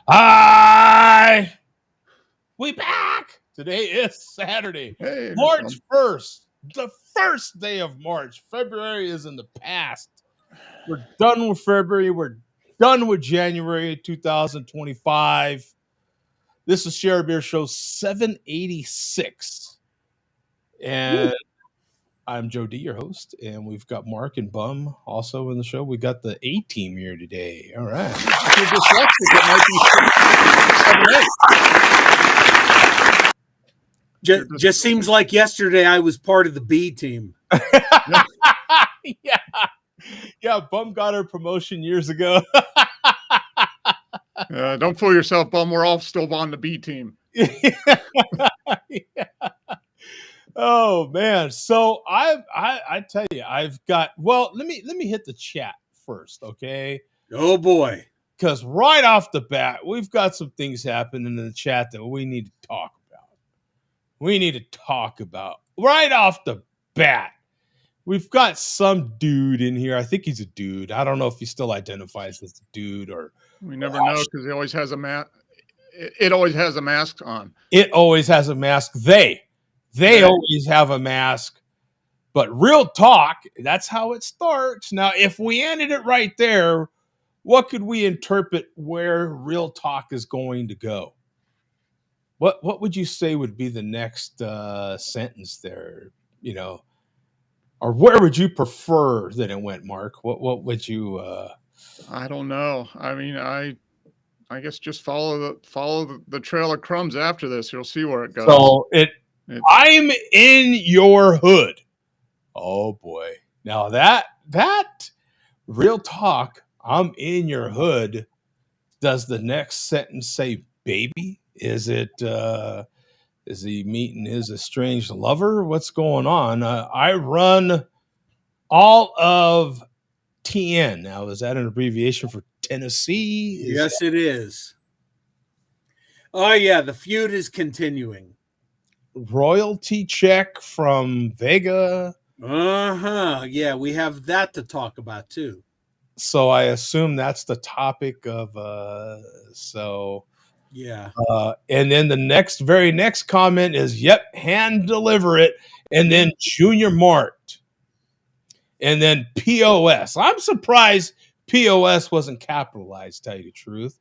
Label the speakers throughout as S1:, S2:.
S1: Hi, we back. Today is Saturday,
S2: Hey,
S1: March 1st, the first day of March. February is in the past. We're done with February. We're done with January 2025. This is Share a Beer Show 786. And I'm Joe D, your host, and we've got Mark and Bum also in the show. We got the A team here today. All right.
S2: if you're dyslexic, it might be 7, 8.
S3: Just seems like yesterday I was part of the B team.
S1: Yeah, Bum got her promotion years ago.
S2: Don't fool yourself, Bum. We're all still on the B team.
S1: Yeah. Oh man, so I tell you, I've got. Well, let me hit the chat first, okay?
S3: Oh boy,
S1: because right off the bat, we've got some things happening in the chat that we need to talk about. Right off the bat. We've got some dude in here. I think he's a dude. I don't know if he still identifies as a dude or.
S2: We never know because he always has a mask. It always has a mask on.
S1: It always has a mask. They always have a mask. But real talk, that's how it starts. Now, if we ended it right there, what could we interpret where real talk is going to go? What would you say would be the next sentence there? You know, or where would you prefer that it went, Mark? What would you?
S2: I don't know. I mean, I guess just follow the trail of crumbs after this. You'll see where it goes.
S1: So I'm in your hood. Oh boy! Now that real talk, I'm in your hood. Does the next sentence say baby? Is it? Is he meeting his estranged lover? What's going on? I run all of TN. Now, is that an abbreviation for Tennessee?
S3: Yes, it is. Oh yeah, the feud is continuing.
S1: Royalty check from Vega.
S3: Yeah, we have that to talk about too.
S1: So I assume that's the topic of
S3: yeah.
S1: And then the very next comment is, yep, hand deliver it. And then Junior Mart. And then POS. I'm surprised POS wasn't capitalized, tell you the truth.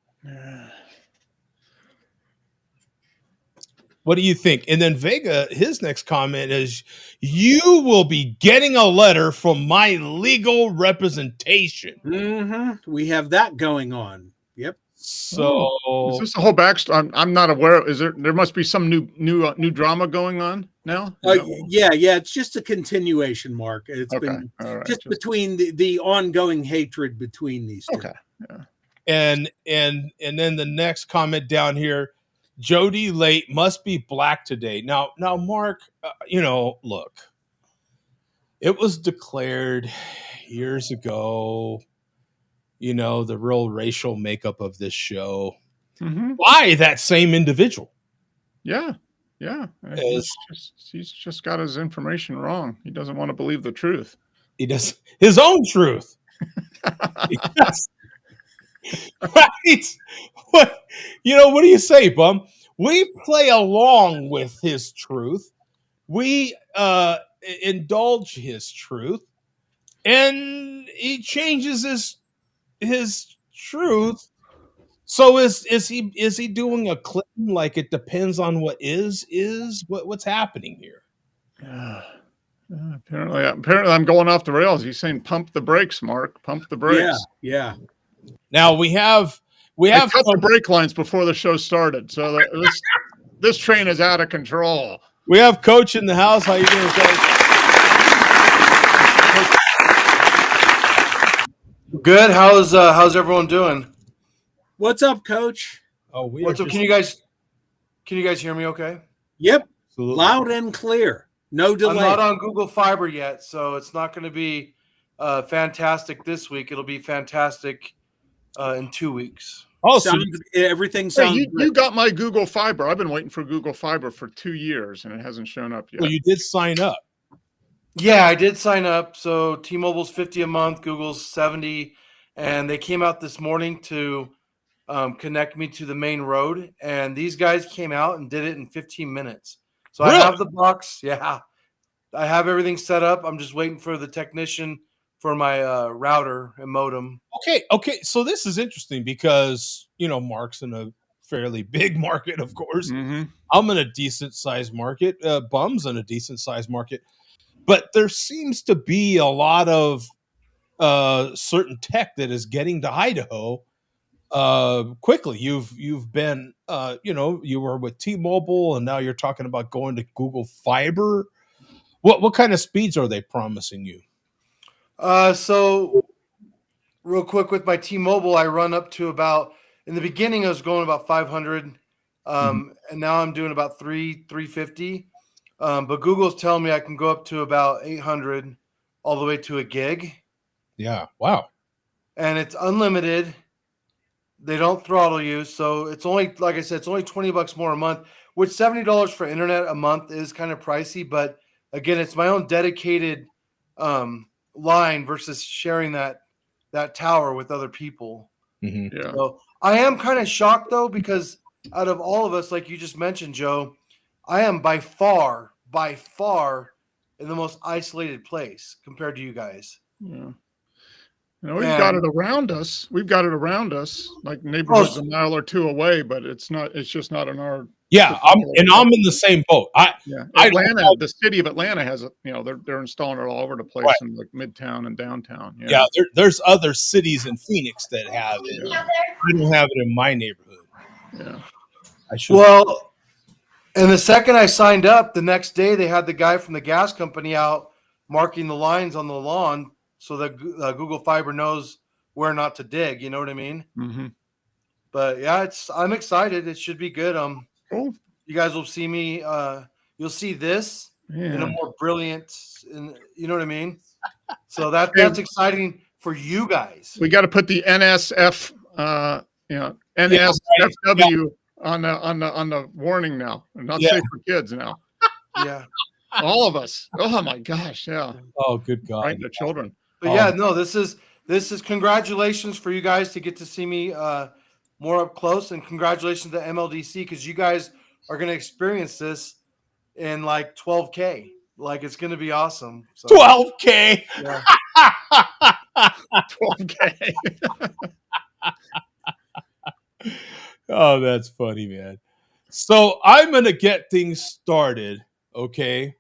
S1: What do you think? And then Vega, his next comment is, you will be getting a letter from my legal representation.
S3: Mm-hmm. We have that going on. Yep.
S1: So
S2: is this the whole backstory? I'm not aware. Is there must be some new drama going on now?
S3: Yeah. It's just a continuation, Mark. It's been just between the ongoing hatred between these two.
S2: Okay. Yeah.
S1: And then the next comment down here, Jody Late must be black today. Now, Mark, look, it was declared years ago, the real racial makeup of this show by that same individual.
S2: Yeah. He's just got his information wrong. He doesn't want to believe the truth.
S1: He does his own truth. Right? What do you say, Bum? We play along with his truth. We indulge his truth, and he changes his truth. So is he doing a Clinton, like it depends on what is what's happening here?
S2: Apparently I'm going off the rails. He's saying pump the brakes, Mark. Pump the brakes.
S3: Yeah.
S2: Now we cut the brake lines before the show started, so this train is out of control.
S1: We have Coach in the house. How you doing, Coach?
S4: Good. How's everyone doing?
S3: What's up, Coach?
S1: Oh,
S4: what's up? Can you guys hear me? Okay.
S3: Yep.
S1: Absolutely.
S3: Loud and clear. No delay.
S4: I'm not on Google Fiber yet, so it's not going to be fantastic this week. It'll be fantastic in 2 weeks.
S3: Oh, everything sounds.
S2: Hey, you got my Google Fiber. I've been waiting for Google Fiber for 2 years, and it hasn't shown up yet.
S1: Well, you did sign up.
S4: Yeah, I did sign up. So T-Mobile's $50 a month, Google's $70, and they came out this morning to connect me to the main road. And these guys came out and did it in 15 minutes. So really? I have the box. Yeah, I have everything set up. I'm just waiting for the technician for my router and modem.
S1: Okay. So this is interesting because, Mark's in a fairly big market, of course.
S2: Mm-hmm.
S1: I'm in a decent sized market. Bum's in a decent sized market. But there seems to be a lot of certain tech that is getting to Idaho quickly. You've been, you were with T-Mobile, and now you're talking about going to Google Fiber. What kind of speeds are they promising you?
S4: So real quick with my T-Mobile, I run up to about, in the beginning, I was going about 500, and now I'm doing about 350. But Google's telling me I can go up to about 800 all the way to a gig.
S1: Yeah. Wow.
S4: And it's unlimited. They don't throttle you. So it's only, like I said, it's only $20 more a month, which $70 for internet a month is kind of pricey. But again, it's my own dedicated line versus sharing that tower with other people.
S1: Mm-hmm.
S2: Yeah.
S4: So I am kind of shocked though, because out of all of us, like you just mentioned, Joe, I am by far in the most isolated place compared to you guys.
S2: Yeah. We've got it around us. We've got it around us, like neighborhoods a mile or two away, but it's just not in our.
S1: Yeah, I'm in the same boat.
S2: Atlanta, the city of Atlanta has it. They're installing it all over the place, in like Midtown and downtown.
S1: Yeah, there's other cities in Phoenix that have it. I don't have it in my neighborhood.
S2: Yeah,
S1: I should.
S4: Well, and the second I signed up, the next day they had the guy from the gas company out marking the lines on the lawn so that Google Fiber knows where not to dig. You know what I mean?
S2: Mm-hmm.
S4: But yeah, I'm excited. It should be good.
S2: Cool.
S4: You guys will see me. You'll see this in a more brilliant, you know what I mean? So that's exciting for you guys.
S2: We got to put the NSF, NSFW on the warning now. Not safe for kids now.
S4: Yeah.
S2: All of us. Oh my gosh. Yeah.
S1: Oh, good God.
S2: Right, the children.
S4: But yeah, no, this is congratulations for you guys to get to see me more up close, and congratulations to MLDC, because you guys are going to experience this in like 12K. Like, it's going to be awesome. So,
S1: 12K.
S4: Yeah.
S2: 12K.
S1: Oh, that's funny, man. So I'm going to get things started, okay,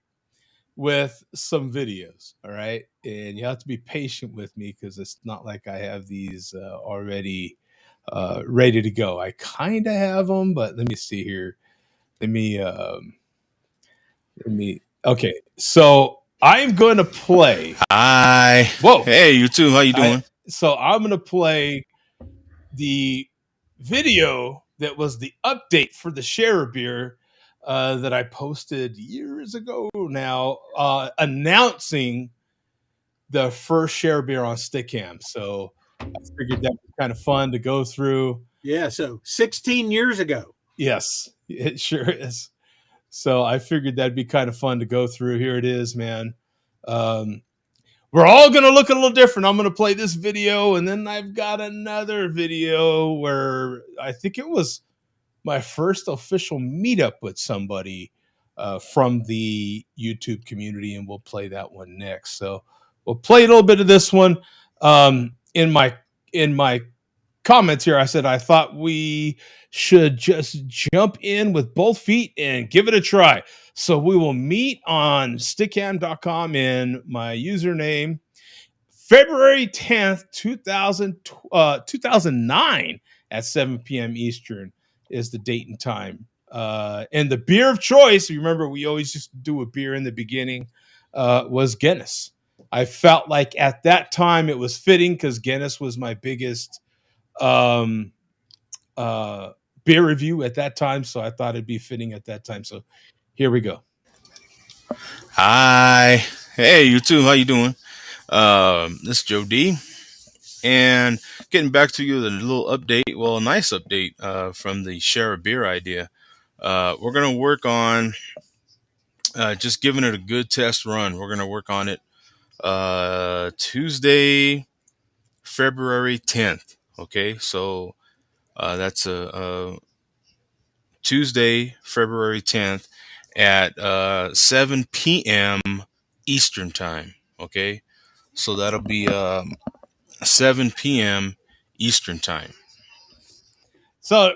S1: with some videos, all right? And you have to be patient with me because it's not like I have these already ready to go. I kind of have them, but let me see here. Let me, okay. So I'm going to play.
S5: Hi.
S1: Whoa.
S5: Hey, you too. How you doing?
S1: So I'm going to play the video that was the update for the Share Beer that I posted years ago now, announcing the first Share Beer on Stickam. So I figured that was kind of fun to go through.
S3: Yeah, so 16 years ago.
S1: Yes, it sure is. So I figured that'd be kind of fun to go through. Here it is, man. We're all going to look a little different. I'm going to play this video, and then I've got another video where I think it was my first official meetup with somebody from the YouTube community, and we'll play that one next. So we'll play a little bit of this one. In my comments here, I said I thought we should just jump in with both feet and give it a try. So we will meet on stickam.com in my username. February 10th, 2009 at 7 p.m. Eastern is the date and time. And the beer of choice, you remember we always just do a beer in the beginning, was Guinness. I felt like at that time it was fitting because Guinness was my biggest beer review at that time, so I thought it'd be fitting at that time. So here we go.
S5: Hi. Hey, you too. How you doing? This is Joe D. And getting back to you with a little update. Well, a nice update from the share a beer idea. We're going to work on just giving it a good test run. We're going to work on it Tuesday, February 10th. Okay, so that's a Tuesday, February 10th at 7 p.m. Eastern time. Okay, so that'll be 7 p.m. Eastern time.
S1: So,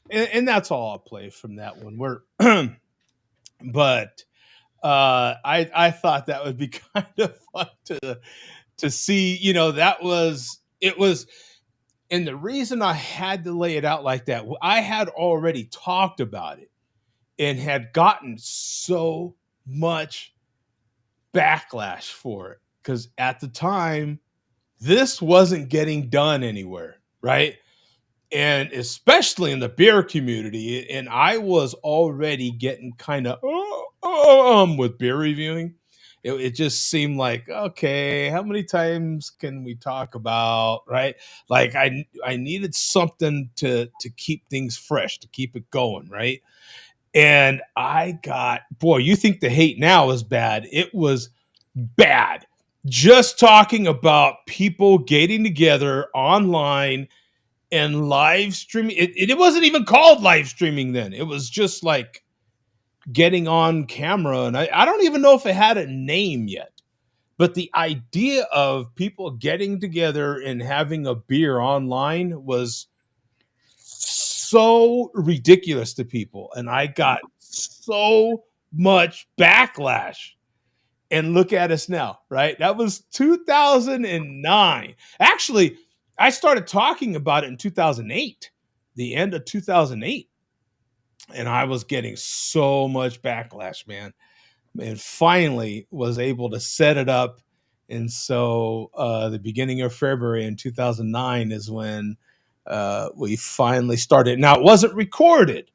S1: and that's all I'll play from that one. But I thought that would be kind of fun to see. You know, it was. And the reason I had to lay it out like that, I had already talked about it and had gotten so much backlash for it because at the time, this wasn't getting done anywhere, right? And especially in the beer community. And I was already getting kind of with beer reviewing. It just seemed like, okay, how many times can we talk about, right? Like I needed something to keep things fresh, to keep it going, right? And boy, you think the hate now is bad. It was bad. Just talking about people getting together online and live streaming. It wasn't even called live streaming then. It was just like getting on camera. And I don't even know if it had a name yet. But the idea of people getting together and having a beer online was so ridiculous to people. And I got so much backlash. And look at us now, right? That was 2009. Actually, I started talking about it in 2008, the end of 2008. And I was getting so much backlash, man. And finally was able to set it up. And so the beginning of February in 2009 is when we finally started. Now, it wasn't recorded,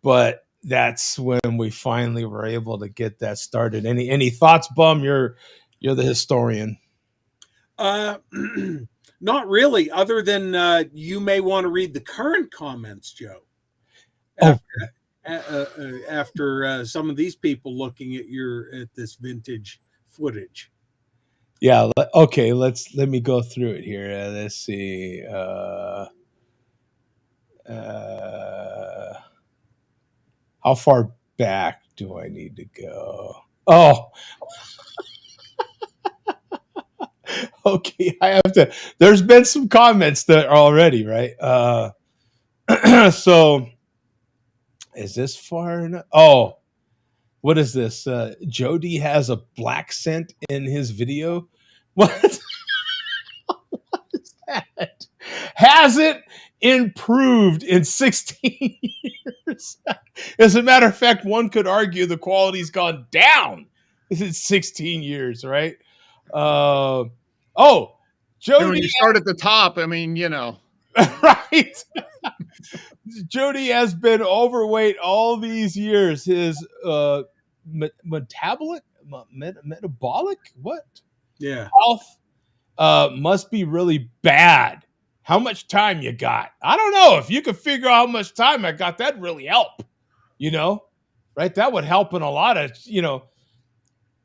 S1: but that's when we finally were able to get that started. Any thoughts, Bum? You're the historian.
S3: Not really, other than you may want to read the current comments, Joe. After some of these people looking at this vintage footage.
S1: Yeah. Okay. Let me go through it here. Let's see. How far back do I need to go? Oh. Okay, I have to. There's been some comments that are already, right? So is this far enough? Oh, what is this? Jody has a black scent in his video. What? What is that? Has it improved in 16 years? As a matter of fact, one could argue the quality's gone down in 16 years, right? Oh, Jody.
S2: When you start at the top, I mean, you know.
S1: Right. Jody has been overweight all these years. His metabolic what?
S3: Yeah.
S1: Health must be really bad. How much time you got? I don't know. If you could figure out how much time I got, that'd really help. You know, right? That would help in a lot of,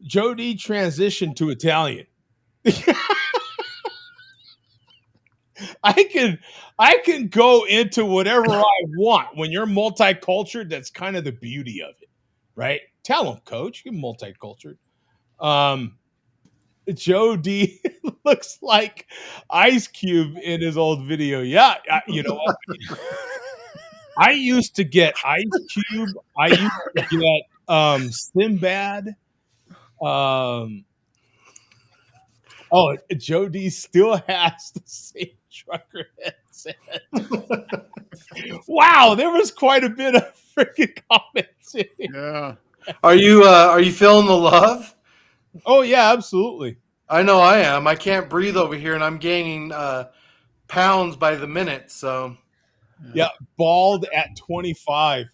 S1: Jody transitioned to Italian. I can go into whatever I want. When you're multicultural, that's kind of the beauty of it, right? Tell them, coach, you're multicultural. Joe D looks like Ice Cube in his old video. Yeah, you know what? I used to get Ice Cube. I used to get Sinbad. Joe D still has the same trucker headset. Wow, there was quite a bit of freaking comments in here.
S2: Yeah.
S4: Are you feeling the love?
S1: Oh yeah, absolutely.
S4: I know I am. I can't breathe over here, and I'm gaining pounds by the minute. So
S1: Yeah, bald at 25.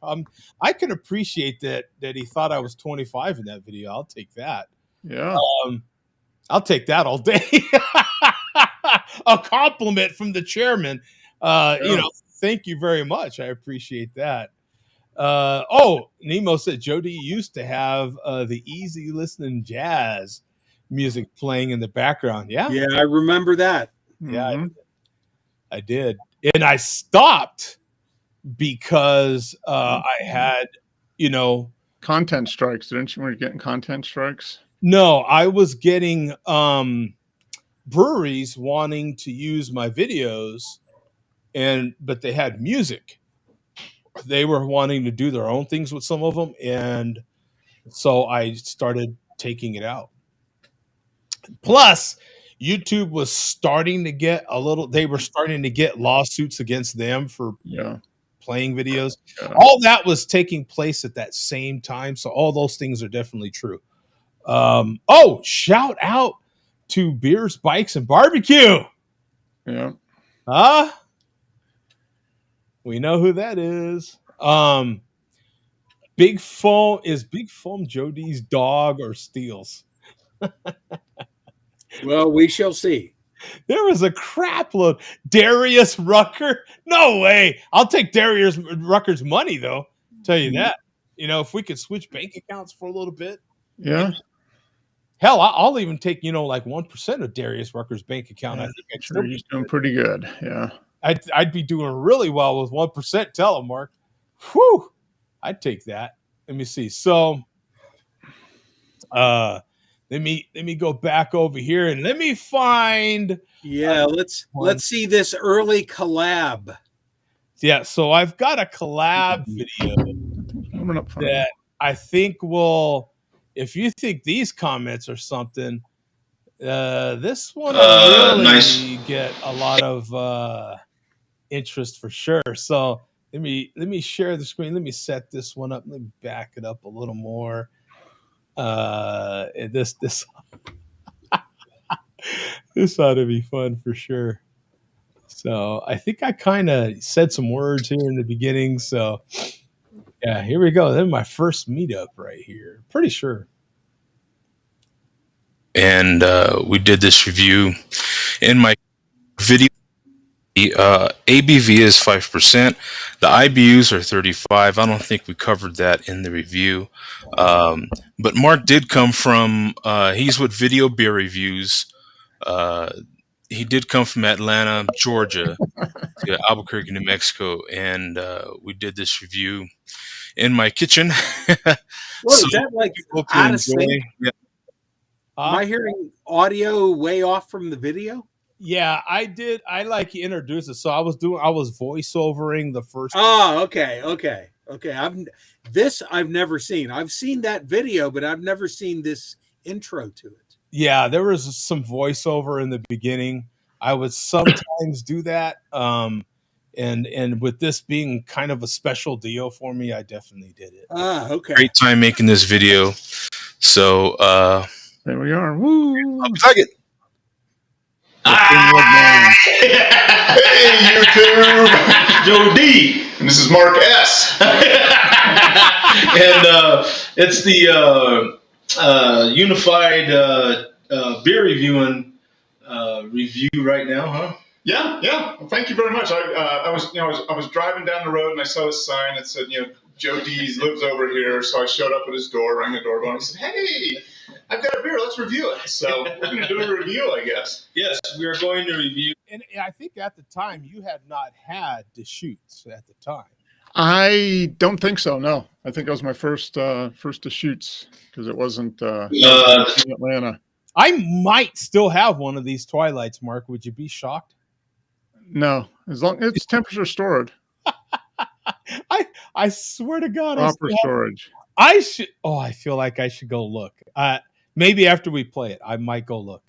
S1: I can appreciate that he thought I was 25 in that video. I'll take that.
S2: Yeah.
S1: I'll take that all day. A compliment from the chairman. Thank you very much. I appreciate that. Nemo said Jody used to have the easy listening jazz music playing in the background. Yeah.
S3: Yeah, I remember that.
S1: Yeah, I did. And I stopped because I had,
S2: content strikes. Didn't you? Were you getting content strikes?
S1: No, I was getting breweries wanting to use my videos, but they had music. They were wanting to do their own things with some of them, and so I started taking it out. Plus, YouTube was starting to get they were starting to get lawsuits against them for playing videos. Yeah. All that was taking place at that same time. So all those things are definitely true. Shout out to Beers, Bikes, and Barbecue.
S2: Yeah.
S1: We know who that is. Big Foam Jody's dog or Steele's?
S3: Well, we shall see.
S1: There was a crap load. Darius Rucker? No way. I'll take Darius Rucker's money, though. Tell you that. If we could switch bank accounts for a little bit.
S2: Yeah.
S1: Hell, I'll even take, like 1% of Darius Rucker's bank account.
S2: Yeah, I think he's doing pretty good. Yeah.
S1: I'd be doing really well with 1%. Tell him, Mark. Whew. I'd take that. Let me see. So, let me go back over here and let me find.
S3: Yeah, let's see this early collab.
S1: Yeah, so I've got a collab video that I think will. If you think these comments are something, this one will really get a lot of interest for sure. So let me share the screen. Let me set this one up. Let me back it up a little more. This this ought to be fun for sure. So I think I kind of said some words here in the beginning. So yeah, here we go. Then my first meetup right here. Pretty sure.
S5: And we did this review in my video. The ABV is 5%. The IBUs are 35. I don't think we covered that in the review. But Mark did come from, he's with Video Beer Reviews. He did come from Atlanta, Georgia, to Albuquerque, New Mexico. And we did this review in my kitchen.
S3: What is that like? Out of sync? Yeah. Am I hearing audio way off from the video?
S1: Yeah, I did. I introduced it. So I was voiceovering the first.
S3: Oh, okay. I've never seen. I've seen that video, but I've never seen this intro to it.
S1: Yeah, there was some voiceover in the beginning. I would sometimes do that. And with this being kind of a special deal for me, I definitely did it.
S3: Okay.
S5: Great time making this video. So
S2: there we are. Woo!
S5: Plug it.
S6: Hey YouTube, Joe D, and this is Mark S. And it's the unified beer reviewing review right now, huh? Yeah. Well, thank you very much. I was driving down the road and I saw a sign that said, Joe D lives over here. So I showed up at his door, rang the doorbell, and he said, "Hey, I've got a beer. Let's review it." So we're going to do a review, I guess. Yes, we are going to review.
S1: And I think at the time you had not had Deschutes at the time.
S2: I don't think so. No, I think it was my first Deschutes because it wasn't in Atlanta.
S1: I might still have one of these Twilights, Mark. Would you be shocked?
S2: No, as long as it's temperature stored.
S1: I swear to God,
S2: proper storage.
S1: I should. Oh, I feel like I should go look. Maybe after we play it, I might go look.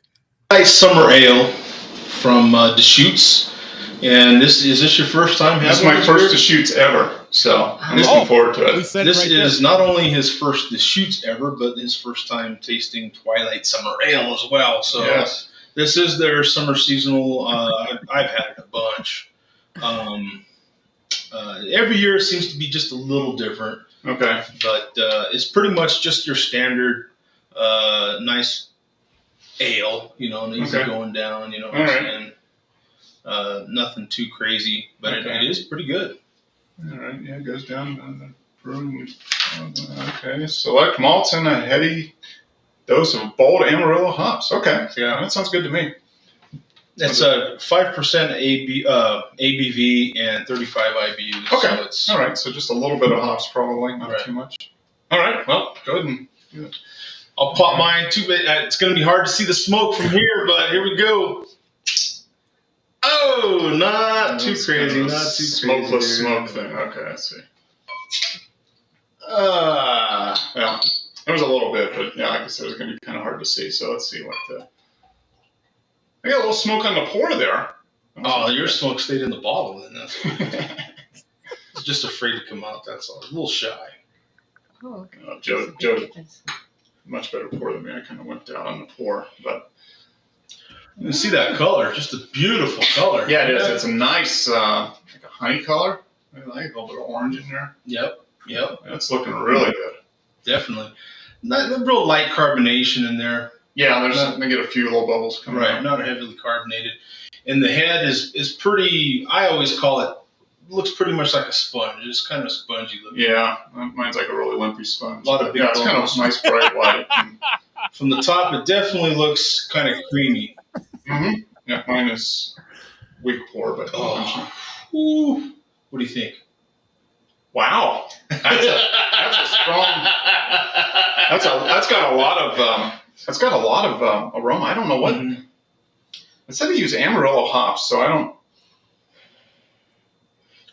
S6: Summer ale from Deschutes, and is this your first time having? This is my first Deschutes ever, so I'm looking forward to it.
S5: This is not only his first Deschutes ever, but his first time tasting Twilight Summer Ale as well. So yes. This is their summer seasonal. I've had it a bunch.
S6: Every year seems to be just a little different.
S2: Okay.
S6: But it's pretty much just your standard nice ale, you know, and easy going down, you know what I'm saying? Nothing too crazy, but it is pretty good.
S2: All right, yeah, it goes down the brewing. Okay, select malts and a heady dose of bold Amarillo hops. Okay, yeah, that sounds good to me.
S6: It's a 5% ABV and 35 IBUs.
S2: Okay,
S6: So
S2: all right, so just a little bit of hops, probably not too much. All right, well, go ahead and do it.
S6: I'll pop mine too, but it's going to be hard to see the smoke from here, but here we go. Oh, not too crazy, not too crazy.
S2: Smokeless smoke thing. Okay, I see. Yeah, there was a little bit, but yeah, I guess it was going to be kind of hard to see. So let's see what the. I got a little smoke on the pour there.
S6: Oh, your smoke stayed in the bottle, then. That's it's just afraid to come out. That's all. A little shy.
S7: Oh, okay.
S2: Joe, much better pour than me. I kind of went down on the pour, but.
S6: You see that color? Just a beautiful color.
S2: Yeah, it is. It's a nice, like a honey color. I like a little bit of orange in there.
S6: Yep.
S2: It's looking really good.
S6: Definitely. Not real light carbonation in there.
S2: Yeah, they get a few little bubbles coming out.
S6: Not heavily carbonated. And the head is pretty, I always call it, looks pretty much like a sponge. It's kind of spongy looking.
S2: Yeah, mine's like a really limpy sponge.
S6: A lot of big
S2: it's kind of nice bright white.
S6: From the top, it definitely looks kind of creamy.
S2: Mm-hmm. Yeah, mine is weak pour, but
S6: ooh. What do you think?
S2: Wow, that's a strong. That's got a lot of aroma. I don't know what. It said they use Amarillo hops, so I don't.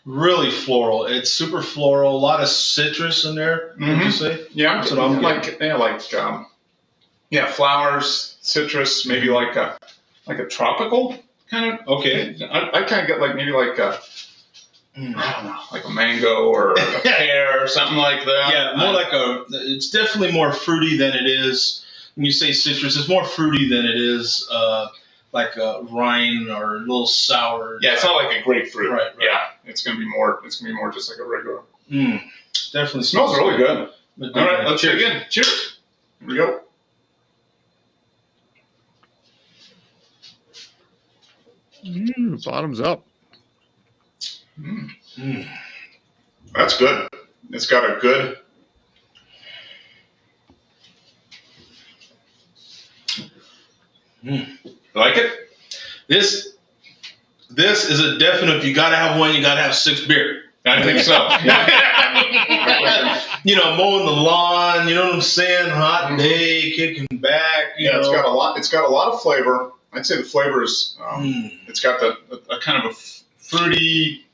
S6: Really floral. It's super floral. A lot of citrus in there. Would you say?
S2: Yeah,
S6: that's what I'm
S2: like. Flowers, citrus, maybe like a tropical kind of.
S6: Okay.
S2: I kind of get like maybe like a. I don't know, like a mango or a pear or something like that.
S6: Yeah, more like it's definitely more fruity than it is. When you say citrus, it's more fruity than it is like a rind or a little sour.
S2: Yeah, it's not like a grapefruit.
S6: Right.
S2: Yeah, it's gonna be more just like a regular.
S6: Definitely
S2: smells really good. All right, let's cheers again. Cheers. Here we go.
S8: Bottoms up.
S2: That's good. It's got a good. Like it?
S6: This is a definite. If you gotta have one, you gotta have 6 beer.
S2: I think so.
S6: You know, mowing the lawn. You know what I'm saying? Hot day, kicking back. You know.
S2: It's got a lot. It's got a lot of flavor. I'd say the flavor is. It's got a kind of a fruity.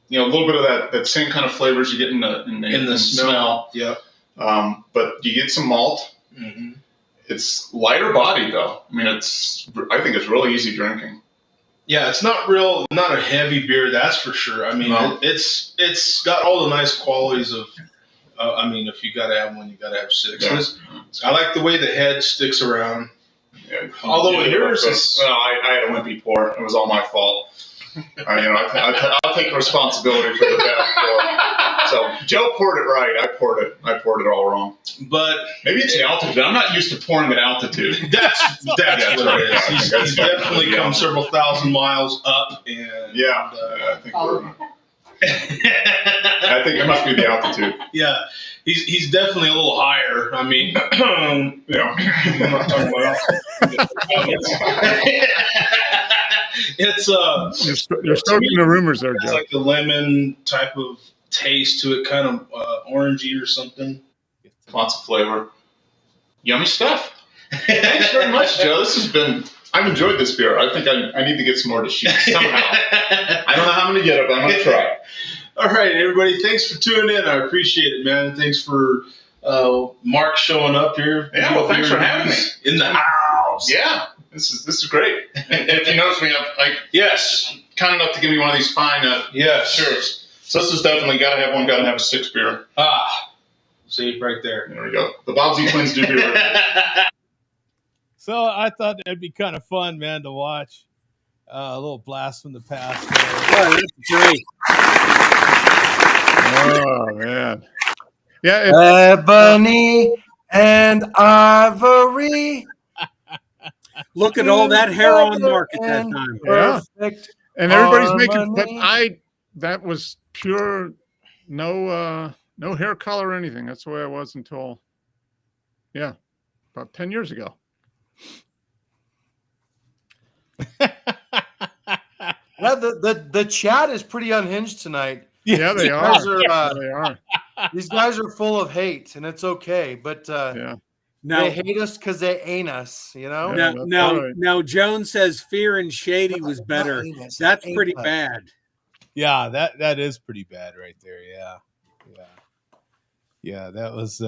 S2: You know, a little bit of that same kind of flavors you get in the smell.
S6: Yeah.
S2: But you get some malt. It's lighter body though. I mean, I think it's really easy drinking.
S6: Yeah, it's not a heavy beer, that's for sure. I mean, it's got all the nice qualities of. I mean, if you gotta have one, you gotta have 6.
S2: Yeah.
S6: I like the way the head sticks around.
S2: Yeah.
S6: Although yours is.
S2: Well, I had a wimpy pour. It was all my fault. I'll take responsibility for the bad pour. So Joe poured it right. I poured it all wrong.
S6: But
S2: maybe it's the altitude. I'm not used to pouring at altitude.
S6: That's what it is. He's definitely come several thousand miles up, and
S2: I think I think it must be the altitude.
S6: Yeah, he's definitely a little higher. I mean, I'm not talking about it's
S8: you're stoking the rumors there, Joe.
S6: It's like a lemon type of taste to it, kind of orangey or something.
S2: Lots of flavor. Yummy stuff. Thanks very much, Joe. I've enjoyed this beer. I think I need to get some more to shoot somehow. I don't know how I'm going to get it, but I'm going to try.
S6: All right, everybody. Thanks for tuning in. I appreciate it, man. Thanks for Mark showing up here.
S2: Yeah, well, thanks for having me.
S6: In the house.
S2: Yeah. This is great. And if you notice, we have kind enough to give me one of these fine sure. So this is definitely gotta have a 6 beer.
S6: See right there.
S2: There we go. The Bobsy Twins do beer.
S1: So I thought that'd be kind of fun, man, to watch a little blast from the past.
S3: Oh, that's great.
S8: Oh man. Yeah.
S4: Ebony and ivory.
S3: Look at all that hair on Mark at that time.
S8: Yeah.
S4: Perfect.
S8: And everybody's making, but
S4: harmony.
S8: that was pure, no hair color or anything. That's the way I was until, about 10 years ago.
S4: Yeah, the chat is pretty unhinged tonight.
S8: Yeah, they are. They are.
S4: These guys are full of hate, and it's okay. But
S3: Now,
S4: they hate us because they ain't us, you know?
S8: Yeah,
S3: now Jones says Fear and Shady was better. That's pretty bad.
S1: Yeah, that is pretty bad right there. Yeah, that was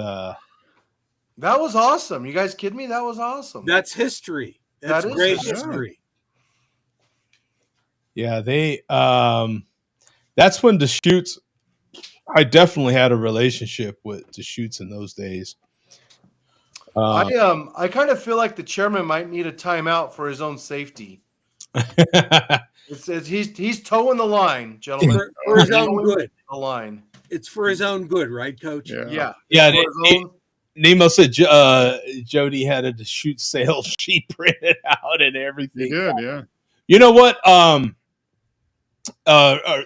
S4: awesome. You guys kidding me? That was awesome.
S3: That's history. That's great history.
S1: Yeah, they that's when Deschutes, I definitely had a relationship with Deschutes in those days.
S4: I kind of feel like the chairman might need a timeout for his own safety. He's towing the line, gentlemen.
S3: For his own good.
S4: The line.
S3: It's for his own good, right, Coach?
S4: Yeah.
S1: Nemo said Jody had a Deschutes sales sheet printed out and everything.
S8: He did, yeah.
S1: You know what?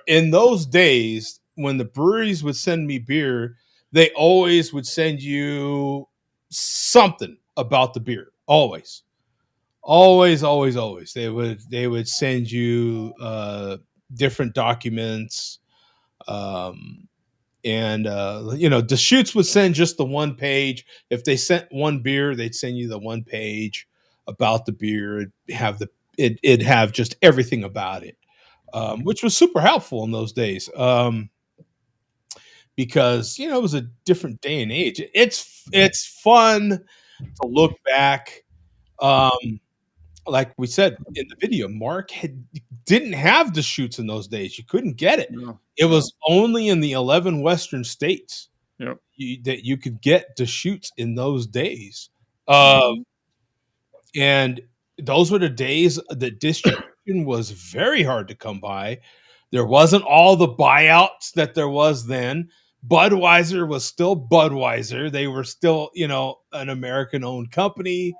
S1: In those days, when the breweries would send me beer, they always would send you something about the beer. Always. They would send you different documents. Deschutes would send just the one page. If they sent one beer, they'd send you the one page about the beer. It'd have just everything about it. Which was super helpful in those days, because it was a different day and age. It's fun to look back. Like we said in the video, Mark didn't have Deschutes in those days. You couldn't get it.
S8: No.
S1: It was only in the 11 Western states that you could get Deschutes in those days. And those were the days that distribution was very hard to come by. There wasn't all the buyouts that there was then. Budweiser was still Budweiser. They were still, an American-owned company.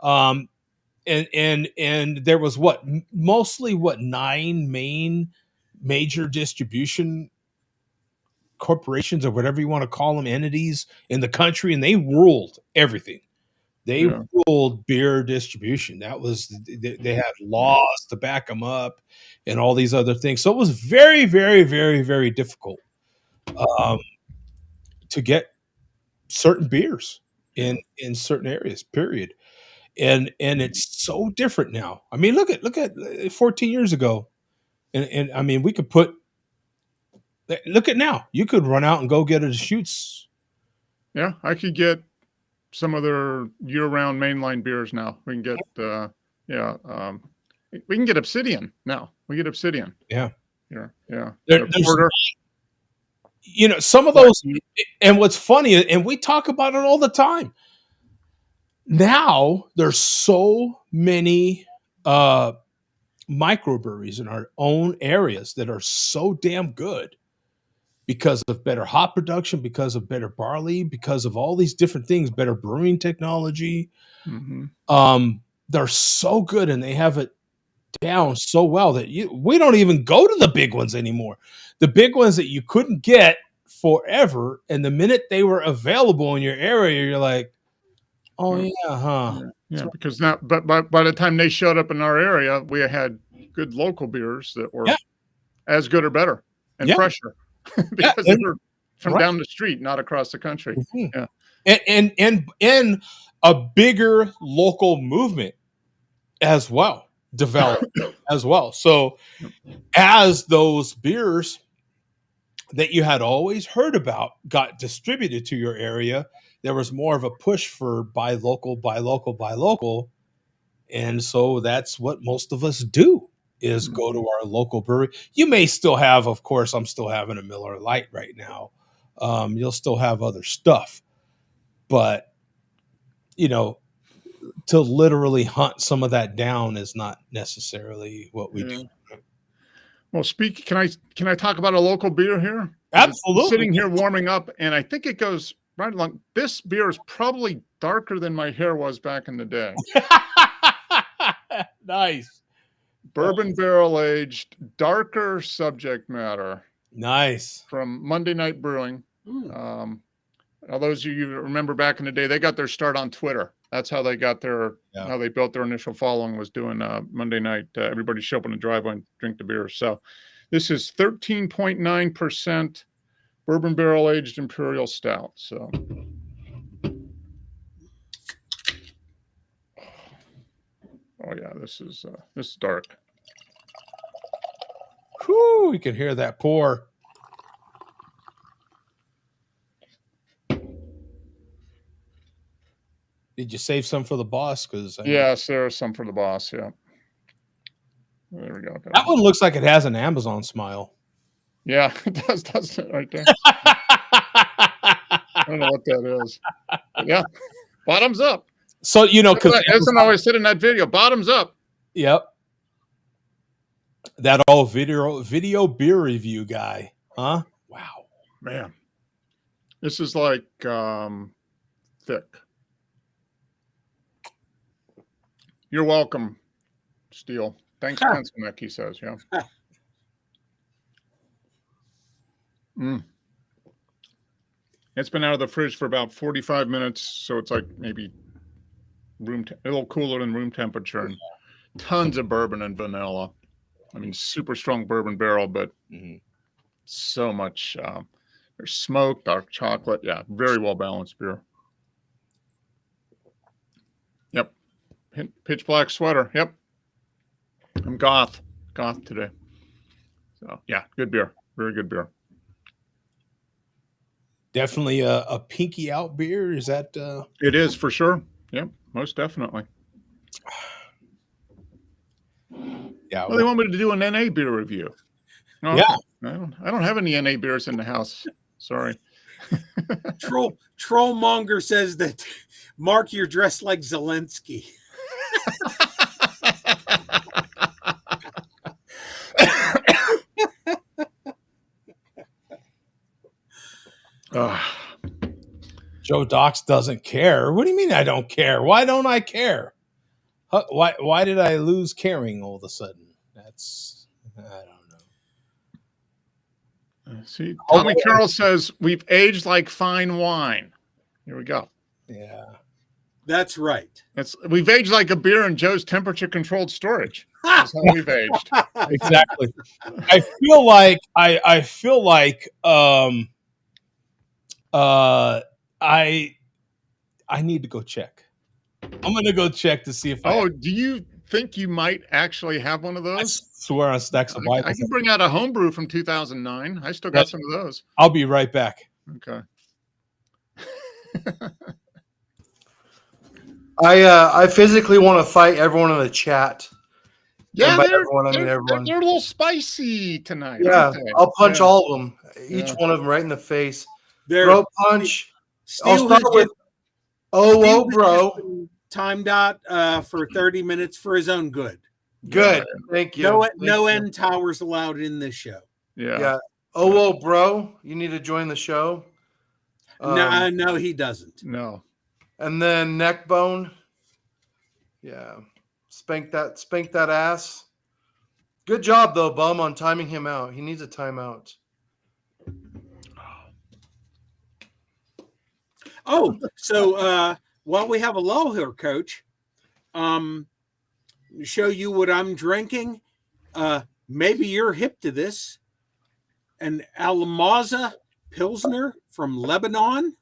S1: And there was mostly 9 main major distribution corporations, or whatever you want to call them, entities in the country, and they ruled everything. They ruled beer distribution. That was, they had laws to back them up and all these other things. So it was very, very, very, very difficult to get certain beers in certain areas, period. And it's so different now. I mean, look at 14 years ago. And I mean, look at now. You could run out and go get a Deschutes.
S8: Yeah, I could get some of their year-round mainline beers now. We can get, we can get Obsidian now. We get Obsidian.
S1: Yeah.
S8: Yeah.
S1: There's, some of those, and what's funny, and we talk about it all the time. Now there's so many microbreweries in our own areas that are so damn good because of better hop production, because of better barley, because of all these different things, better brewing technology. Mm-hmm. They're so good, and they have it down so well that we don't even go to the big ones anymore. The big ones that you couldn't get forever, and the minute they were available in your area, you're like, oh yeah, huh?
S8: Yeah, because now, but by the time they showed up in our area, we had good local beers that were as good or better and fresher because they were from down the street, not across the country. Mm-hmm.
S1: Yeah, and a bigger local movement as well developed as well. So as those beers that you had always heard about got distributed to your area, there was more of a push for buy local. And so that's what most of us do, is go to our local brewery. You may still have, of course, I'm still having a Miller Lite right now. You'll still have other stuff, but to literally hunt some of that down is not necessarily what we do.
S8: Well, can I talk about a local beer here?
S1: Absolutely.
S8: I'm sitting here warming up, and I think it goes right along. This beer is probably darker than my hair was back in the day.
S1: Nice.
S8: Bourbon barrel aged, darker subject matter.
S1: Nice.
S8: From Monday Night Brewing. All those of you remember back in the day, they got their start on Twitter. That's how they got how they built their initial following, was doing Monday night. Everybody show up in the driveway and drink the beer. So this is 13.9% bourbon barrel aged imperial stout. So oh yeah, this is dark.
S1: Whew, you can hear that pour. Did you save some for the boss? Because
S8: yes, there are some for the boss. Yeah, there we go.
S1: That one looks like it has an Amazon smile.
S8: Yeah, it does, doesn't it, right there? I don't know what that is. But yeah, bottoms up.
S1: So because
S8: isn't always said in that video, bottoms up.
S1: Yep. That old video beer review guy, huh? Wow,
S8: man, this is like thick. You're welcome, Steele. Thanks, Pencilneck, he says. Yeah. It's been out of the fridge for about 45 minutes, so it's like maybe a little cooler than room temperature, and tons of bourbon and vanilla. I mean, super strong bourbon barrel, but so much. There's smoke, dark chocolate. Yeah, very well balanced beer. Yep. Pitch black sweater. Yep. I'm goth today. So yeah, good beer. Very good beer.
S1: Definitely a pinky out beer. Is that?
S8: It is for sure. Yep, most definitely.
S1: Yeah.
S8: Well, they want me to do an NA beer review. Oh,
S1: yeah.
S8: I don't have any NA beers in the house. Sorry.
S3: Trollmonger says that, Mark, you're dressed like Zelensky.
S1: Joe Dox doesn't care. What do you mean I don't care? Why don't I care? Why did I lose caring all of a sudden? I don't know.
S8: See, Tommy Carroll says we've aged like fine wine. Here we go.
S1: Yeah,
S3: that's right.
S8: We've aged like a beer in Joe's temperature-controlled storage. That's how we've aged.
S1: Exactly. I feel like I need to go check. I'm going to go check to see if
S8: do you think you might actually have one of those?
S1: I swear on stacks of Bibles.
S8: I can bring out a homebrew from 2009. I still got some of those.
S1: I'll be right back.
S8: Okay.
S4: I physically want to fight everyone in the chat.
S8: Yeah, they're a little spicy tonight.
S4: Yeah, I'll punch all of them. Each one of them right in the face. Throat punch. I'll start with bro.
S3: Timed out for 30 minutes for his own good.
S4: Good. Thank you.
S3: No end towers allowed in this show.
S4: Yeah. Bro, you need to join the show.
S3: No, he doesn't.
S8: No.
S4: And then Neckbone. Yeah. Spank that ass. Good job though, Bum, on timing him out. He needs a timeout.
S3: Oh, so while we have a lull here, Coach, show you what I'm drinking. Maybe you're hip to this. An Almaza Pilsner from Lebanon.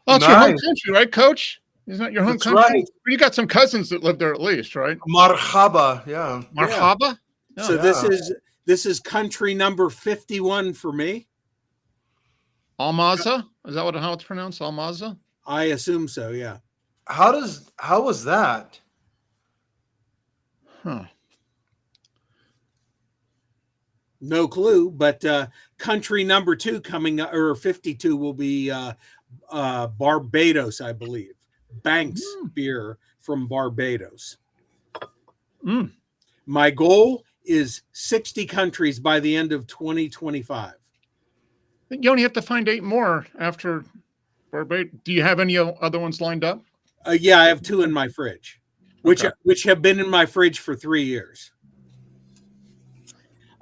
S8: Oh, it's your home country, right, Coach? Isn't that your home country?
S4: Right.
S8: You got some cousins that live there at least, right?
S4: Marhaba, yeah.
S8: Marhaba?
S3: Yeah. So this is country number 51 for me.
S8: Almaza? Is that how it's pronounced? Almaza?
S3: I assume so, yeah.
S4: How was that?
S8: Huh.
S3: No clue, but country number 2 coming up, or 52 will be Barbados, I believe. Banks beer from Barbados. My goal is 60 countries by the end of 2025.
S8: You only have to find 8 more after Barbados. Do you have any other ones lined up?
S3: Yeah, I have 2 in my fridge, which have been in my fridge for 3 years.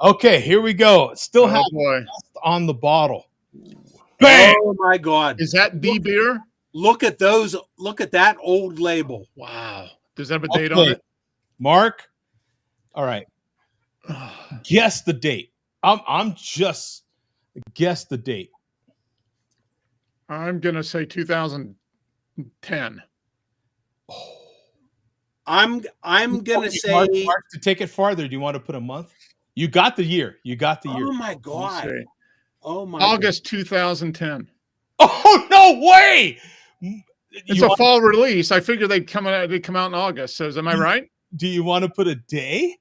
S1: Okay, here we go. Still have on the bottle.
S3: Bang! Oh my God!
S8: Is that the beer?
S3: Look at those. Look at that old label.
S8: Wow. Does that have a date on it?
S1: Mark. All right. Guess the date. I'm just guess the date.
S8: I'm gonna say 2010.
S3: I'm gonna say
S1: Mark, to take it farther. Do you want to put a month? You got the year. You got the year.
S3: Oh my God. Oh my
S8: August 2010.
S1: Oh no way!
S8: It's a fall release. I figured they'd come out in August. So am I right?
S1: Do you want to put a day?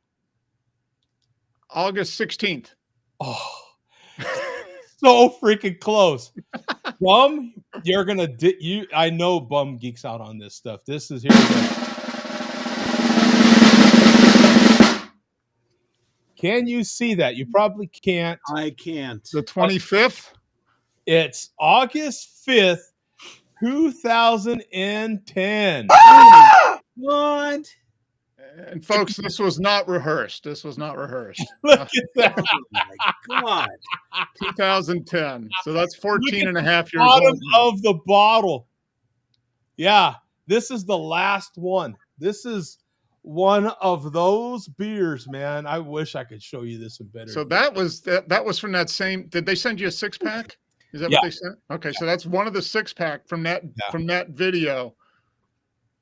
S8: August 16th.
S1: Oh, so freaking close. Bum, you're gonna I know Bum geeks out on this stuff. This is here. Can you see that? You probably can't.
S3: I can't.
S8: The 25th?
S1: It's August 5th, 2010.
S3: What?
S8: And folks, this was not rehearsed.
S1: Look at
S3: that. Oh my God.
S8: 2010. So that's 14 and a half years
S1: bottom
S8: old.
S1: Of the bottle. Yeah, this is the last one. This is one of those beers, man. I wish I could show you this in better.
S8: So that was from that same. Did they send you a 6-pack? Is that what they sent? Okay, so that's one of the 6-pack from that video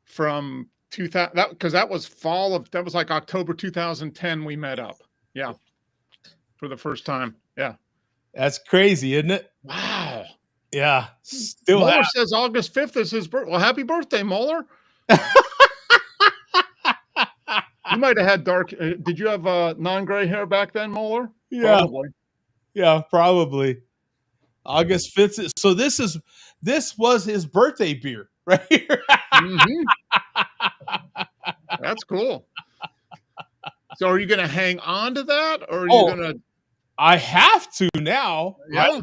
S8: from 2000. Because that was that was like October 2010. We met up. Yeah, for the first time. Yeah,
S1: that's crazy, isn't it?
S8: Wow.
S1: Yeah.
S8: Still, Mueller says August 5th is his birthday. Well, happy birthday, Mueller. You might have had dark. Did you have non-gray hair back then, Mueller?
S1: Yeah.
S8: Probably.
S1: Yeah, probably. August 5th. So this was his birthday beer right here.
S8: That's cool. So are you going to hang on to that, or are you going to?
S1: I have to now.
S8: Yeah.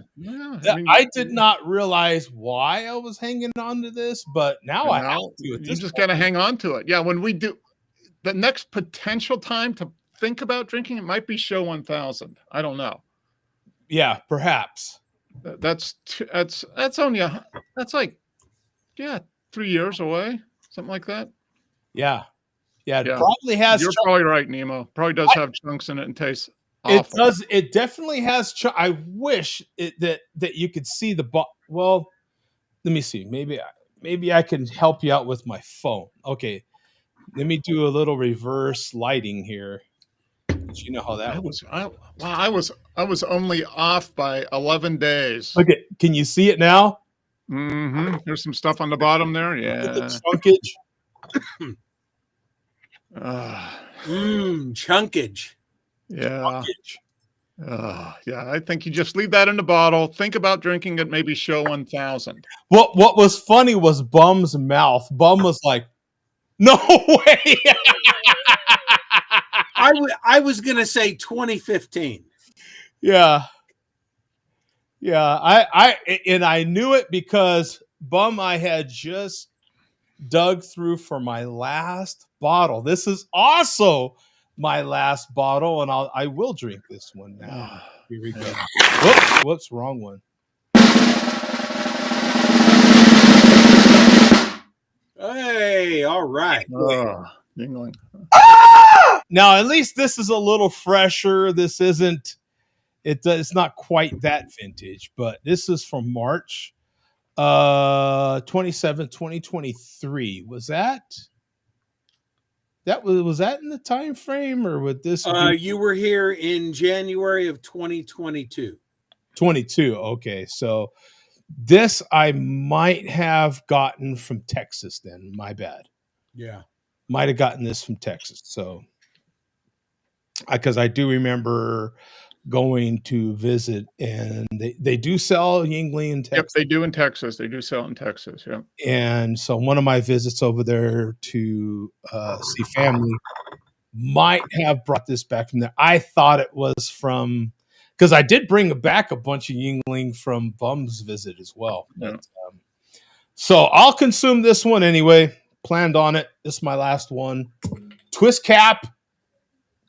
S1: I did not realize why I was hanging on to this, but now I have to.
S8: You just got to hang on to it. Yeah. When we do the next potential time to think about drinking, it might be show 1000. I don't know.
S1: Yeah, perhaps.
S8: That's only that's like 3 years away, something like that.
S1: Yeah. It probably has.
S8: You're probably right, Nemo. Probably does have chunks in it and tastes awful.
S1: It does. It definitely has. I wish that you could see the. Well, let me see. Maybe I can help you out with my phone. Okay, let me do a little reverse lighting here. You know how that
S8: was. I was only off by 11 days.
S1: Okay, can you see it now?
S8: Mm-hmm. There's some stuff on the bottom there. Yeah.
S1: The chunkage.
S3: Chunkage.
S8: Yeah. I think you just leave that in the bottle. Think about drinking it. Maybe show 1000.
S1: What was funny was Bum's mouth. Bum was like, "No way."
S3: I was gonna say 2015.
S1: Yeah. I knew it because Bum, I had just dug through for my last bottle. This is also my last bottle, and I will drink this one now. Here we go. Whoops, wrong one.
S3: Hey, all right.
S1: Now, at least this is a little fresher. This isn't. It's not quite that vintage, but this is from March 27, 2023. Was that in the time frame, or would this
S3: you were here in January of 2022.
S1: 22. Okay, so this I might have gotten from Texas then. My bad.
S3: Yeah.
S1: Might have gotten this from Texas. So because I do remember going to visit, and they do sell Yingling in Texas.
S8: Yep, they do in Texas. They do sell in Texas. Yeah.
S1: And so one of my visits over there to see family, might have brought this back from there. I thought it was from, because I did bring back a bunch of Yingling from Bum's visit as well.
S8: Yeah.
S1: But, so I'll consume this one anyway. Planned on it. This is my last one. Twist cap.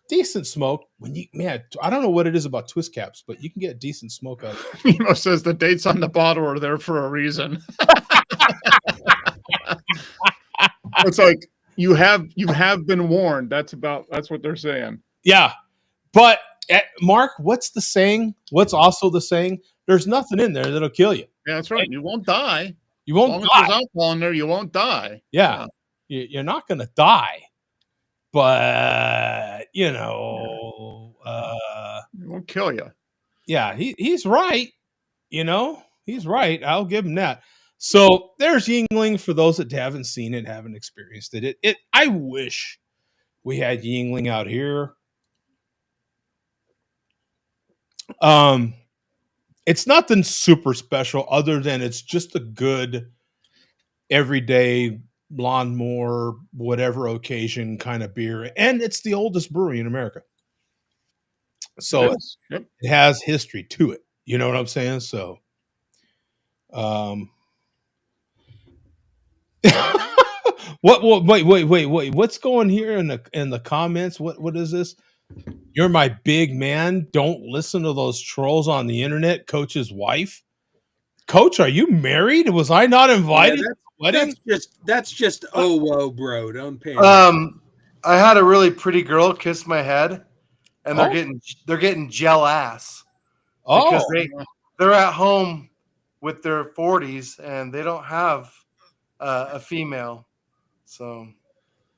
S1: Decent smoke. I don't know what it is about twist caps, but you can get decent smoke out of it.
S8: Says the dates on the bottle are there for a reason. It's like you have been warned. That's what they're saying.
S1: Yeah. But Mark, what's the saying? What's also the saying? There's nothing in there that'll kill you.
S8: Yeah, that's right. You won't die.
S1: You won't
S8: as long
S1: die.
S8: as there's alcohol in there, you won't die.
S1: Yeah. You're not going to die. But,
S8: it won't kill you.
S1: Yeah, he's right. He's right. I'll give him that. So there's Yingling for those that haven't seen it, haven't experienced it. I wish we had Yingling out here. It's nothing super special other than it's just a good everyday lawnmower, whatever occasion kind of beer. And it's the oldest brewery in America. So it has history to it. You know what I'm saying? So, wait. What's going here in the comments? What is this? You're my big man. Don't listen to those trolls on the internet. Coach's wife. Coach, are you married? Was I not invited?
S3: Yeah, that's just bro. Don't pay.
S4: I had a really pretty girl kiss my head, and they're getting gel ass because they're at home with their 40s and they don't have a female. So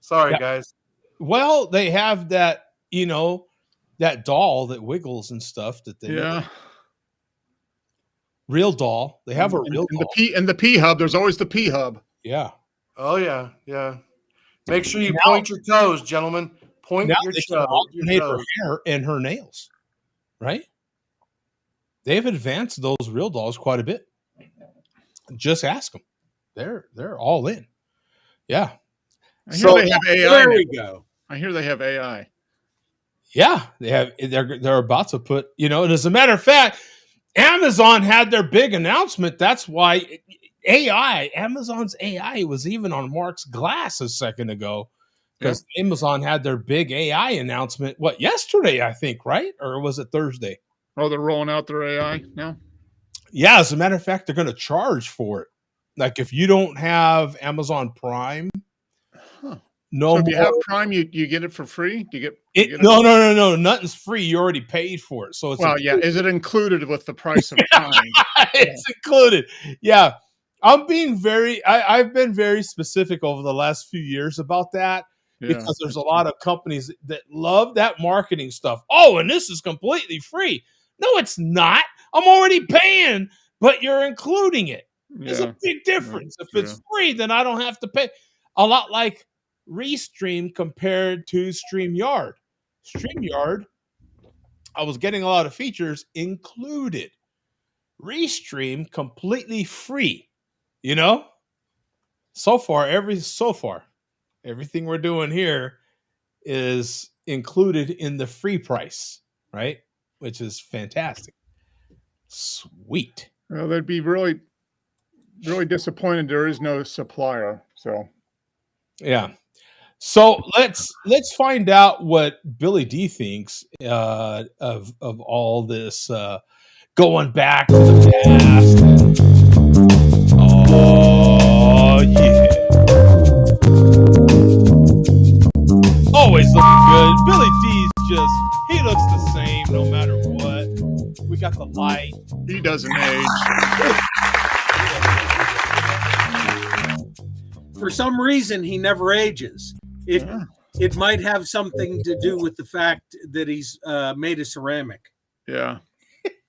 S4: sorry, guys.
S1: Well, they have that, that doll that wiggles and stuff that they make. Real doll. They have a real doll.
S8: The P hub. There's always the P hub.
S1: Yeah.
S4: Oh yeah. Make sure you point your toes, gentlemen. Point your toes.
S1: Alternate her hair and her nails. Right? They've advanced those real dolls quite a bit. Just ask them. They're all in. Yeah.
S8: I hear they have AI.
S3: There we go.
S8: I hear they have AI.
S1: Yeah, they're about to put, and as a matter of fact, Amazon had their big announcement. That's why Amazon's AI was even on Mark's glass a second ago, because Amazon had their big AI announcement. Yesterday, I think, right? Or was it Thursday?
S8: Oh, they're rolling out their AI now?
S1: Yeah, as a matter of fact, they're going to charge for it. Like if you don't have Amazon Prime,
S8: so if you have Prime, you get it for free?
S1: No. Nothing's free. You already paid for it. So it's
S8: is it included with the price of Prime?
S1: It's included. Yeah. I've been very specific over the last few years about that because there's a lot of companies that love that marketing stuff. Oh, and this is completely free. No, it's not. I'm already paying, but you're including it. There's a big difference. If it's free, then I don't have to pay. A lot like Restream compared to StreamYard. StreamYard, I was getting a lot of features included. Restream completely free. So far everything we're doing here is included in the free price, right? Which is fantastic. Sweet.
S8: Well, they'd be really, really disappointed there is no supplier. So
S1: yeah. So let's find out what Billy D thinks of all this going back to the past. Oh yeah, always looking good. Billy D's he looks the same no matter what. We got the light.
S8: He doesn't age.
S3: For some reason, he never ages. It might have something to do with the fact that he's made of ceramic.
S8: Yeah.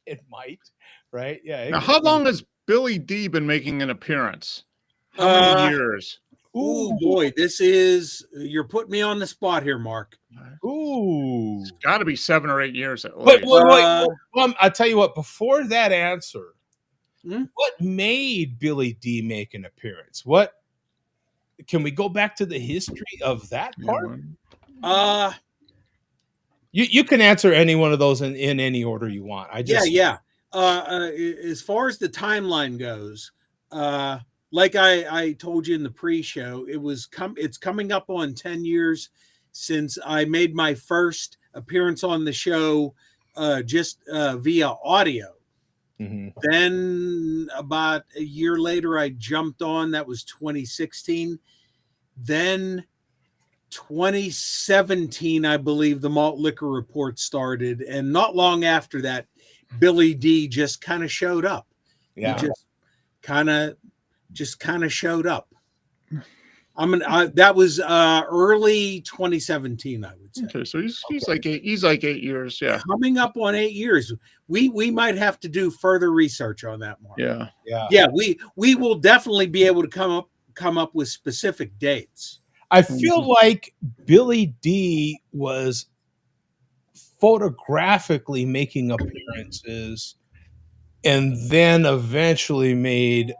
S1: It might, right? Yeah.
S8: Now, how long has Billy D been making an appearance? How many years?
S3: Oh boy, you're putting me on the spot here, Mark.
S1: Ooh.
S8: It's got to be 7 or 8 years at least.
S1: Wait. I'll tell you what, before that answer, what made Billy D make an appearance? Can we go back to the history of that part? You can answer any one of those in any order you want.
S3: Yeah. As far as the timeline goes, like I told you in the pre-show, it's coming up on 10 years since I made my first appearance on the show, just via audio.
S1: Mm-hmm.
S3: Then about a year later, I jumped on. That was 2016. Then 2017, I believe, the Malt Liquor Report started, and not long after that, Billy D just kind of showed up.
S1: Yeah,
S3: He just kind of showed up. That was early 2017, I would say.
S8: Okay, so he's like 8 years. Yeah,
S3: coming up on 8 years. We might have to do further research on that, Mark.
S8: Yeah.
S3: We will definitely be able to come up with specific dates.
S1: I feel like Billy D was photographically making appearances, and then eventually made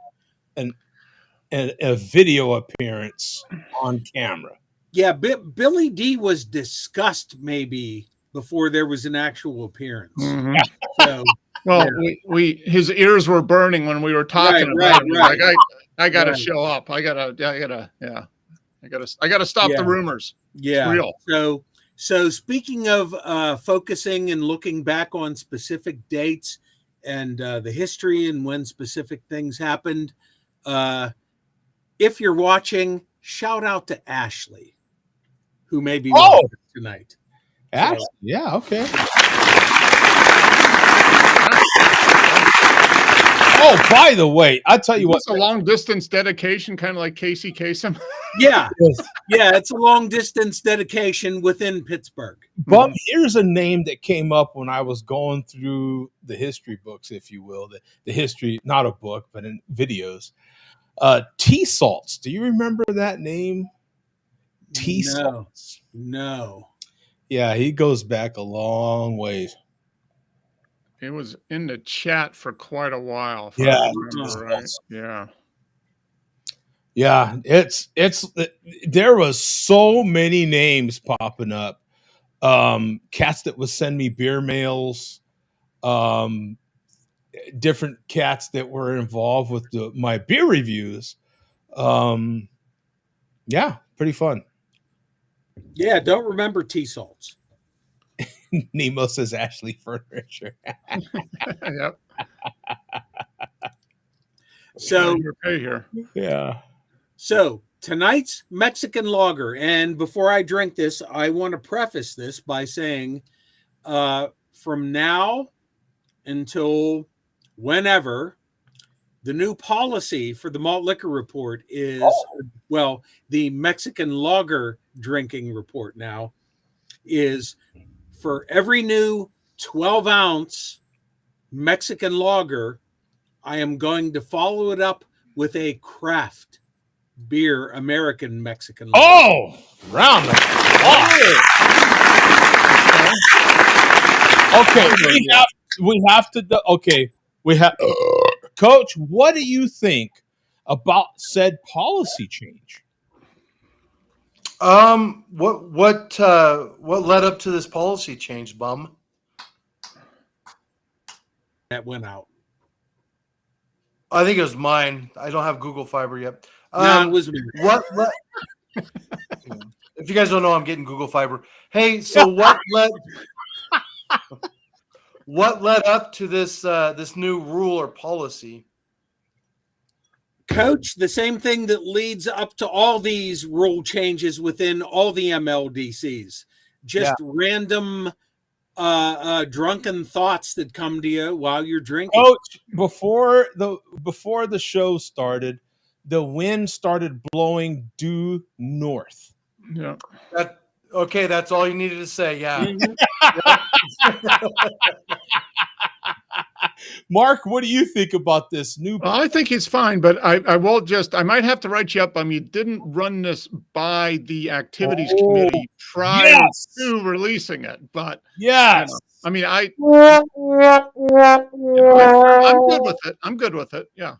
S1: a video appearance on camera.
S3: Yeah, Billy D was discussed maybe before there was an actual appearance.
S8: Mm-hmm.
S3: So,
S8: well, yeah. His ears were burning when we were talking about him.
S3: Right.
S8: Like, I got to show up. I got to stop the rumors.
S3: Yeah.
S8: It's real.
S3: So speaking of focusing and looking back on specific dates and the history and when specific things happened, if you're watching, shout out to Ashley, who may be watching tonight.
S1: Ashley, so, yeah, okay. Oh, by the way, I'll tell you what.
S8: It's a long distance dedication, kind of like Casey Kasem.
S3: Yeah. Yeah, it's a long distance dedication within Pittsburgh.
S1: But here's a name that came up when I was going through the history books, if you will, the history, not a book, but in videos. T-Salts. Do you remember that name? T-Salts.
S3: No.
S1: Yeah, he goes back a long ways.
S8: It was in the chat for quite a while.
S1: Yeah.
S8: I remember, right? Yeah.
S1: Yeah, it's there was so many names popping up. Cats that would send me beer mails, different cats that were involved with my beer reviews. Yeah, pretty fun.
S3: Yeah, don't remember T-Salts.
S1: Nemo says Ashley Furniture.
S8: Yep.
S3: So
S8: pay here.
S1: Yeah.
S3: So tonight's Mexican lager, and before I drink this, I want to preface this by saying, from now until whenever, the new policy for the Malt Liquor Report is, well, the Mexican lager drinking report now is for every new 12-ounce Mexican lager, I am going to follow it up with a craft beer American Mexican lager.
S1: Oh, round the clock. Okay, we have to. Okay, we have. Coach, what do you think about said policy change?
S4: What led up to this policy change, bum?
S3: That went out.
S4: I think it was mine. I don't have Google Fiber yet.
S3: No, it was me.
S4: If you guys don't know, I'm getting Google Fiber. Hey, so what led up to this this new rule or policy?
S3: Coach, the same thing that leads up to all these rule changes within all the MLDCs. Just random drunken thoughts that come to you while you're drinking.
S1: Coach, before the show started, the wind started blowing due north.
S8: Yeah.
S4: Okay, that's all you needed to say. Yeah.
S1: Mark, what do you think about this new?
S8: Well, I think he's fine, but I might have to write you up. I mean, you didn't run this by the activities committee prior to releasing it, but
S1: yes,
S8: I mean, I'm good with it. I'm good with it. Yeah.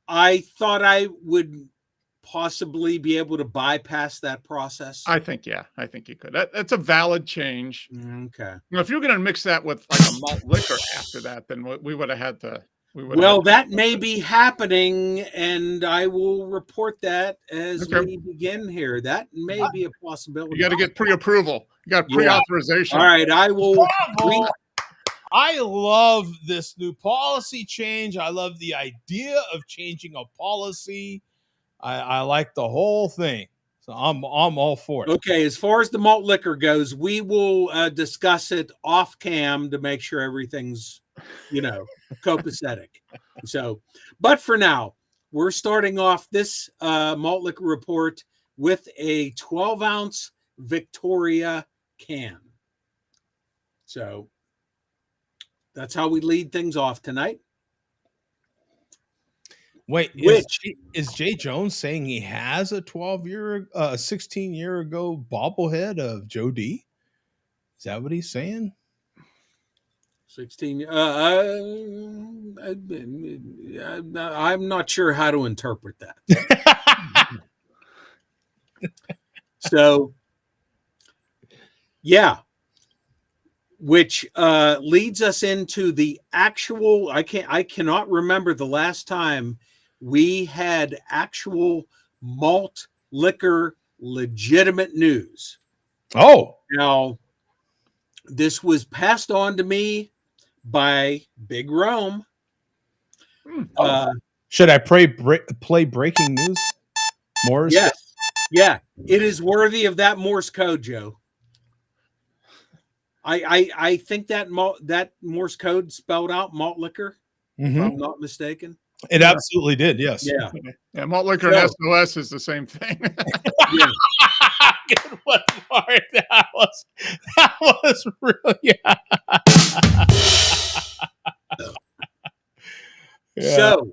S3: I thought I would possibly be able to bypass that process?
S8: I think you could. That's a valid change.
S3: Okay.
S8: If you're going to mix that with like a malt liquor after that, then we would have had to.
S3: Well, that may be happening, and I will report that as we begin here. That may be a possibility.
S8: You got to get pre-approval. You got pre-authorization.
S3: All right, I will.
S1: I love this new policy change. I love the idea of changing a policy. I like the whole thing. So I'm all for it.
S3: Okay, as far as the malt liquor goes, we will discuss it off cam to make sure everything's, copacetic. So, but for now, we're starting off this malt liquor report with a 12-ounce Victoria can. So that's how we lead things off tonight.
S1: Wait, is Jay Jones saying he has a 16-year ago bobblehead of Joe D? Is that what he's saying?
S3: 16. I'm not sure how to interpret that. So, yeah. Which leads us into the actual. I cannot remember the last time we had actual malt liquor legitimate news.
S1: Oh,
S3: now this was passed on to me by Big Rome.
S1: Should I play breaking news? Morse?
S3: Yes. Yeah, it is worthy of that Morse code, Joe. I think that Morse code spelled out malt liquor, if I'm not mistaken.
S1: It absolutely did, yes.
S8: Yeah, malt liquor and SOS is the same thing.
S3: Yeah.
S1: Good one, Mark. That was really yeah.
S3: So,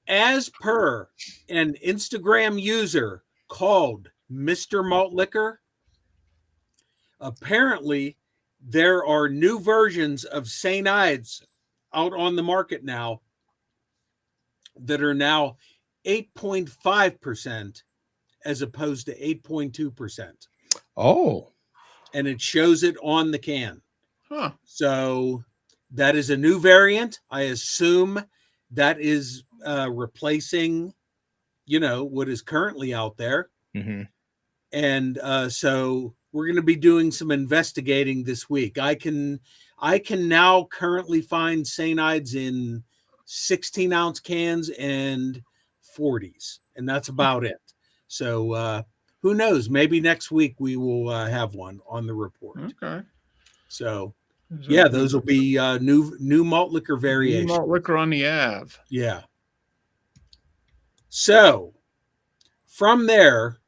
S3: as per an Instagram user called Mr. Malt Liquor, apparently there are new versions of St. Ides out on the market now that are now 8.5% as opposed to 8.2%.
S1: Oh.
S3: And it shows it on the can.
S8: Huh.
S3: So that is a new variant. I assume that is replacing, what is currently out there.
S1: Mm-hmm.
S3: And so we're going to be doing some investigating this week. I can now currently find St. Ides in 16-ounce cans and 40s, and that's about it. So who knows? Maybe next week we will have one on the report.
S8: Okay.
S3: So yeah, those will be new malt liquor variations.
S8: New malt liquor on the Ave.
S3: Yeah. So from there,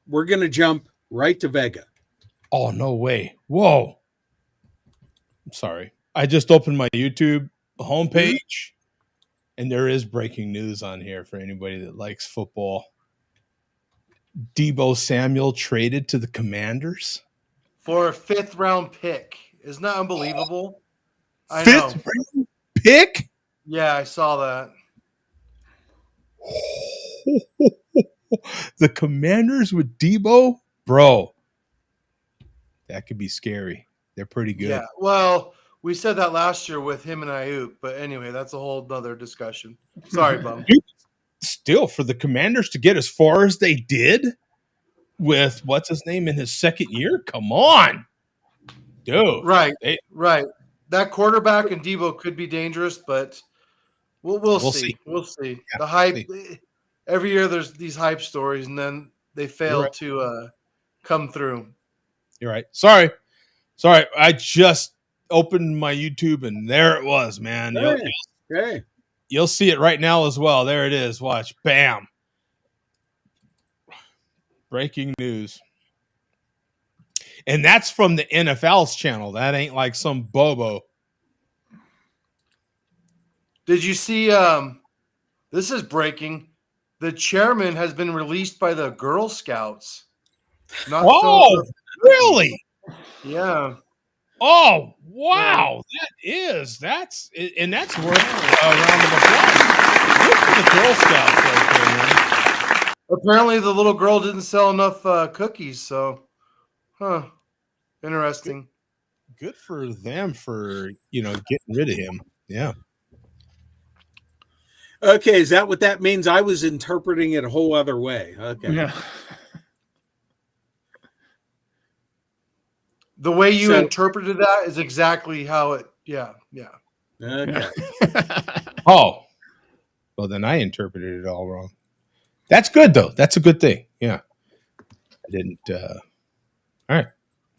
S3: we're going to jump right to Vega.
S1: Oh, no way. Whoa. I'm sorry. I just opened my YouTube homepage, and there is breaking news on here for anybody that likes football. Deebo Samuel traded to the Commanders
S4: for a 5th round pick. Isn't that unbelievable? I
S1: 5th round pick?
S4: Yeah, I saw that.
S1: The Commanders with Deebo? Bro, that could be scary. They're pretty good.
S4: Yeah, well, we said that last year with him and Ayuk, but anyway, that's a whole other discussion. Sorry, Bum.
S1: Still, for the Commanders to get as far as they did with what's his name in his second year? Come on, dude.
S4: Right, right. That quarterback and Deebo could be dangerous, but we'll see. We'll see.
S1: Yeah,
S4: the hype. Every year there's these hype stories, and then they fail to come through.
S1: You're right. Sorry. I just opened my YouTube, and there it was, man. You'll see it right now as well. There it is. Watch. Bam. Breaking news. And that's from the NFL's channel. That ain't like some bobo.
S4: Did you see this is breaking. The chairman has been released by the Girl Scouts.
S1: Really?
S4: Yeah.
S1: Oh, wow. That's worth a round of applause. Look for the Girl Scouts right there, man.
S4: Apparently, the little girl didn't sell enough cookies. So, interesting.
S1: Good for them for getting rid of him. Yeah.
S3: Okay, is that what that means? I was interpreting it a whole other way. Okay.
S8: Yeah.
S4: The way you interpreted that is exactly how it. Yeah.
S3: Okay.
S1: Oh, well, then I interpreted it all wrong. That's good though. That's a good thing. Yeah. I didn't. All right.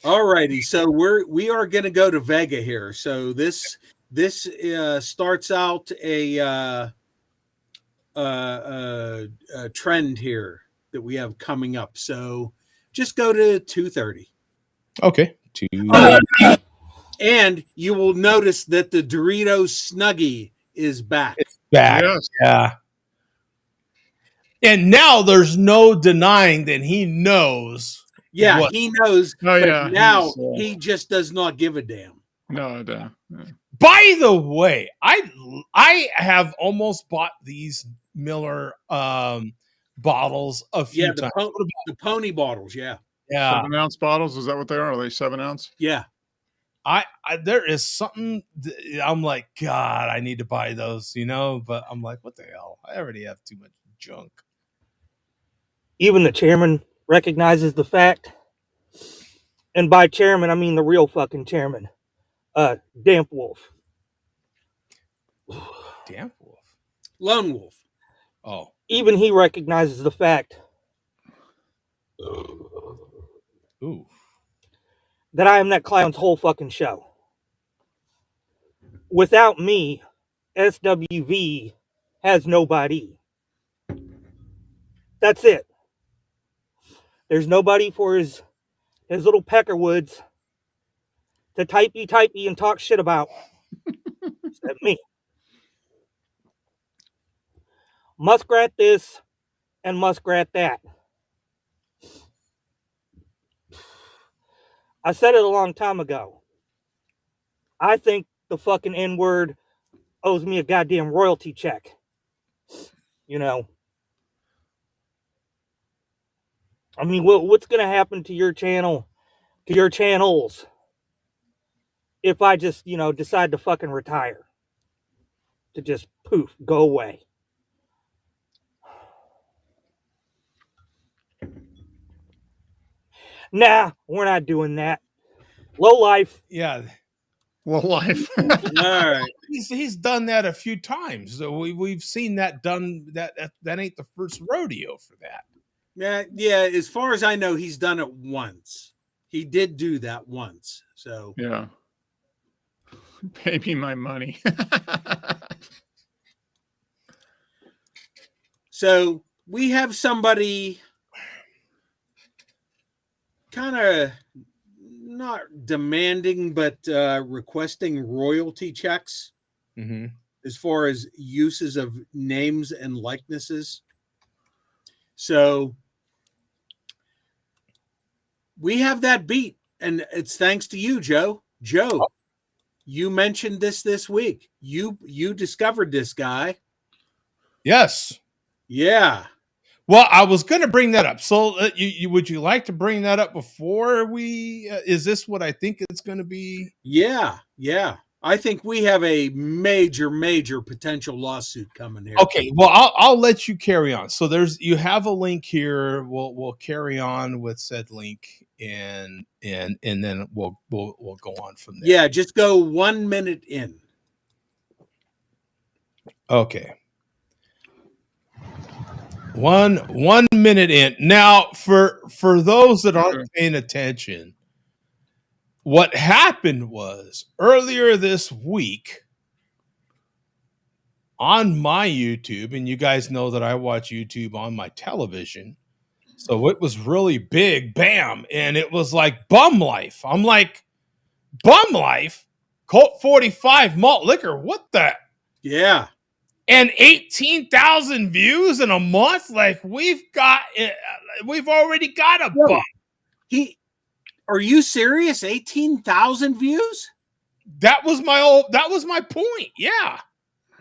S3: All righty. So we are going to go to Vega here. So this starts out a trend here that we have coming up. So just go to 2:30.
S1: Okay.
S3: And you will notice that the Doritos Snuggie is back.
S1: It's back.
S8: Yes.
S1: Yeah. And now there's no denying that he knows.
S3: Yeah, he knows.
S8: Oh,
S3: but
S8: yeah,
S3: now he just does not give a damn.
S8: No.
S1: By the way, I have almost bought these Miller bottles a few times.
S3: The pony bottles, yeah.
S8: 7-ounce bottles, is that what they are? Are they 7-ounce?
S3: Yeah.
S1: I there is something I'm like, God, I need to buy those, but I'm like, what the hell? I already have too much junk.
S7: Even the chairman recognizes the fact. And by chairman, I mean the real fucking chairman. Damp Wolf.
S1: Damp Wolf?
S3: Lone Wolf.
S1: Oh.
S7: Even he recognizes the fact that I am that clown's whole fucking show. Without me, SWV has nobody. That's it. There's nobody for his little peckerwoods to typey and talk shit about. Except me. Muskrat this and muskrat that. I said it a long time ago. I think the fucking N-word owes me a goddamn royalty check. I mean, what's going to happen to your channel, to your channels, if I just, decide to fucking retire? To just poof, go away. Nah, we're not doing that. Low life.
S1: Yeah.
S8: Low life.
S3: All right.
S1: He's done that a few times. So we've seen that done. That ain't the first rodeo for that.
S3: Yeah. As far as I know, he's done it once. He did do that once. So
S8: yeah. Pay me my money.
S3: So we have somebody kind of not demanding, but requesting royalty checks as far as uses of names and likenesses. So we have that beat, and it's thanks to you, Joe. Joe, you mentioned this week. You discovered this guy.
S1: Yes.
S3: Yeah.
S1: Well, I was going to bring that up. So, would you like to bring that up before we? Is this what I think it's going to be?
S3: Yeah. I think we have a major potential lawsuit coming here.
S1: Okay. Well, I'll let you carry on. So you have a link here. We'll carry on with said link, and then we'll go on from there.
S3: Yeah. Just go 1 minute in.
S1: Okay. One minute in. Now, for those that aren't paying attention, what happened was earlier this week on my YouTube, and you guys know that I watch YouTube on my television, so it was really big, bam, and it was like Bum Life. I'm like, Bum Life? Colt 45 malt liquor? What the?
S3: Yeah.
S1: And 18,000 views in a month. Like we've already got a bump.
S3: Are you serious? 18,000 views?
S1: That was my point. Yeah.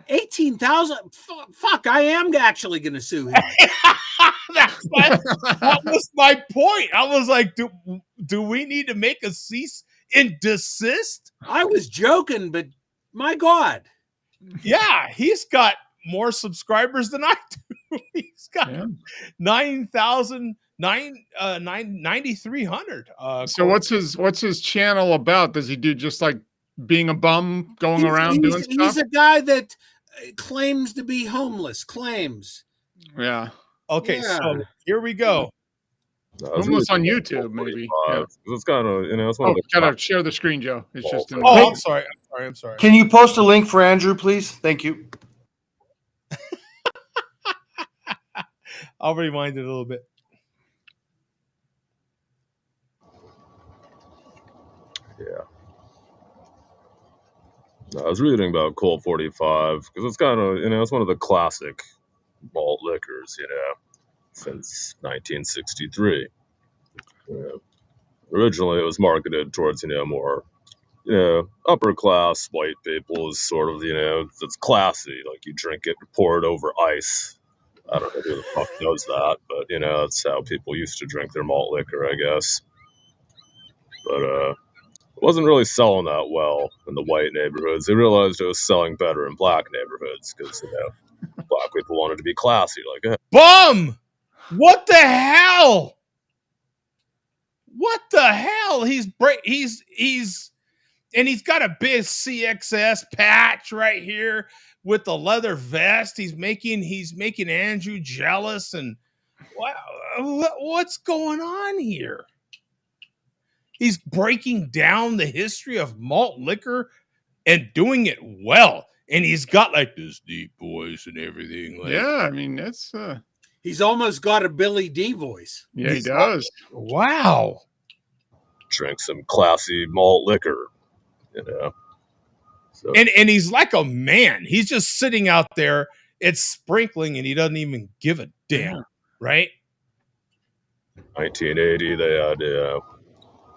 S3: 18,000. Fuck! I am actually going to sue him.
S1: That was my point. I was like, do we need to make a cease and desist?
S3: I was joking, but my God.
S1: Yeah, he's got more subscribers than I do. He's got 9,300.
S8: So what's his channel about? Does he do just like being a bum, going around doing stuff?
S3: He's a guy that claims to be homeless. Claims.
S8: Yeah.
S1: Okay, so here we go.
S8: Homeless on YouTube, maybe. Yeah.
S9: It's kind of, it's one of the
S8: gotta share the screen, Joe. It's just.
S1: I'm sorry.
S4: Can you post a link for Andrew, please? Thank you.
S1: I'll rewind it a little bit.
S9: Yeah. I was reading about Colt 45 because it's kind of, it's one of the classic malt liquors, since 1963. Originally, it was marketed towards, more, upper class white people is sort of, it's classy. Like you drink it, pour it over ice. I don't know who the fuck does that, but, that's how people used to drink their malt liquor, I guess. But, it wasn't really selling that well in the white neighborhoods. They realized it was selling better in black neighborhoods because, black people wanted to be classy. Like,
S1: bum! What the hell? What the hell? He's and he's got a big CXS patch right here with the leather vest. He's making Andrew jealous. And what's going on here? He's breaking down the history of malt liquor and doing it well. And he's got like this deep voice and everything. Like,
S8: yeah, I mean, that's
S3: he's almost got a Billy D voice.
S8: Yeah, he does.
S1: Wow.
S9: Drink some classy malt liquor, So.
S1: And he's like a man. He's just sitting out there. It's sprinkling, and he doesn't even give a damn, right?
S9: 1980, they had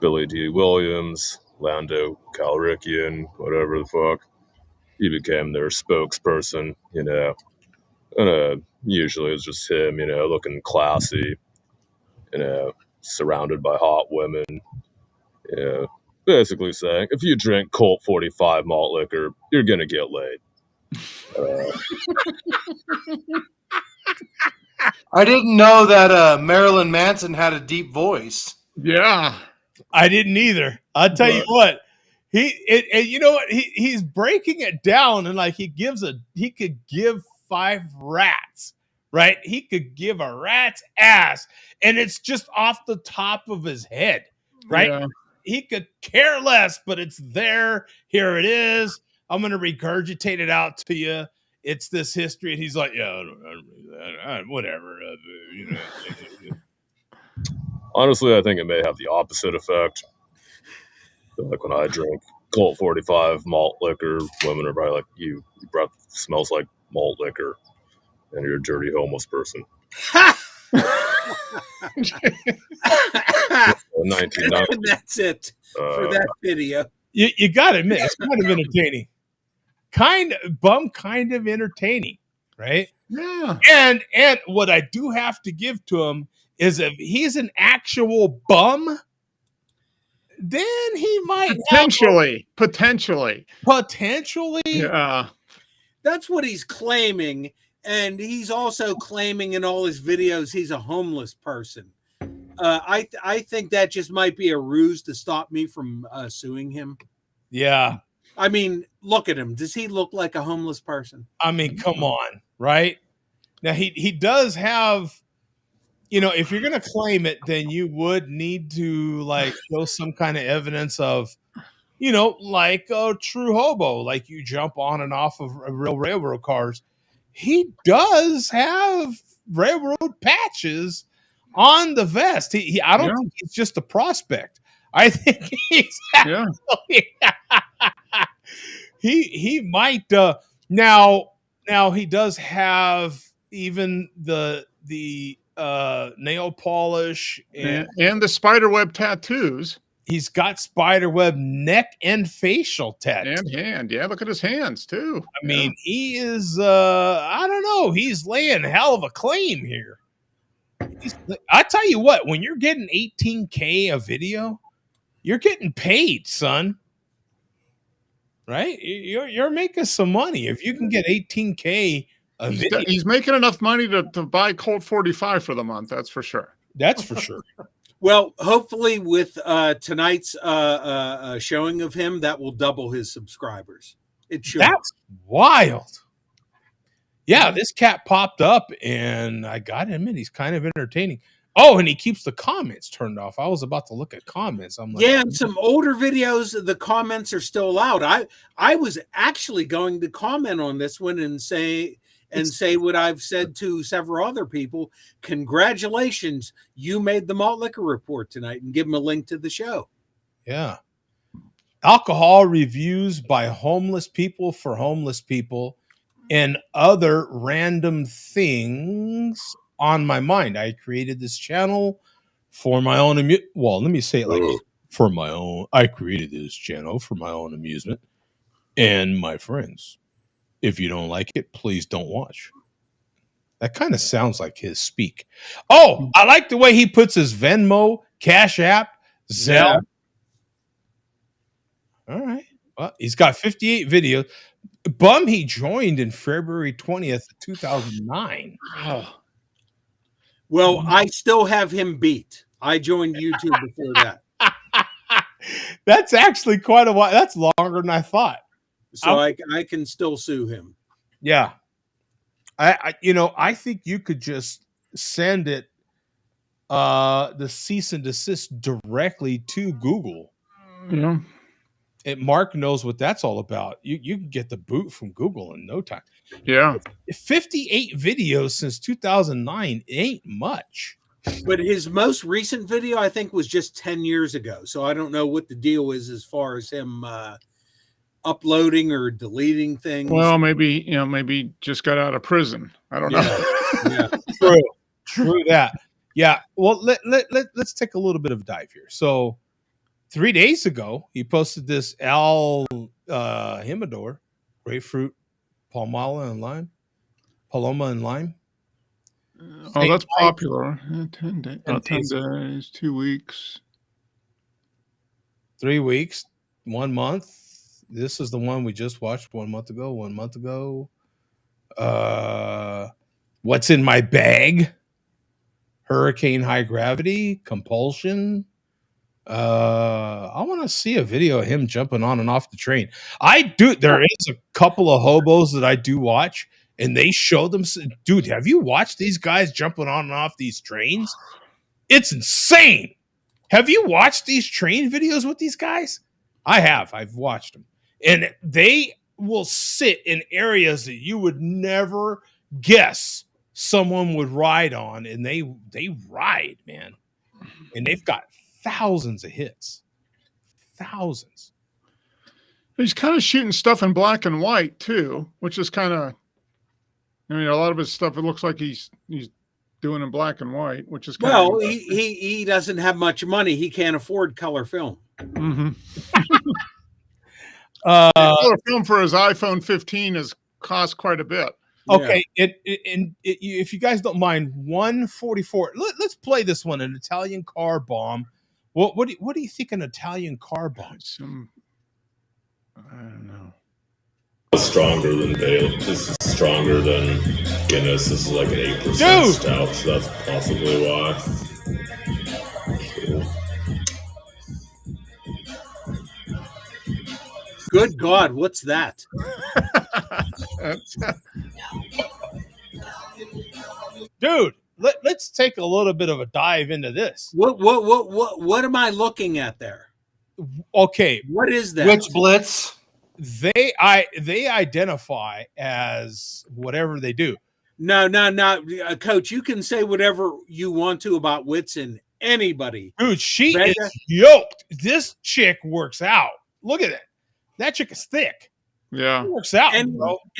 S9: Billy D. Williams, Lando Calrissian, whatever the fuck. He became their spokesperson, and usually it's just him, looking classy, surrounded by hot women. Basically saying, if you drink Colt 45 malt liquor, you're gonna get laid.
S4: I didn't know that Marilyn Manson had a deep voice.
S8: Yeah,
S1: I didn't either. I'll tell you what. You know what? He's breaking it down, and like he could give 5 rats, right? He could give a rat's ass, and it's just off the top of his head, right?
S8: Yeah.
S1: He could care less, but it's there. Here it is. I'm going to regurgitate it out to you. It's this history. And he's like, yeah, whatever.
S9: Honestly, I think it may have the opposite effect. Like when I drink Colt 45 malt liquor, women are probably like, your breath smells like malt liquor, and you're a dirty homeless person. 1990.
S3: That's it for that video.
S1: You got to admit, it's kind of entertaining. Kind of entertaining, right?
S8: Yeah.
S1: And what I do have to give to him is if he's an actual bum, then he might
S8: potentially.
S1: Yeah.
S3: That's what he's claiming. And he's also claiming in all his videos he's a homeless person. I think that just might be a ruse to stop me from suing him.
S1: Yeah.
S3: I mean, look at him. Does he look like a homeless person?
S1: I mean, come on, right? Now, he does have, if you're going to claim it, then you would need to, like, show some kind of evidence of, like a true hobo, like you jump on and off of real railroad cars. He does have railroad patches on the vest. I don't think he's just a prospect. I think he's actually, he might now he does have even the nail polish
S8: and the spiderweb tattoos.
S1: He's got spiderweb neck and facial tattoos.
S8: And hand. Yeah, look at his hands too.
S1: I mean, he is I don't know, he's laying hell of a claim here. I tell you what, when you're getting 18K a video, you're getting paid, son. Right? You're making some money. If you can get 18K a video.
S8: He's making enough money to buy Colt 45 for the month, that's for sure.
S1: That's for sure.
S3: Well, hopefully with tonight's showing of him, that will double his subscribers. It should.
S1: That's wild. Yeah, this cat popped up and I got him and he's kind of entertaining. Oh, and he keeps the comments turned off. I was about to look at comments. I'm like,
S3: yeah, and some older videos, the comments are still allowed. I was actually going to comment on this one and say what I've said to several other people. Congratulations, you made the Malt Liquor Report tonight, and give them a link to the show.
S1: Yeah. Alcohol reviews by homeless people for homeless people and other random things on my mind. I created this channel for my own well, let me say it like for my own. I created this channel for my own amusement and my friends. If you don't like it, please don't watch. That kind of sounds like his speak. Oh, I like the way he puts his Venmo, Cash App, Zelle. Yeah. All right. Well, he's got 58 videos. Bum, he joined in February 20th, 2009.
S8: Oh.
S3: Well, I still have him beat. I joined YouTube before that.
S1: That's actually quite a while. That's longer than I thought.
S3: So I can still sue him.
S1: Yeah. I think you could just send it the cease and desist directly to Google.
S8: Yeah.
S1: And Mark knows what that's all about. You can get the boot from Google in no time.
S8: Yeah.
S1: 58 videos since 2009 ain't much.
S3: But his most recent video, I think, was just 10 years ago. So I don't know what the deal is as far as him uploading or deleting things.
S8: Well, maybe just got out of prison. I don't know.
S3: Yeah.
S1: True that. Yeah. Well, let's take a little bit of a dive here. So 3 days ago, he posted this Al Himador, grapefruit, Paloma and lime.
S8: Oh, that's popular. 10 days, 2 weeks.
S1: 3 weeks, 1 month. This is the one we just watched 1 month ago. What's in my bag? Hurricane high gravity, compulsion. I want to see a video of him jumping on and off the train. There is a couple of hobos that I do watch, and they show them. Dude, have you watched these guys jumping on and off these trains? It's insane. Have you watched these train videos with these guys? I have. I've watched them. And they will sit in areas that you would never guess someone would ride on, and they ride, man. And they've got thousands of hits. Thousands.
S8: He's kind of shooting stuff in black and white too, which is kind of, a lot of his stuff, it looks like he's doing in black and white, which is kind
S3: well, he doesn't have much money. He can't afford color film.
S8: Mm-hmm. Color film for his iPhone 15 has cost quite a bit.
S1: Okay, if you guys don't mind, 144. Let's play this one, an Italian car bomb. What do you think an Italian car bomb?
S8: I don't know.
S9: Stronger than Bale. This is stronger than Guinness. This is like an 8% stout, so that's possibly why.
S3: Good God, what's that?
S1: Dude, let's take a little bit of a dive into this.
S3: What am I looking at there?
S1: Okay,
S3: what is that?
S4: Which Blitz?
S1: They identify as whatever they do.
S3: No, Coach. You can say whatever you want to about Whitson. Anybody,
S1: dude. She is yoked. This chick works out. Look at it. That chick is thick.
S8: Yeah,
S1: it works out.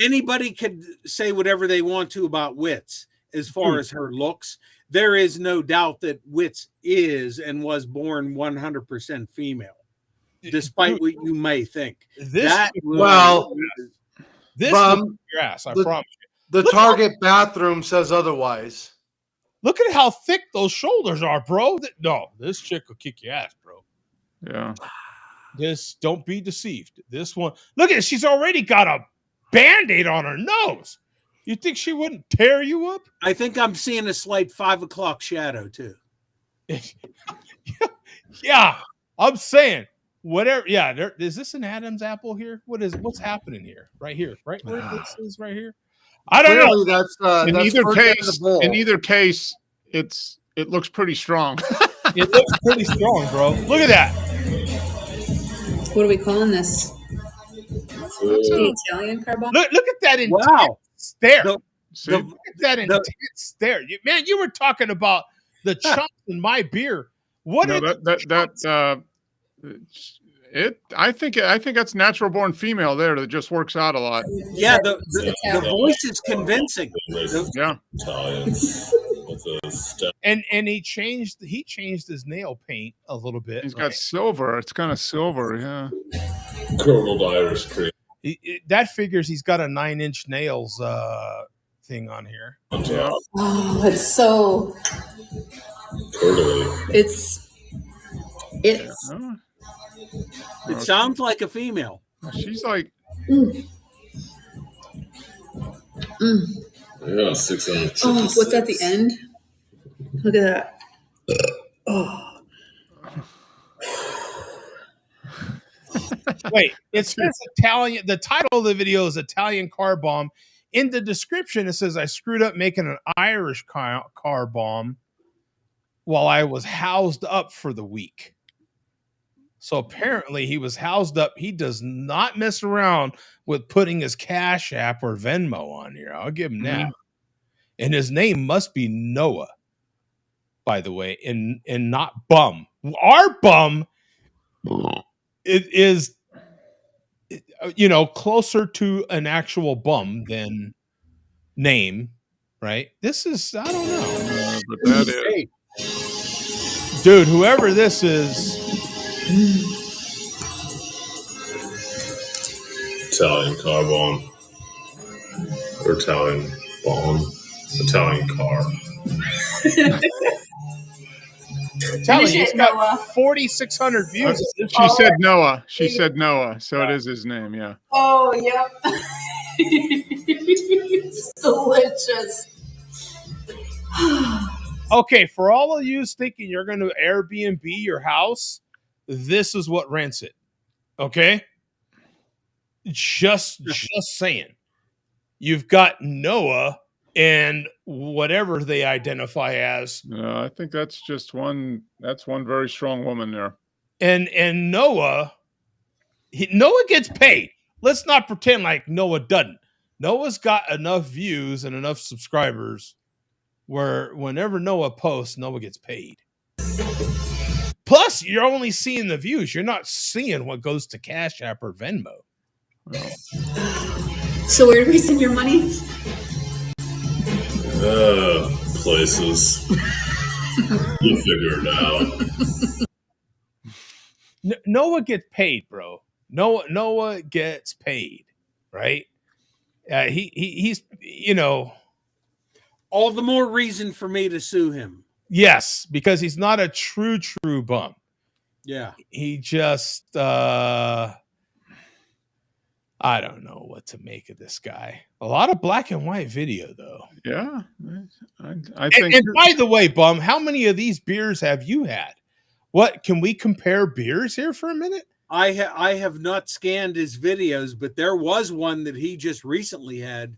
S3: Anybody could say whatever they want to about Wits as far as her looks. there is no doubt that Wits is and was born 100% female, despite what you may think.
S1: This
S4: this
S1: your ass, I promise you.
S4: The Target bathroom says otherwise.
S1: Look at how thick those shoulders are, bro. No, this chick will kick your ass, bro.
S8: Yeah.
S1: Don't be deceived. This one, look at it. She's already got a Band-Aid on her nose. You think she wouldn't tear you up?
S3: I think I'm seeing a slight 5 o'clock shadow too.
S1: Yeah, I'm saying whatever. Yeah, is this an Adam's apple here? What's happening here? Right here, right where this is right here. I don't know.
S8: In either case, it looks pretty strong.
S1: It looks pretty strong, bro. Look at that.
S10: What are we calling this? The Italian car bomb?
S1: Look at that intense stare. Look at that intense stare. You were talking about the chunks in my beer. What?
S8: No, I think that's natural born female there that just works out a lot.
S3: Yeah, the voice is convincing.
S8: Yeah.
S1: And he changed his nail paint a little bit.
S8: He's got silver. It's kind of silver, yeah.
S9: Curdled Irish cream.
S1: That figures he's got a 9-inch nails thing on here.
S8: Yeah.
S10: Oh, it's so It's
S3: It sounds like a female.
S8: She's like
S9: Yeah, 600.
S10: Oh, what's at the end? Look at that. Oh.
S1: Wait, it says Italian. The title of the video is Italian Car Bomb. In the description, it says I screwed up making an Irish car bomb while I was housed up for the week. So apparently he was housed up. He does not mess around with putting his Cash App or Venmo on here. I'll give him that. And his name must be Noah, by the way, and not Bum. Our Bum it is, closer to an actual bum than name, right? This is, I don't know.
S8: But that is.
S1: Dude, whoever this is.
S9: Italian car bomb. Or Italian bomb. Italian car.
S1: Telling you, he's got 4,600 views.
S8: She said Noah. She said Noah, so it is his name. Yeah.
S10: Oh, yep. It's delicious.
S1: Okay, for all of you thinking you're going to Airbnb your house, this is what rents it. Okay, just saying. You've got Noah and whatever they identify as.
S8: No, I think that's just one. That's one very strong woman there.
S1: And Noah gets paid. Let's not pretend like Noah doesn't. Noah's got enough views and enough subscribers where whenever Noah posts, Noah gets paid. Plus, you're only seeing the views. You're not seeing what goes to Cash App or Venmo.
S10: So where do we send your money?
S9: Places. You figure it out.
S1: Noah gets paid, bro. Noah gets paid, right? He's
S3: all the more reason for me to sue him.
S1: Yes, because he's not a true bum.
S3: Yeah.
S1: He just I don't know what to make of this guy. A lot of black and white video, though.
S8: Yeah, I think.
S1: And by the way, Bum, how many of these beers have you had? What can we compare beers here for a minute?
S3: I have not scanned his videos, but there was one that he just recently had,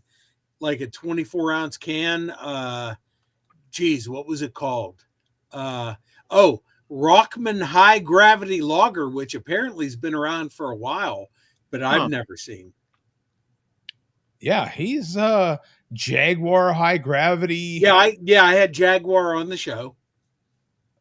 S3: like a 24-ounce can. What was it called? Rockman High Gravity Lager, which apparently has been around for a while, but I've never seen.
S1: Yeah, he's Jaguar High Gravity.
S3: Yeah, I had Jaguar on the show.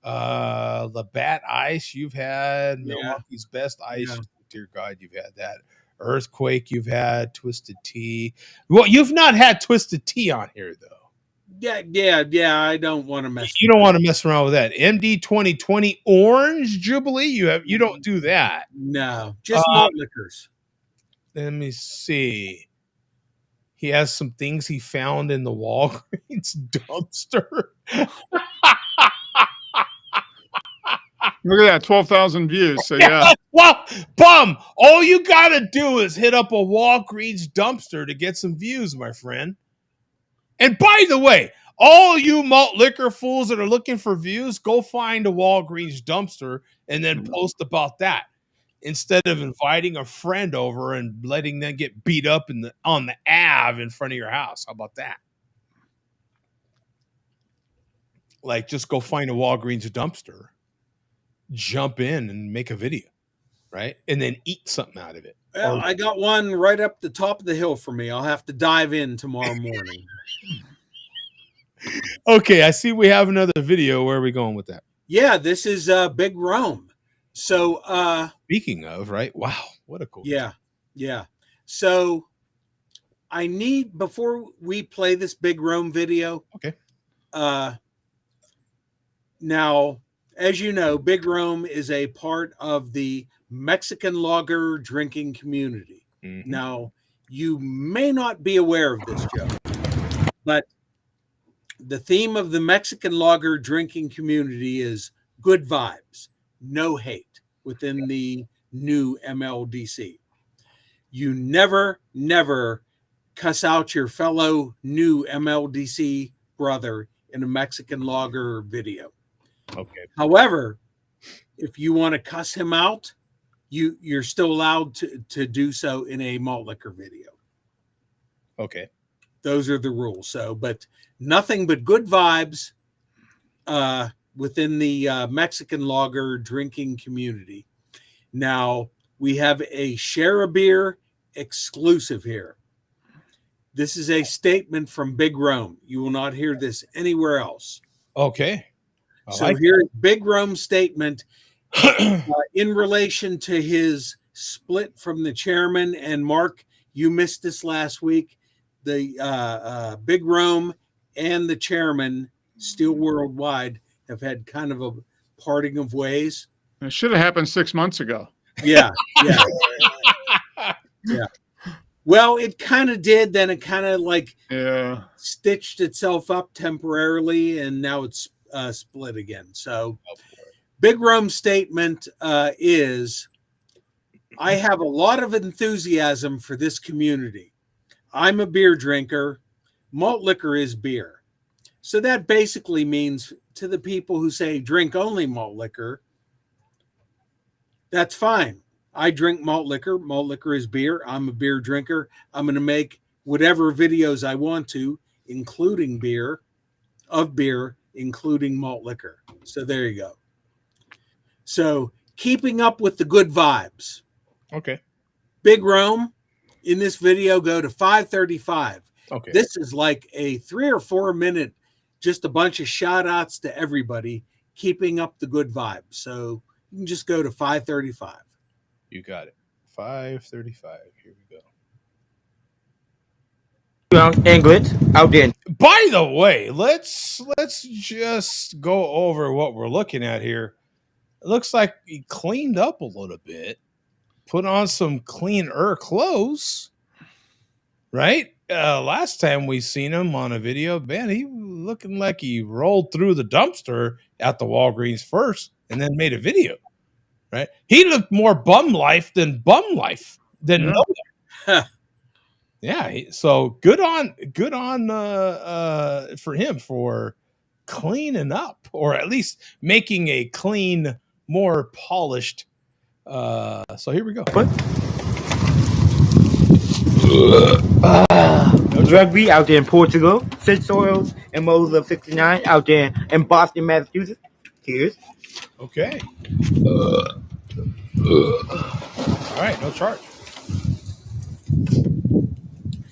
S1: Labatt Ice, you've had Milwaukee's Best Ice. Yeah. Dear God, you've had that. Earthquake, you've had Twisted Tea. Well, you've not had Twisted Tea on here, though.
S3: Yeah. I don't want to mess.
S1: You don't want to mess around with that. MD 2020 Orange Jubilee. You don't do that.
S3: No, just malt liquors.
S1: Let me see. He has some things he found in the Walgreens dumpster.
S8: Look at that, 12,000 views. So yeah.
S1: Well, bum. All you gotta do is hit up a Walgreens dumpster to get some views, my friend. And by the way, all you malt liquor fools that are looking for views, go find a Walgreens dumpster and then post about that instead of inviting a friend over and letting them get beat up on the Ave in front of your house. How about that? Like, just go find a Walgreens dumpster, jump in and make a video, right? And then eat something out of it.
S3: Well, I got one right up the top of the hill for me. I'll have to dive in tomorrow morning.
S1: Okay, I see we have another video. Where are we going with that?
S3: Yeah, this is Big Rome. So
S1: speaking of, right? Wow, what a cool.
S3: Yeah. So I need, before we play this Big Rome video.
S1: Okay.
S3: Now, as you know, Big Rome is a part of the Mexican lager drinking community.
S1: Mm-hmm.
S3: Now, you may not be aware of this, Joe, but the theme of the Mexican lager drinking community is good vibes, no hate within the new MLDC. You never cuss out your fellow new MLDC brother in a Mexican lager video.
S1: Okay.
S3: However, if you want to cuss him out, you're still allowed to do so in a malt liquor video.
S1: Okay.
S3: Those are the rules. So, but nothing but good vibes within the Mexican lager drinking community. Now, we have a Share a Beer exclusive here. This is a statement from Big Rome. You will not hear this anywhere else.
S1: Okay.
S3: So here's Big Rome's statement in relation to his split from the chairman. And Mark, you missed this last week. The Big Rome and the chairman, Steel Worldwide, have had kind of a parting of ways.
S8: It should have happened 6 months ago.
S3: Yeah. Well, it kind of did. Then it kind of stitched itself up temporarily, and now it's split again. So Big Rome's statement is, I have a lot of enthusiasm for this community. I'm a beer drinker. Malt liquor is beer. So that basically means to the people who say drink only malt liquor, that's fine. I drink malt liquor. Malt liquor is beer. I'm a beer drinker. I'm going to make whatever videos I want to, including beer, including malt liquor. So there you go. So keeping up with the good vibes.
S1: Okay.
S3: Big Rome, in this video, go to 535.
S1: Okay.
S3: This is like a 3 or 4 minute, just a bunch of shout outs to everybody, keeping up the good vibes. So you can just go to 535.
S1: You got it. 535. Here we go.
S7: English out there.
S1: By the way, let's just go over what we're looking at here. It looks like he cleaned up a little bit, put on some cleaner clothes, right? Last time we seen him on a video, man, he looking like he rolled through the dumpster at the Walgreens first and then made a video, right? He looked more bum life than nowhere. Yeah, so good on for him for cleaning up, or at least making a clean, more polished. So here we go.
S7: Rugby out there in Portugal, St. Soils and Moles of 69 out there in Boston, Massachusetts. Cheers.
S1: Okay. All right, no charge.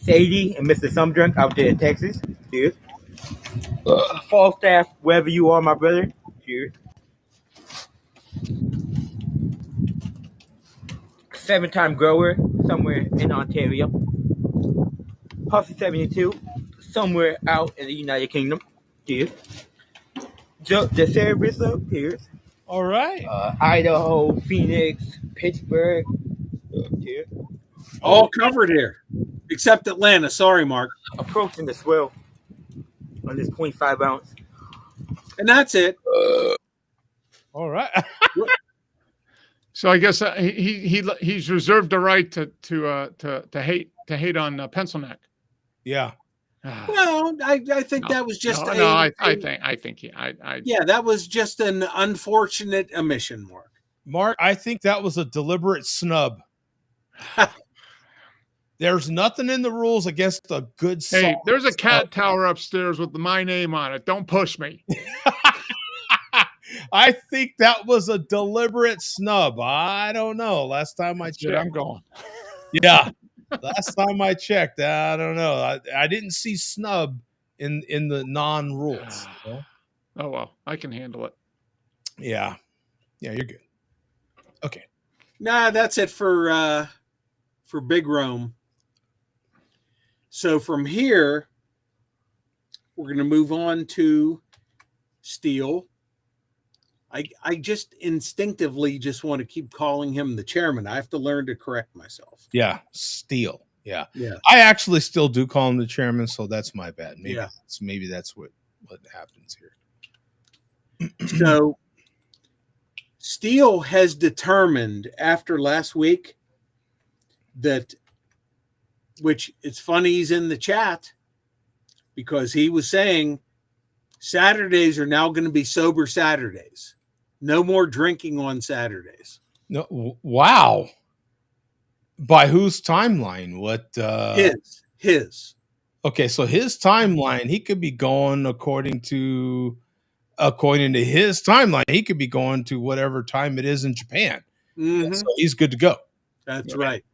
S7: Sadie and Mr. Sumdrunk out there in Texas. Cheers. Falstaff, wherever you are, my brother. Cheers. 7-time grower somewhere in Ontario. Hussy 72
S11: somewhere out in the United Kingdom. Here. The service up here.
S1: All right.
S11: Idaho, Phoenix, Pittsburgh. Here.
S3: All covered here, except Atlanta. Sorry, Mark.
S11: Approaching the swell on this 0.5 ounce.
S3: And that's it.
S1: All right.
S8: So I guess he's reserved the right to hate on Pencil Neck.
S1: Yeah.
S3: Well, I think that was just
S8: I think
S3: yeah, that was just an unfortunate omission, Mark.
S1: Mark, I think that was a deliberate snub. There's nothing in the rules against a good song.
S8: Hey, there's a cat tower upstairs with my name on it. Don't push me.
S1: I think that was a deliberate snub. I don't know. Last time I checked.
S8: I'm going.
S1: Yeah. Last time I checked, I don't know. I didn't see snub in the non-rules. You know?
S8: Oh, well, I can handle it.
S1: Yeah. Yeah, you're good. Okay.
S3: Nah, that's it for Big Rome. So from here, we're going to move on to Steele. I just instinctively just want to keep calling him the chairman. I have to learn to correct myself.
S1: Yeah, Steele. Yeah.
S3: Yeah.
S1: I actually still do call him the chairman, so that's my bad. Maybe that's what happens here.
S3: So Steele has determined after last week that, which it's funny he's in the chat, because he was saying Saturdays are now going to be sober Saturdays. No more drinking on Saturdays.
S1: No, wow. By whose timeline? What?
S3: His.
S1: Okay, so his timeline, he could be going according to his timeline. He could be going to whatever time it is in Japan.
S3: Mm-hmm.
S1: So he's good to go.
S3: That's right.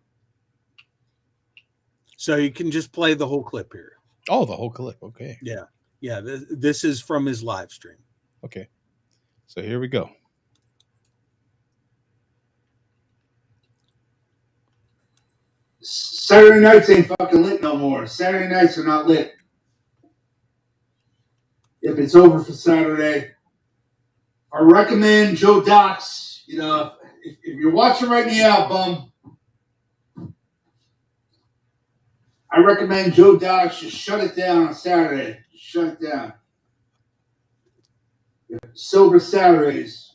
S3: So you can just play the whole clip here.
S1: Oh, the whole clip. Okay.
S3: Yeah. Yeah. This is from his live stream.
S1: Okay. So here we go.
S12: Saturday nights ain't fucking lit no more. Saturday nights are not lit. If it's over for Saturday, I recommend Joe Dox. You know, if you're watching right now, bum, I recommend Joe Dox just shut it down on Saturday. Just shut it down. Sober Saturdays.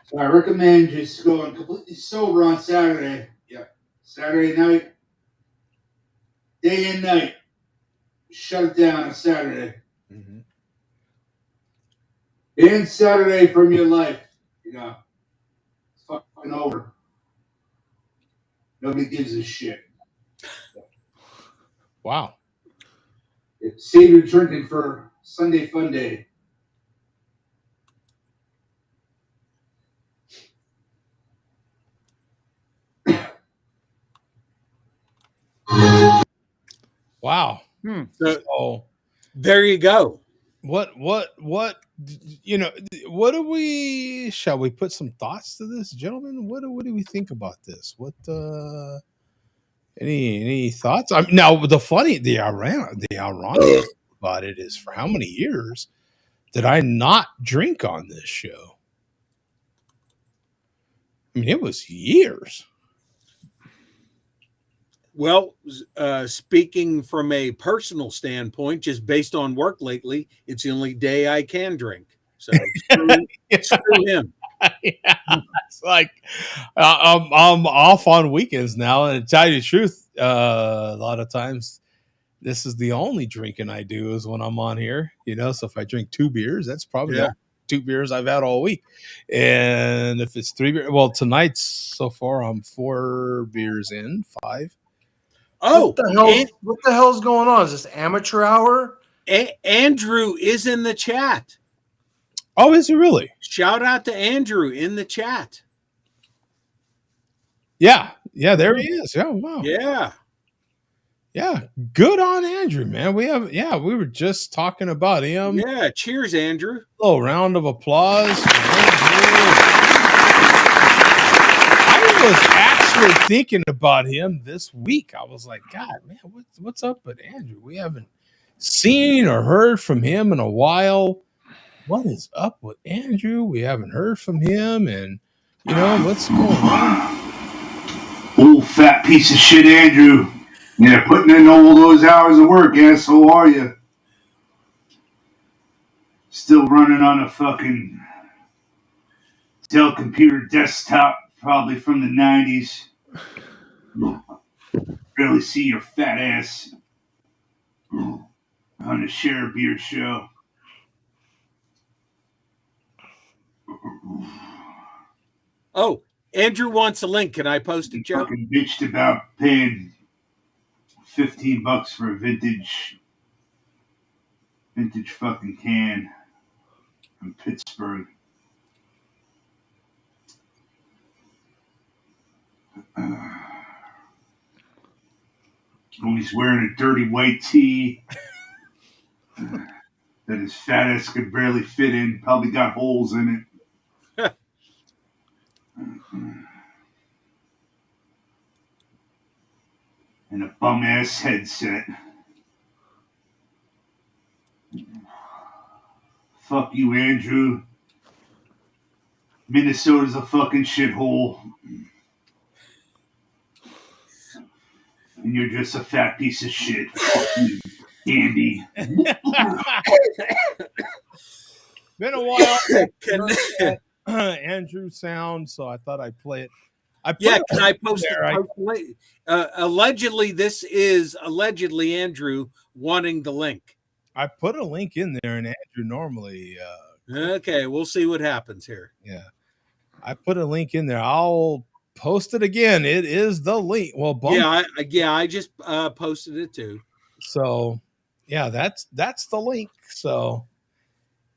S12: So I recommend just going completely sober on Saturday. Yeah. Saturday night. Day and night. Shut it down on Saturday.
S1: Mm-hmm.
S12: Ban Saturday from your life. You know. It's fucking over. Nobody gives a shit.
S1: Wow.
S12: Save your drinking for Sunday Fun Day.
S1: Wow.
S3: So there you go.
S1: What you know, what do we, shall we put some thoughts to this, gentlemen? What do we think about this? What any thoughts? Now the ironic about it is, for how many years did I not drink on this show? I mean, it was years.
S3: Well, speaking from a personal standpoint, just based on work lately, it's the only day I can drink. So screw him.
S1: Yeah, it's like I'm off on weekends now, and to tell you the truth, a lot of times this is the only drinking I do is when I'm on here. You know, so if I drink 2 beers, that's probably the 2 beers I've had all week. And if it's 3 beers, well, tonight's so far I'm 4 beers in, 5.
S3: Oh,
S4: what the hell's going on? Is this amateur hour?
S3: Andrew is in the chat.
S1: Oh, is he really?
S3: Shout out to Andrew in the chat.
S1: Yeah, there he is. Yeah, wow. Yeah, good on Andrew, man. We were just talking about him.
S3: Yeah, cheers, Andrew.
S1: Little round of applause. I was actually thinking about him this week. I was like, God, man, what's up with Andrew? We haven't seen or heard from him in a while. What is up with Andrew? We haven't heard from him, and what's going on?
S12: Old fat piece of shit, Andrew. Yeah, putting in all those hours of work, asshole, are you? Still running on a fucking Dell computer desktop, probably from the 90s. Barely see your fat ass on the Share a Beer show.
S3: Oh, Andrew wants a link. Can I post it, Joe?
S12: Fucking bitched about paying $15 for a vintage fucking can from Pittsburgh. When he's wearing a dirty white tee that his fat ass could barely fit in, probably got holes in it. And a bum ass headset. Fuck you, Andrew. Minnesota's a fucking shithole. And you're just a fat piece of shit. Fuck you, Andy.
S1: Been a while. Andrew sound, so I thought I'd play it.
S3: Can I post it? Allegedly, this is Andrew wanting the link.
S1: I put a link in there, and Andrew normally.
S3: Okay, we'll see what happens here.
S1: Yeah, I put a link in there. I'll post it again. It is the link. Well,
S3: I just posted it too.
S1: So, yeah, that's the link. So,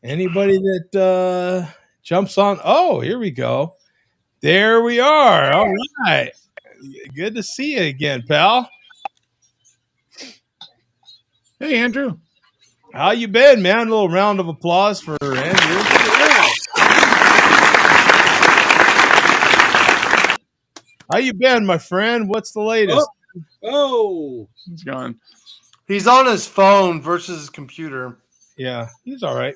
S1: anybody that jumps on, here we go. There we are. All right, good to see you again, pal.
S8: Hey, Andrew.
S1: How you been, man? A little round of applause for Andrew. How you been, my friend? What's the latest?
S3: Oh,
S8: he's gone.
S4: He's on his phone versus his computer.
S1: Yeah, he's all right.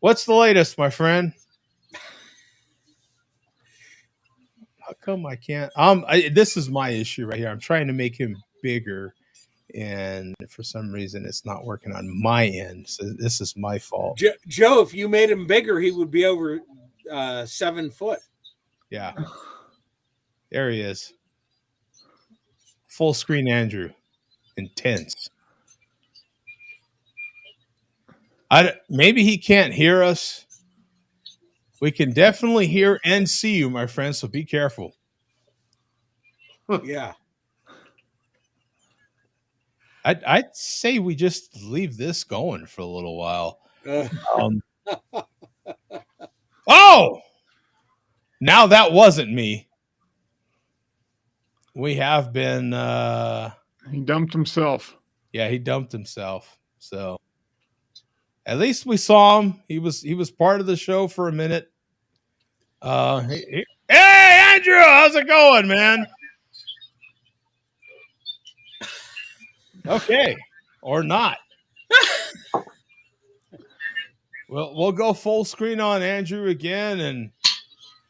S1: What's the latest, my friend? How come I can't? This is my issue right here. I'm trying to make him bigger, and for some reason, it's not working on my end. So this is my fault.
S3: Joe, if you made him bigger, he would be over 7 foot.
S1: Yeah. There he is. Full screen Andrew. Intense. Maybe he can't hear us. We can definitely hear and see you, my friend, so be careful.
S3: Yeah.
S1: I'd say we just leave this going for a little while. Now that wasn't me. We have been.
S8: He dumped himself.
S1: Yeah, he dumped himself. So at least we saw him. He was part of the show for a minute. Hey, Andrew, how's it going, man? Okay, or not. We'll go full screen on Andrew again, and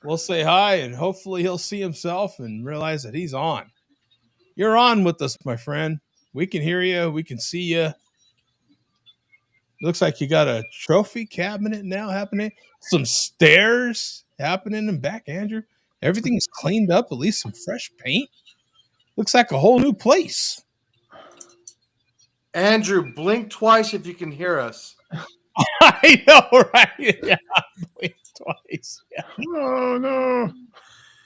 S1: we'll say hi, and hopefully he'll see himself and realize that he's on. You're on with us, my friend. We can hear you. We can see you. Looks like you got a trophy cabinet now happening. Some stairs happening in back, Andrew. Everything is cleaned up, at least some fresh paint. Looks like a whole new place.
S4: Andrew, blink twice if you can hear us.
S1: I know, right? Yeah, blink twice. Yeah.
S8: Oh, no.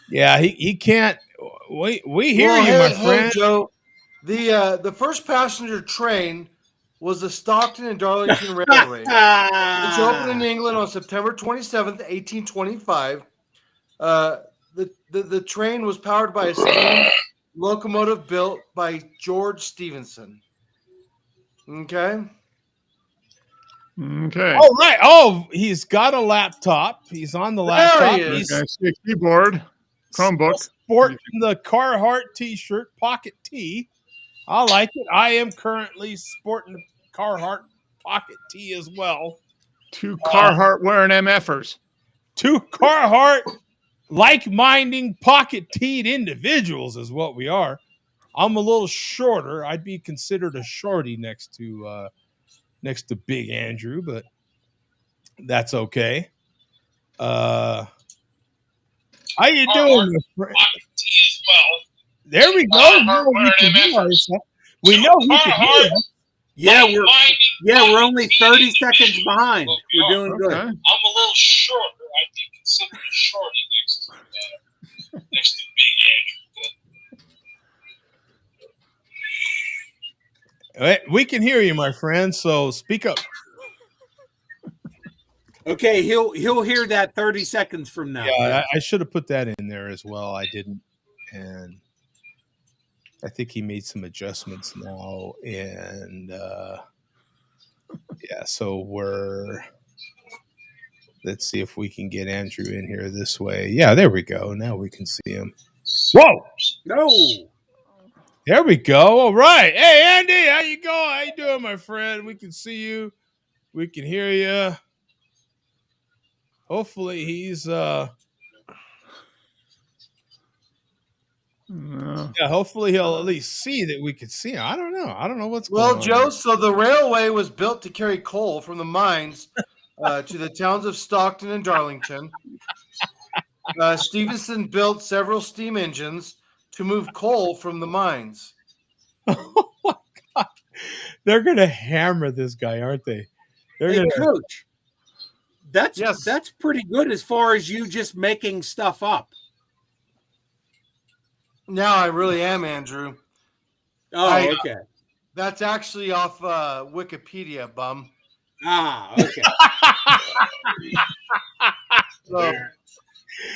S1: Yeah, he can't. We hear you, my friend.
S4: Hey, Joe, the first passenger train was the Stockton and Darlington Railway, which opened in England on September 27th, 1825. The train was powered by a steam locomotive built by George Stephenson. Okay.
S1: Oh, right. Oh, he's got a laptop. He's on the laptop.
S8: He's got a keyboard. Chromebook.
S1: Sporting the Carhartt T-shirt, pocket tee. I like it. I am currently sporting the Carhartt pocket tee as well.
S8: 2 Carhartt wearing MFers.
S1: 2 Carhartt like-minding pocket-teed individuals is what we are. I'm a little shorter. I'd be considered a shorty next to Big Andrew, but that's okay. How you doing, my friend? There we go. We know who can hear us.
S3: Yeah, we're only 30 seconds behind. We're doing good.
S1: I'm a little shorter. I'd be considered a shorty next to Big Andrew. We can hear you, my friend. So speak up.
S3: Okay, he'll hear that 30 seconds from now.
S1: Yeah, I should have put that in there as well. I didn't, and I think he made some adjustments now. And yeah, so let's see if we can get Andrew in here this way. Yeah, there we go. Now we can see him. Whoa!
S3: No.
S1: There we go. All right. Hey, Andy, how you going? How you doing, my friend? We can see you. We can hear you. Hopefully he's hopefully he'll at least see that we can see him. I don't know. I don't know what's going on.
S4: Well, Joe, so the railway was built to carry coal from the mines to the towns of Stockton and Darlington. Stevenson built several steam engines to move coal from the mines.
S1: Oh my God. They're going to hammer this guy, aren't they? They're
S3: Hey,
S1: going to
S3: Coach, that's pretty good as far as you just making stuff up.
S4: Now I really am, Andrew.
S3: Oh, okay.
S4: That's actually off Wikipedia, bum.
S3: Ah, okay.
S4: So,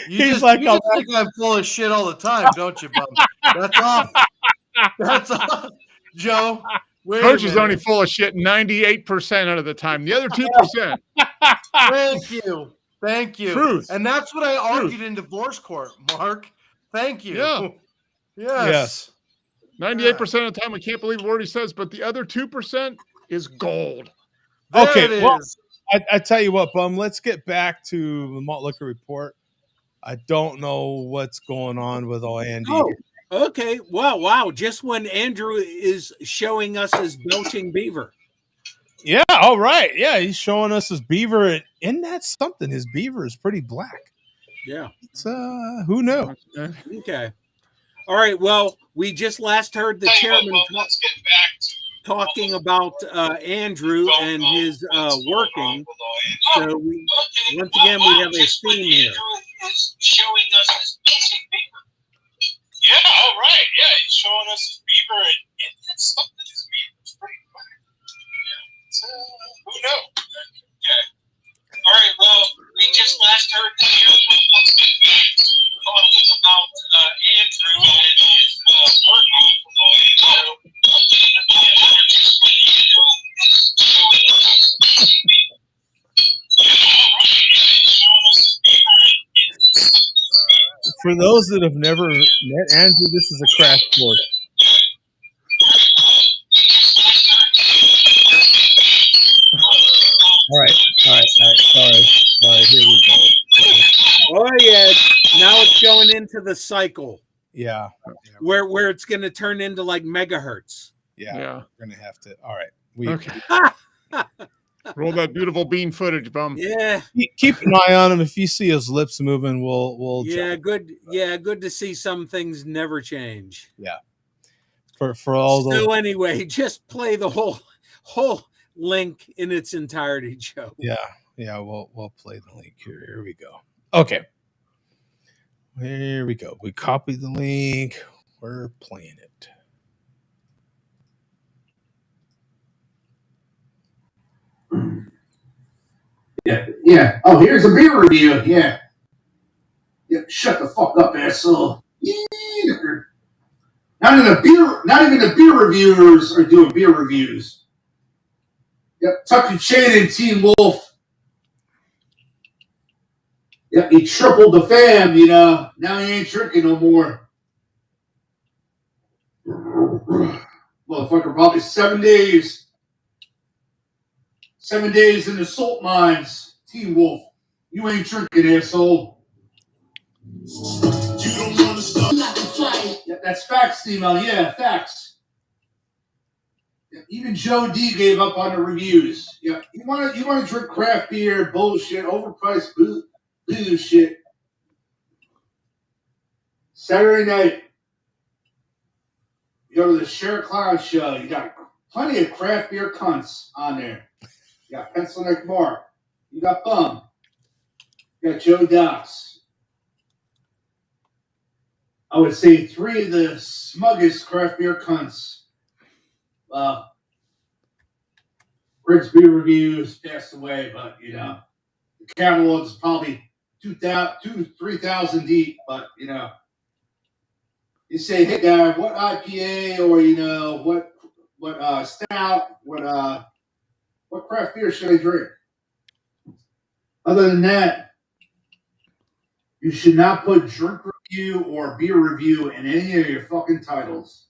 S1: He's
S4: just
S1: like,
S4: think I'm full of shit all the time, don't you, bum? That's off. That's off, Joe. Wait
S8: Coach is only full of shit 98% of the time. The other 2%.
S4: Thank you. Thank you.
S8: Truth.
S4: And that's what I argued in divorce court, Mark. Thank you.
S8: Yeah.
S4: Yes.
S8: 98% of the time, we can't believe a word he says, but the other 2% is gold.
S1: Okay, well, I tell you what, Bum, let's get back to the Malt Liquor Report. I don't know what's going on with all Andy.
S3: Oh, okay. Wow. Just when Andrew is showing us his belching beaver.
S1: Yeah, all right. Yeah, he's showing us his beaver, and that's something. His beaver is pretty black.
S3: Yeah.
S1: It's, who knew?
S3: Okay. All right. Well, we just last heard the chairman talking about Andrew and his working. So once again, we have a theme here.
S1: Showing us his belching beaver. Yeah, all right. Yeah, he's showing us his beaver, and that's something. His beaver is pretty black. Yeah. Who knew? Okay. All right. Well, we just last heard the chairman talking about Andrew and his working. For those that have never met Andrew, this is a crash course. All right. Sorry. Here we go.
S3: Oh yeah, now it's going into the cycle.
S1: Yeah.
S3: Where it's going to turn into like megahertz.
S1: Yeah. We're gonna have to. All right.
S8: Okay. Roll that beautiful bean footage, Bum.
S3: Yeah.
S1: Keep an eye on him. If you see his lips moving, we'll.
S3: Yeah, good. Yeah, good to see some things never change.
S1: Yeah. For all those.
S3: So anyway, just play the whole link in its entirety, Joe.
S1: Yeah. We'll play the link here. Here we go. Okay. Here we go. We copy the link. We're playing it.
S12: Yeah. Oh, here's a beer review. Yeah. Shut the fuck up, asshole. Not even the beer reviewers are doing beer reviews. Yep. Tucker Chan and Teen Wolf. Yeah, he tripled the fam, you know. Now he ain't drinking no more. Motherfucker, probably 7 days. 7 days in the salt mines. Teen Wolf, you ain't drinking, asshole. You don't want to stop. Yeah, that's facts, Steve-O. Yeah, facts. Yeah, even Joe D gave up on the reviews. Yeah, you want to drink craft beer, bullshit, overpriced booze shit. Saturday night, you go to the Cher Clown show. You got plenty of craft beer cunts on there. You got Pencil Neck Mark. You got Bum. You got Joe Dox. I would say 3 of the smuggest craft beer cunts. Rick's Beer Reviews passed away, but you know, the catalog's probably 3,000 deep. But you know, you say, hey guy, what IPA or you know what stout, what craft beer should I drink? Other than that, you should not put drink review or beer review in any of your fucking titles.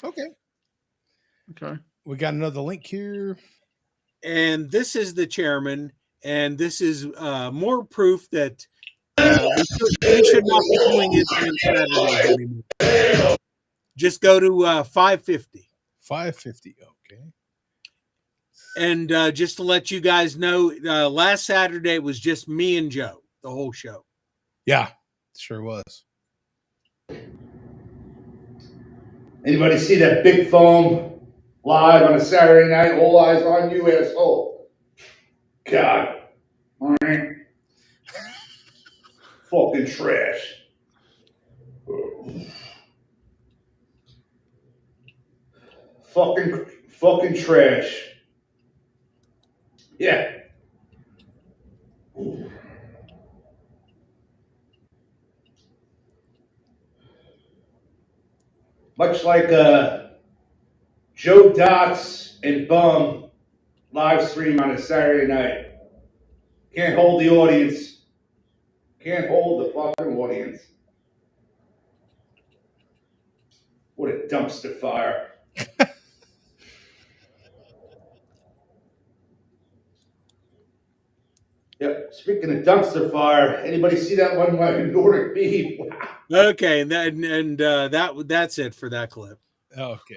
S1: Okay.
S8: Okay.
S1: We got another link here.
S3: And this is the chairman, and this is more proof that we should not be doing it on Saturdays anymore. Just go to 550.
S1: 550. Okay.
S3: And just to let you guys know, last Saturday was just me and Joe, the whole show.
S1: Yeah, sure was.
S12: Anybody see that big foam live on a Saturday night? All eyes on you, asshole. God. All right. Fucking trash. Fucking trash. Yeah. Much like Joe Dots and Bum live stream on a Saturday night. Can't hold the audience. Can't hold the fucking audience. What a dumpster fire. Yep. Speaking of dumpster fire, anybody see that one by Nordic Beef? Wow.
S3: Okay, and that's it for that clip.
S1: Okay.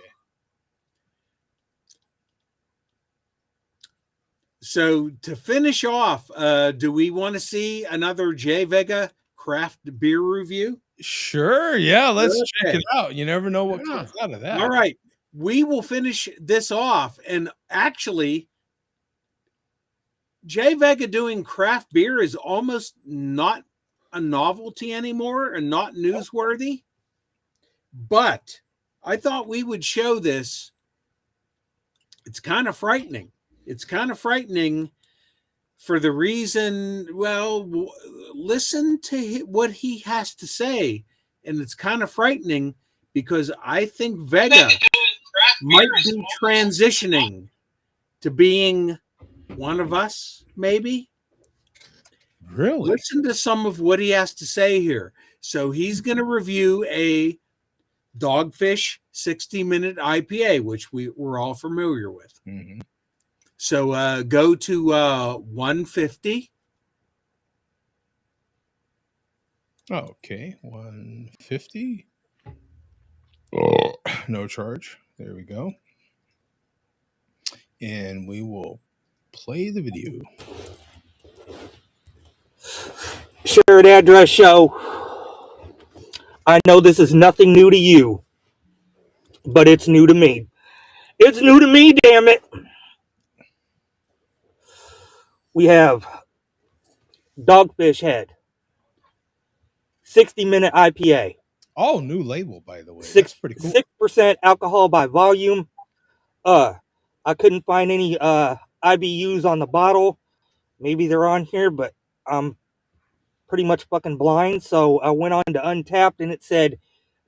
S3: So to finish off, do we want to see another J Vega craft beer review?
S1: Sure. Yeah, let's check it out. You never know what comes out of that.
S3: All right. We will finish this off. And actually, J Vega doing craft beer is almost not a novelty anymore and not newsworthy. But I thought we would show this. It's kind of frightening. It's kind of frightening for the reason, well, listen to what he has to say. And it's kind of frightening because I think Vega might be transitioning to being one of us, maybe.
S1: Really?
S3: Listen to some of what he has to say here. So he's going to review a Dogfish 60-minute IPA, which we're all familiar with.
S1: Mm-hmm.
S3: So go to 150.
S1: Okay, 150. Oh, no charge. There we go. And we will play the video.
S7: Share an address show. I know this is nothing new to you, but it's new to me. It's new to me, damn it. We have Dogfish Head, 60-minute IPA.
S1: Oh, new label, by the way. That's pretty cool.
S7: 6% alcohol by volume. I couldn't find any IBUs on the bottle. Maybe they're on here, but I'm pretty much fucking blind. So I went on to Untapped and it said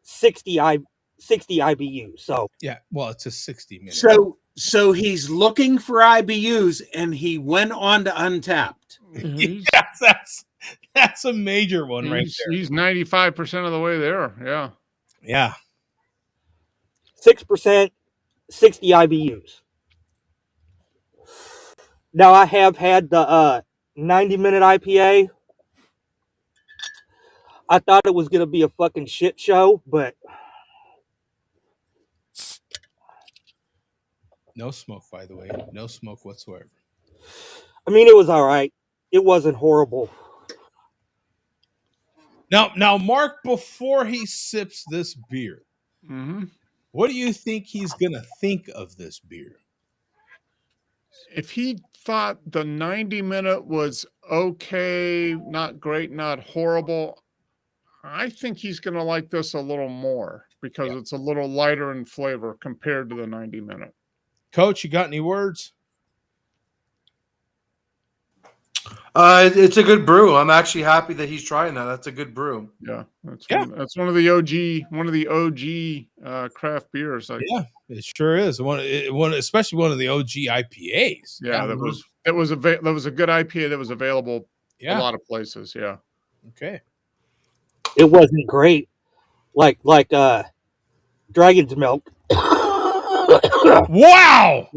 S7: 60 IBU. So
S1: yeah, well, it's a 60 minute.
S3: So he's looking for IBUs, and he went on to Untapped.
S1: Yes, that's a major one right there.
S8: He's 95% of the way there. Yeah.
S1: Yeah.
S7: 6%, 60 IBUs. Now I have had the 90-minute IPA. I thought it was gonna be a fucking shit show, but
S1: No smoke, by the way. No smoke whatsoever.
S7: I mean, it was all right. It wasn't horrible.
S1: Now, Mark, before he sips this beer, what do you think he's going to think of this beer?
S8: If he thought the 90-minute was okay, not great, not horrible, I think he's going to like this a little more because it's a little lighter in flavor compared to the 90-minute.
S1: Coach, you got any words?
S4: It's a good brew. I'm actually happy that he's trying that. That's a good brew.
S8: Yeah, that's one of the OG craft beers.
S1: Yeah, it sure is. Especially one of the OG IPAs.
S8: Yeah, that was a good IPA that was available a lot of places. Yeah.
S1: Okay.
S7: It wasn't great, like Dragon's Milk.
S1: Wow,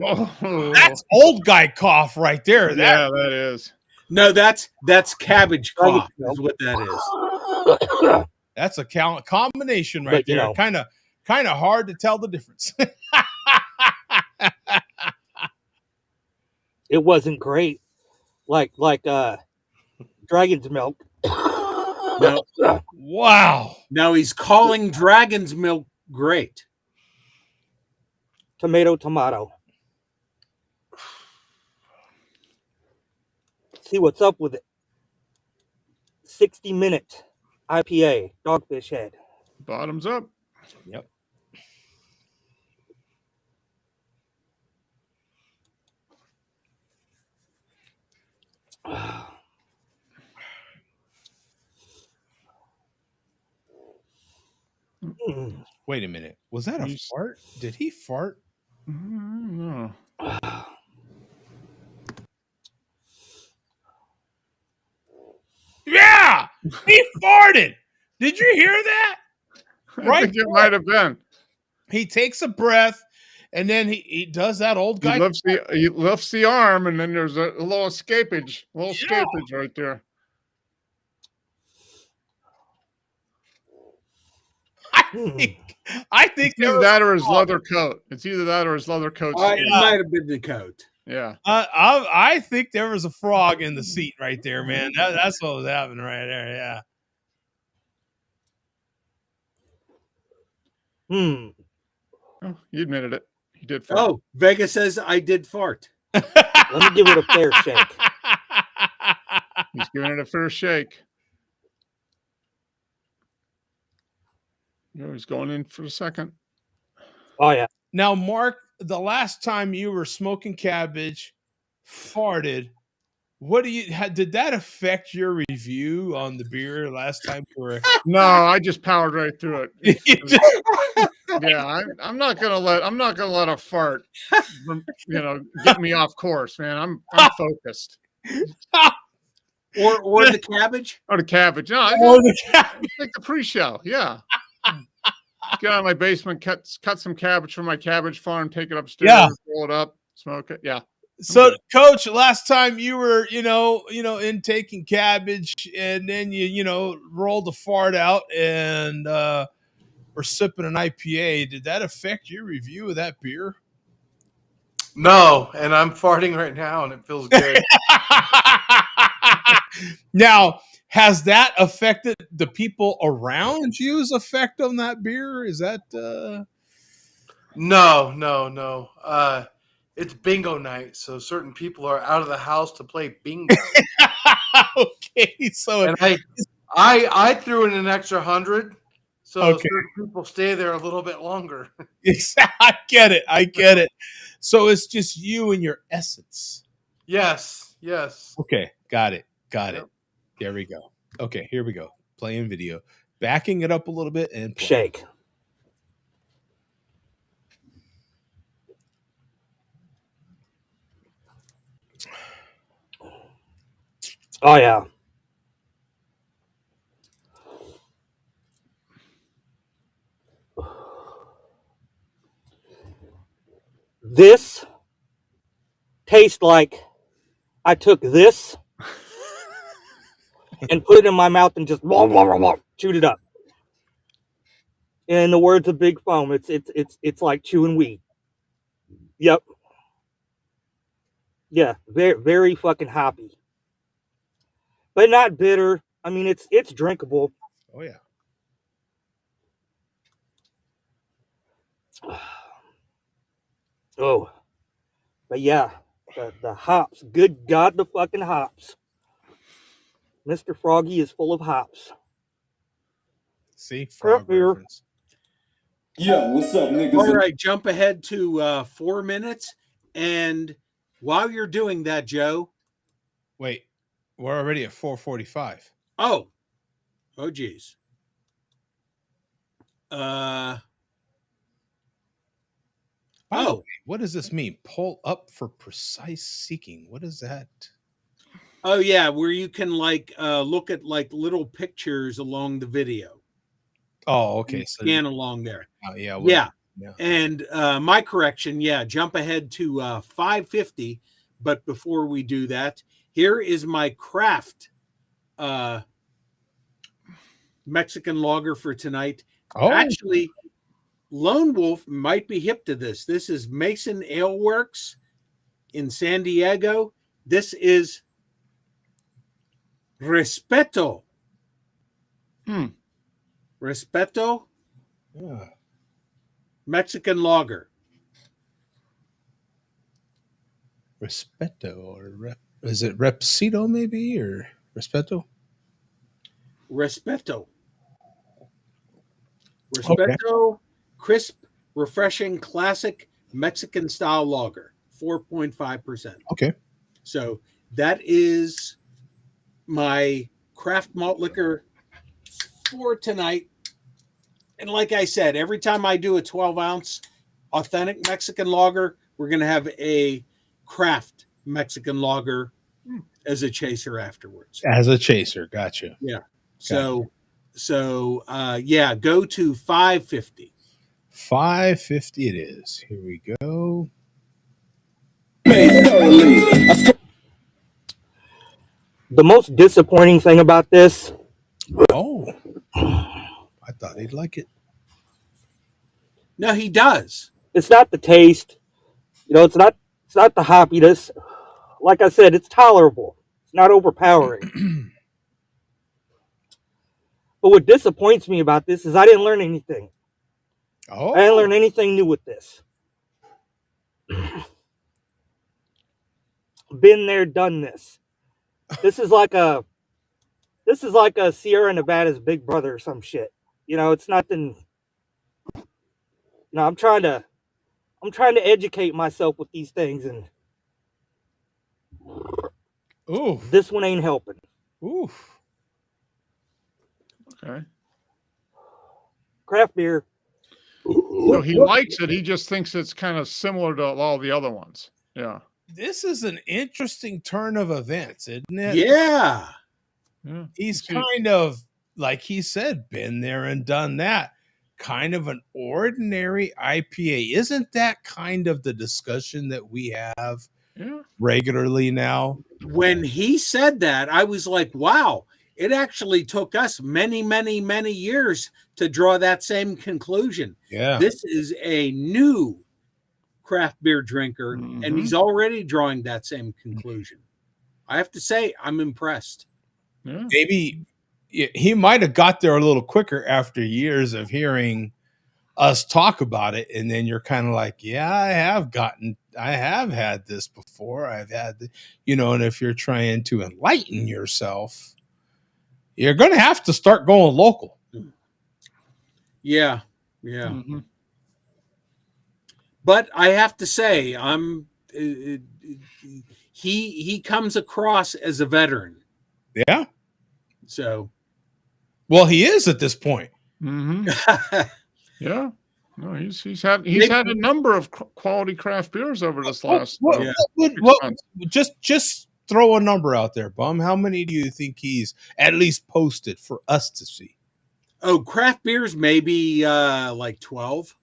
S1: that's old guy cough right there.
S8: That is.
S3: No, that's cabbage cough. Is what that is.
S1: That's a combination right there. Kind of hard to tell the difference.
S7: It wasn't great, like Dragon's Milk.
S3: No.
S1: Wow.
S3: Now he's calling Dragon's Milk great.
S7: Tomato. See what's up with it. 60-minute IPA, Dogfish Head.
S8: Bottoms up.
S1: Yep. Wait a minute. Was that a fart? Did he fart?
S8: No.
S1: Yeah, he farted. Did you hear that?
S8: I think it might have been.
S1: He takes a breath, and then he does that old guy.
S8: He lifts the arm, and then there's a little escapage right there.
S1: I think
S8: it's either that or his leather coat. It's either that or his leather coat.
S3: It might have been the coat.
S8: Yeah.
S1: I think there was a frog in the seat right there, man. That's what was happening right there. Yeah.
S8: Oh, you admitted it. You did fart.
S3: Oh, Vega says I did fart.
S7: Let me give it a fair shake.
S8: He's giving it a fair shake. He's going in for a second.
S7: Oh, yeah.
S1: Now, Mark, the last time you were smoking cabbage, farted, did that affect your review on the beer last time you were?
S8: No, I just powered right through it. Yeah, I'm not gonna let a fart, get me off course, man. I'm focused.
S3: Or the cabbage?
S8: Or the cabbage. No, I think the pre-show. Yeah. Get out of my basement, cut some cabbage from my cabbage farm, take it upstairs, roll it up, smoke it. Yeah.
S1: So, Coach, last time you were, in taking cabbage, and then you rolled a fart out and were sipping an IPA. Did that affect your review of that beer?
S4: No, and I'm farting right now, and it feels good.
S1: Now, has that affected the people around you's effect on that beer? Is that
S4: No. It's bingo night, so certain people are out of the house to play bingo.
S1: Okay, so
S4: and I threw in an extra 100, so certain people stay there a little bit longer.
S1: I get it. So it's just you and your essence.
S4: Yes.
S1: Okay, got it. There we go. Okay, here we go. Playing video. Backing it up a little bit and play.
S7: Shake. Oh yeah. This tastes like I took this and put it in my mouth and just chewed it up. In the words of Big Foam, it's like chewing weed. Yep. Yeah, very very fucking hoppy, but not bitter. I mean, it's drinkable.
S1: Oh yeah.
S7: Oh, but yeah, the hops. Good God, the fucking hops. Mr. Froggy is full of hops.
S1: See, frog reference.
S13: Yo, what's up, niggas?
S3: All right, jump ahead to 4 minutes, and while you're doing that, Joe.
S1: Wait, we're already at 4:45.
S3: Oh, geez.
S1: By the way, what does this mean? Pull up for precise seeking. What is that?
S3: Oh yeah, where you can like look at like little pictures along the video.
S1: Oh, okay. So
S3: scan along there.
S1: Yeah.
S3: Yeah. And my correction, jump ahead to 5:50. But before we do that, here is my craft Mexican lager for tonight.
S1: Oh.
S3: Actually, Lone Wolf might be hip to this. This is Mason Ale Works in San Diego. This is Respeto. Respeto.
S1: Yeah.
S3: Mexican lager.
S1: Respeto, or is it Repsito maybe, or Respeto?
S3: Respeto. Respeto, crisp, refreshing, classic Mexican style lager, 4.5%.
S1: Okay.
S3: So that is my craft malt liquor for tonight. And like I said, every time I do a 12-ounce authentic Mexican lager, we're going to have a craft Mexican lager as a chaser afterwards.
S1: As a chaser, gotcha.
S3: Yeah. So go to 5:50.
S1: 5:50 it is. Here we go.
S7: The most disappointing thing about this.
S1: Oh, I thought he'd like it.
S3: No, he does.
S7: It's not the taste. You know, it's not the hoppiness. Like I said, it's tolerable. It's not overpowering. But what disappoints me about this is I didn't learn anything.
S1: Oh.
S7: I didn't learn anything new with this. Been there, done this. This is like a Sierra Nevada's Big Brother or some shit. You know, it's nothing. No, I'm trying to educate myself with these things, and this one ain't helping.
S1: Oof.
S8: Okay.
S7: Craft beer.
S8: So he likes it. He just thinks it's kind of similar to all the other ones. Yeah.
S1: This is an interesting turn of events, isn't it?
S3: Yeah.
S1: He's kind of, like he said, been there and done that. Kind of an ordinary IPA. Isn't that kind of the discussion that we have regularly now?
S3: When he said that, I was like, wow, it actually took us many, many, many years to draw that same conclusion.
S1: Yeah.
S3: This is a new craft beer drinker, and he's already drawing that same conclusion. I have to say, I'm impressed.
S8: Yeah.
S1: Maybe he might have got there a little quicker after years of hearing us talk about it, and then you're kind of like, yeah, I have had this before. I've had and if you're trying to enlighten yourself, you're going to have to start going local.
S3: Yeah. But I have to say, he comes across as a veteran.
S1: Yeah.
S3: So,
S1: well, he is at this point.
S8: Yeah. No, he's had a number of quality craft beers over this last.
S1: Just throw a number out there, Bum. How many do you think he's at least posted for us to see?
S3: Oh, craft beers, maybe like 12.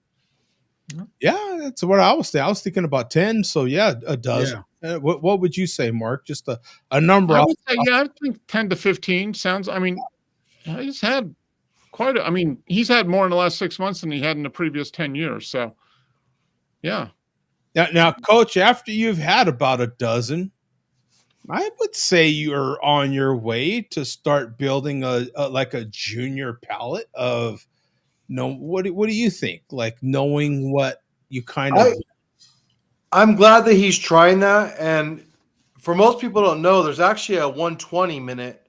S1: Yeah, that's what I was thinking. I was thinking about 10. So yeah, a dozen. What would you say, Mark? Just a number.
S8: I would say, yeah, I think 10 to 15 sounds. I mean, he's had he's had more in the last 6 months than he had in the previous 10 years. So, yeah.
S1: Now, Coach, after you've had about a dozen, I would say you're on your way to start building a junior palette of what do you think? Like knowing what you kind of.
S4: I'm glad that he's trying that, and for most people who don't know, there's actually a 120-minute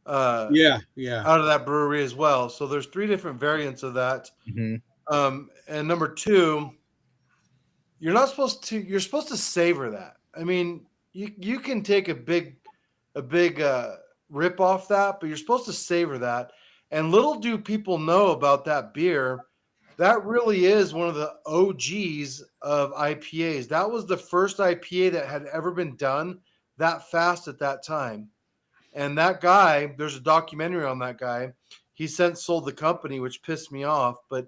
S4: out of that brewery as well. So there's 3 different variants of that. And number 2, you're supposed to savor that. I mean, you can take a big rip off that, but you're supposed to savor that. And little do people know about that beer, that really is one of the OGs of IPAs. That was the first IPA that had ever been done that fast at that time. And that guy, there's a documentary on that guy. He since sold the company, which pissed me off. But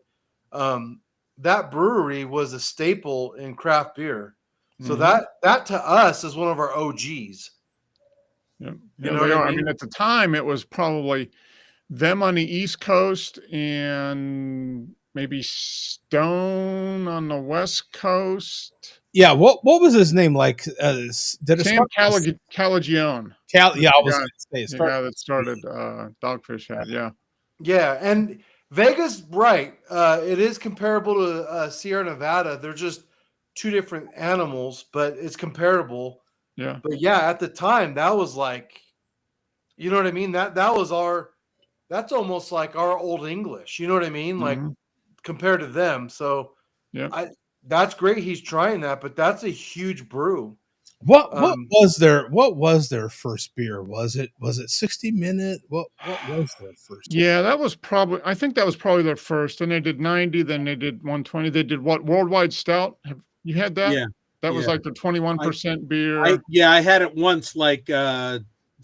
S4: that brewery was a staple in craft beer. So that to us is one of our OGs.
S8: Yeah,
S4: you know what I mean?
S8: At the time, it was probably them on the East Coast and maybe Stone on the West Coast.
S1: Yeah, what was his name? Like, did it
S8: Sam
S1: start?
S8: Calagione.
S1: Yeah, I was
S8: going
S1: going to say
S8: the guy that started Dogfish Head. Yeah.
S4: Yeah, and Vega's right. It is comparable to Sierra Nevada. They're just 2 different animals, but it's comparable.
S8: Yeah.
S4: But yeah, at the time, that was like, you know what I mean? That's almost like our old English. You know what I mean? Like compared to them. So
S1: yeah,
S4: that's great. He's trying that, but that's a huge brew.
S1: What was their first beer? Was it 60 minute? What was their first?
S8: Yeah, I think that was probably their first. And they did 90, then they did 120. They did what? Worldwide Stout. Have you had that?
S3: Yeah.
S8: That was like the 21% beer.
S3: I had it once, like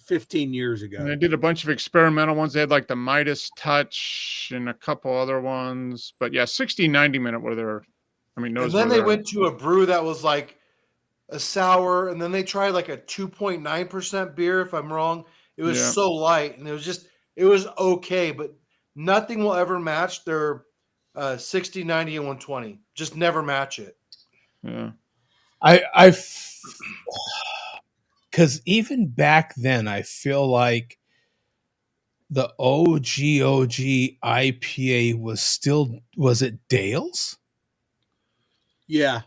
S3: 15 years ago.
S8: And they did a bunch of experimental ones. They had like the Midas Touch and a couple other ones. But yeah, 60, 90 minute were their,
S4: and then they went to a brew that was like a sour, and then they tried like a 2.9% beer, if I'm wrong. It was so light, and it was okay, but nothing will ever match their 60, 90, and 120. Just never match it.
S8: Yeah.
S1: Because even back then, I feel like the OG IPA was it Dale's?
S3: Yeah.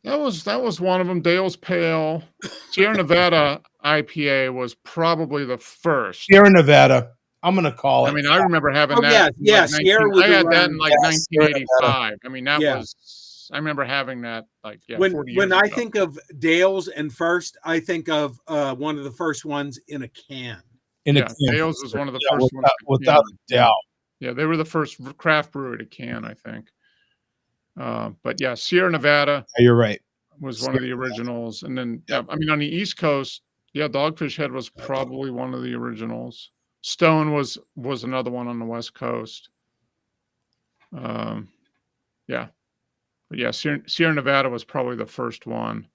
S8: That was one of them. Dale's Pale. Sierra Nevada IPA was probably the first.
S1: Sierra Nevada. I'm gonna call it.
S8: I mean, I remember having that.
S3: Yeah, Sierra was
S8: I had that in like
S3: 1985.
S8: 1985. I mean, that was. I remember having that. Like, yeah.
S3: When I think of Dale's and first, I think of one of the first ones in a can.
S8: Dale's was one of the first ones
S1: without a doubt.
S8: Yeah, they were the first craft brewery to can, I think. But yeah, Sierra Nevada.
S1: You're right.
S8: Was one of the originals, and then I mean on the East Coast, Dogfish Head was probably one of the originals. Stone was another one on the West Coast. But yeah, Sierra Nevada was probably the first one.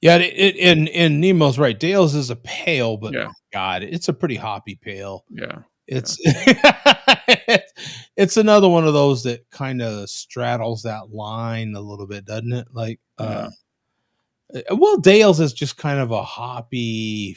S1: Yeah, and Nemo's right. Dale's is a pale, but God, it's a pretty hoppy pale.
S8: Yeah,
S1: it's it's another one of those that kind of straddles that line a little bit, doesn't it? Like, well, Dale's is just kind of a hoppy,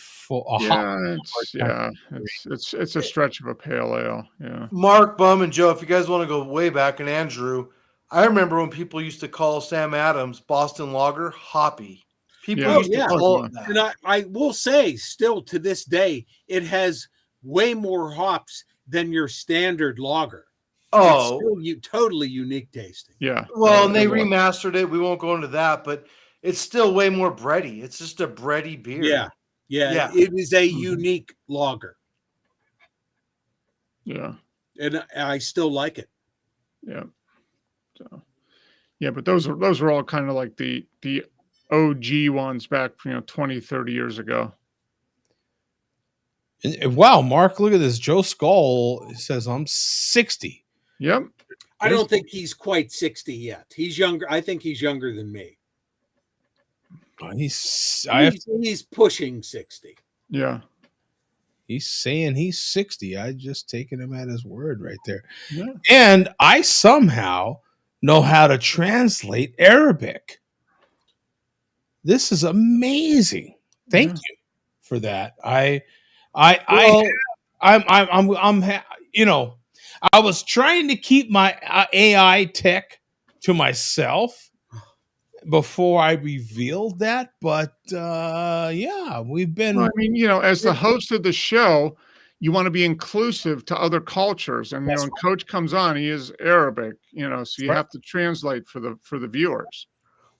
S8: it's a stretch of a pale ale. Yeah,
S4: Mark, Bum, and Joe, if you guys want to go way back, and Andrew, I remember when people used to call Sam Adams Boston Lager hoppy. People used to call it that.
S3: And I will say, still to this day, it has way more hops than your standard lager.
S4: Oh,
S3: it's still totally unique tasting.
S8: Yeah.
S4: Well, and they remastered it. We won't go into that, but it's still way more bready. It's just a bready beer.
S3: Yeah. It is a unique lager.
S8: Yeah.
S3: And I still like it.
S8: Yeah. So, yeah, but those are all kind of like the OG ones back, 20, 30 years ago.
S1: Wow, Mark, look at this. Joe Skull says I'm 60.
S8: Yep.
S3: I don't think he's quite 60 yet. He's younger. I think he's younger than me.
S1: He's
S3: pushing 60.
S8: Yeah.
S1: He's saying he's 60. I just taken him at his word right there.
S8: Yeah.
S1: And I somehow know how to translate Arabic. This is amazing. Thank you for that. I was trying to keep my AI tech to myself before I revealed that, but we've been.
S8: Well, I mean, as the host of the show, you want to be inclusive to other cultures, and when Coach comes on, he is Arabic, so you have to translate for the viewers.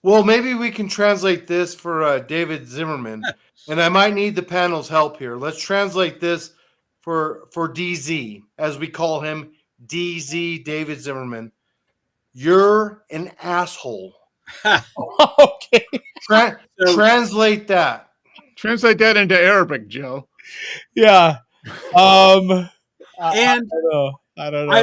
S4: Well, maybe we can translate this for David Zimmerman, and I might need the panel's help here. Let's translate this for DZ, as we call him, DZ David Zimmerman. You're an asshole.
S1: Okay.
S4: Translate that.
S8: Translate that into Arabic, Joe.
S1: Yeah.
S3: And
S1: I don't know.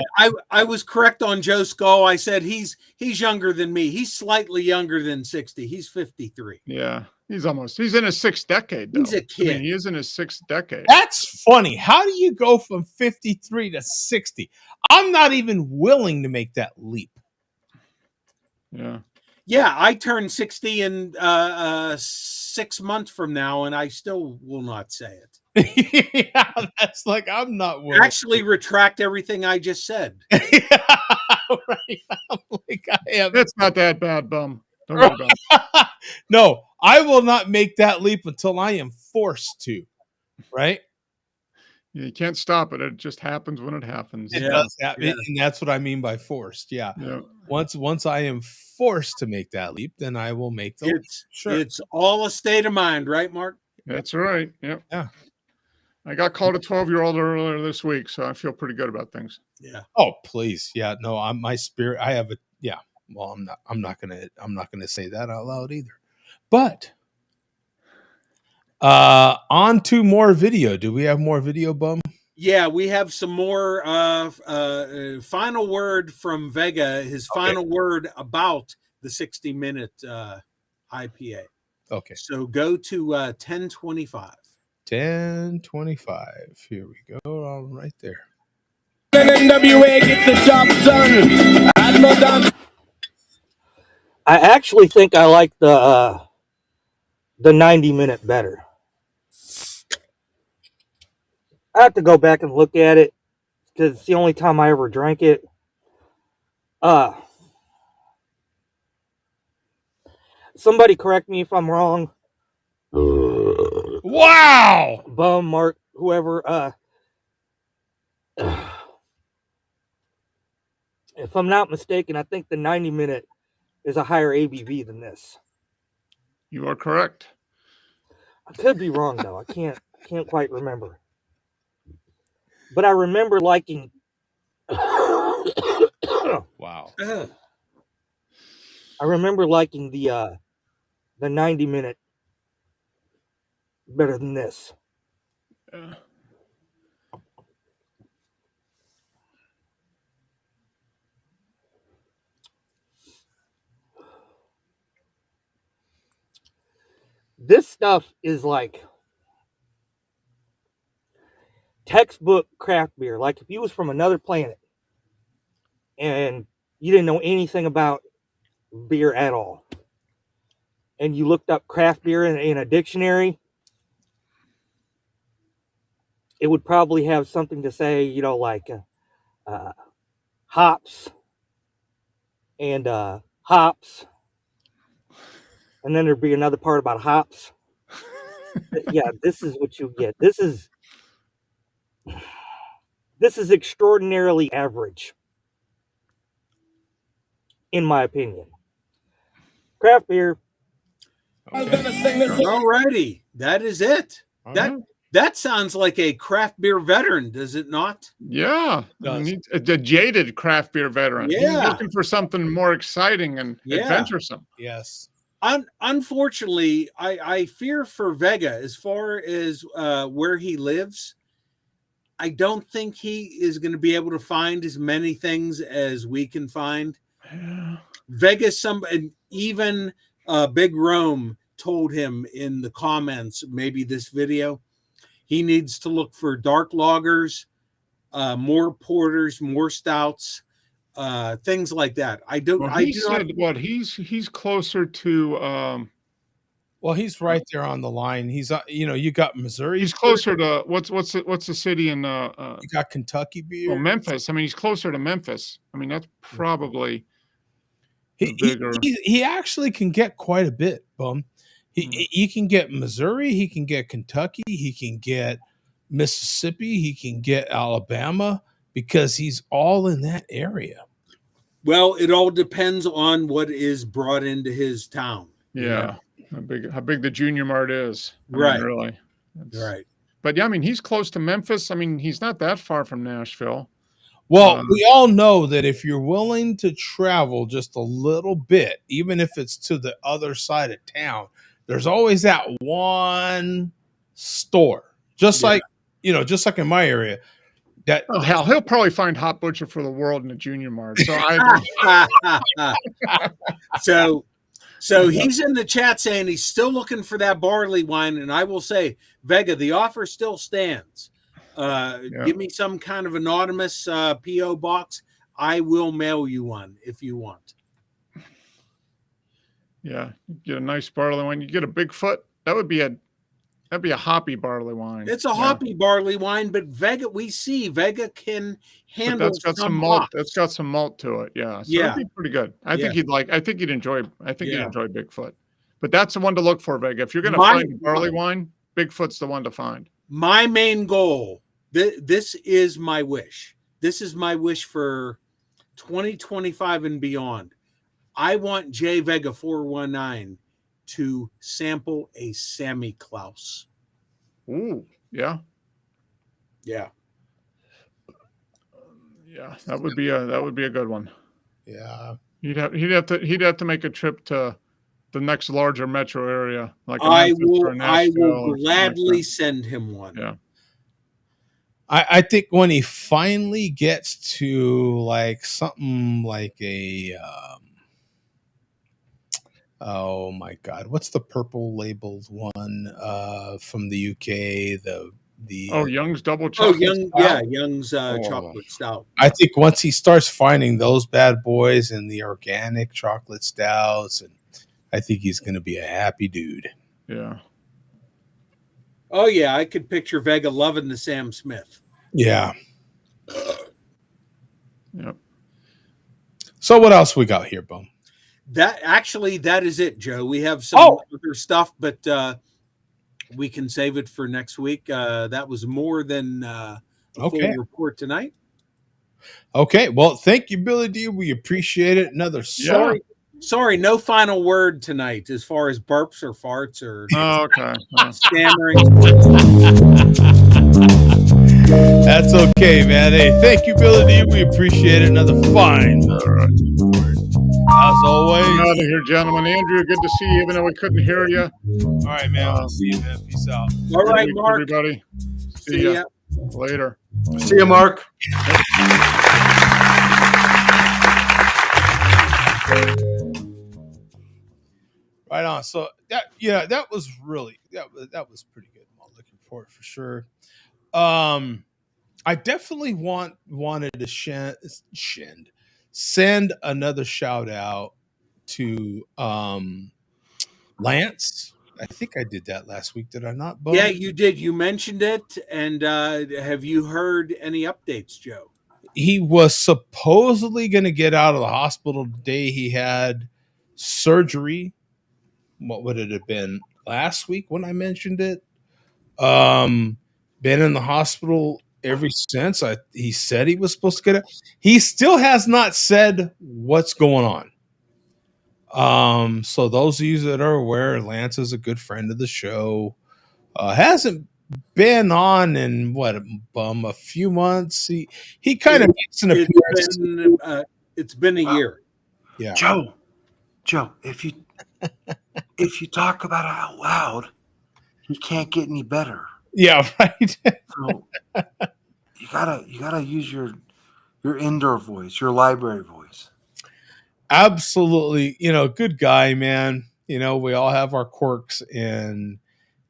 S3: I was correct on Joe Skull. I said he's younger than me. He's slightly younger than 60. He's 53.
S8: Yeah. He's in his sixth decade, though.
S3: He's a kid.
S8: I mean, he is in his sixth decade.
S1: That's funny. How do you go from 53 to 60? I'm not even willing to make that leap.
S8: Yeah.
S3: Yeah, I turn 60 in 6 months from now, and I still will not say it.
S1: Yeah, that's like I'm not willing.
S3: Actually, retract everything I just said.
S1: Right. I'm like,
S8: That's not that bad, bum. Don't worry about it.
S1: No, I will not make that leap until I am forced to. Right?
S8: You can't stop it. It just happens when it happens.
S1: It does happen, and that's what I mean by forced. Yeah. Once I am forced to make that leap, then I will make the leap. Sure.
S3: It's all a state of mind, right, Mark?
S8: That's right. Yep.
S1: Yeah.
S8: I got called a 12-year-old earlier this week, so I feel pretty good about things.
S3: Yeah.
S1: Oh, please. Yeah. No, my spirit. I have a. Yeah. Well, I'm not gonna say that out loud either. But on to more video. Do we have more video, Bum?
S3: Yeah, we have some more final word from Vega, his final word about the 60-minute IPA.
S1: Okay.
S3: So go to 1025.
S1: 1025. Here we go. All right there.
S7: NWA gets the job done. I actually think I like the 90-minute better. I have to go back and look at it because it's the only time I ever drank it. Somebody correct me if I'm wrong.
S1: Wow!
S7: Bum, Mark, whoever. If I'm not mistaken, I think the 90-minute is a higher ABV than this.
S8: You are correct.
S7: I could be wrong though. I can't quite remember. But I remember liking.
S1: Wow.
S7: I remember liking the 90-minute better than this. This stuff is like textbook craft beer. Like if you was from another planet and you didn't know anything about beer at all, and you looked up craft beer in a dictionary, it would probably have something to say, like hops and hops. And then there'd be another part about hops. Yeah, this is what you get. This is extraordinarily average, in my opinion. Craft beer.
S3: Alrighty, that is it. That sounds like a craft beer veteran, does it not?
S8: Yeah, a jaded craft beer veteran.
S3: Yeah.
S8: He's looking for something more exciting and adventuresome.
S1: Yes.
S3: Unfortunately, I fear for Vega as far as where he lives. I don't think he is going to be able to find as many things as we can find.
S8: Yeah.
S3: Vegas, and even Big Rome told him in the comments, maybe this video, he needs to look for dark lagers, more porters, more stouts, things like that.
S8: Well, he said what he's closer to.
S1: Well, he's right there on the line. He's you got Missouri.
S8: He's closer to what's the city in
S1: you got Kentucky beer.
S8: Oh, Memphis. I mean, he's closer to Memphis. I mean, that's probably
S1: he actually can get quite a bit, Bum. He can get Missouri, he can get Kentucky, he can get Mississippi, he can get Alabama, because he's all in that area.
S3: Well, it all depends on what is brought into his town.
S8: Yeah, how big the Junior Mart is.
S3: Right.
S8: Really.
S3: Right.
S8: But yeah, I mean, he's close to Memphis. I mean, he's not that far from Nashville.
S1: Well, we all know that if you're willing to travel just a little bit, even if it's to the other side of town, there's always that one store. Just like in my area.
S8: Hell, he'll probably find Hot Butcher for the World in the Junior Mart. So
S3: So he's in the chat saying he's still looking for that barley wine, and I will say, Vega, the offer still stands. Give me some kind of anonymous PO box. I will mail you one if you want.
S8: Yeah, you get a nice barley wine. You get a Bigfoot. That'd be a hoppy barley wine.
S3: It's a hoppy barley wine, but Vega can handle.
S8: But that's got some malt. Hops. That's got some malt to it. Yeah, so it'd be pretty good. I think you'd enjoy Bigfoot. But that's the one to look for, Vega. If you're going to find barley wine, Bigfoot's the one to find.
S3: My main goal. This is my wish. This is my wish for 2025 and beyond. I want J Vega 419 to sample a Sammy Klaus.
S8: Ooh, yeah.
S3: Yeah.
S8: Yeah, that would be a good one.
S1: Yeah.
S8: He'd have to make a trip to the next larger metro area. Like
S3: I will gladly send him one.
S8: Yeah.
S1: I think when he finally gets to like something like a oh my God, what's the purple labeled one from the UK? The
S8: Young's double chocolate.
S3: Young's chocolate stout.
S1: I think once he starts finding those bad boys and the organic chocolate stouts, and I think he's going to be a happy dude.
S8: Yeah.
S3: Oh yeah, I could picture Vega loving the Sam Smith.
S1: Yeah.
S8: Yep.
S1: So what else we got here, Bum?
S3: That is it, Joe. We have some other stuff, but we can save it for next week. That was more than a full report tonight.
S1: Okay. Well, thank you, Billy D. We appreciate it.
S3: Sorry, no final word tonight as far as burps or farts or stammering.
S1: That's okay, man. Hey, thank you, Billy D. We appreciate it. Another fine. As always.
S8: Out of here, gentlemen. Andrew, good to see you, even though we couldn't hear you.
S1: All right, man. See you, man. Peace out.
S3: All right, Mark.
S8: Everybody. See ya. Later.
S4: See you, Mark.
S1: Right on. So that was really that was pretty good. I'm looking forward for sure. I definitely wanted to send another shout out to Lance. I think I did that last week. Did I not? Bo?
S3: Yeah, you did. You mentioned it. And have you heard any updates, Joe?
S1: He was supposedly going to get out of the hospital the day he had surgery. What would it have been? Last week when I mentioned it? Been in the hospital ever since. He said he was supposed to get it. He still has not said what's going on. So those of you that are aware, Lance is a good friend of the show. Hasn't been on in a few months. He kind of makes an appearance.
S3: It's been a year.
S1: Yeah.
S4: Joe, if you if you talk about it out loud, he can't get any better.
S1: Yeah, right.
S4: So you gotta use your indoor voice, your library voice.
S1: Absolutely. Good guy, man. We all have our quirks, and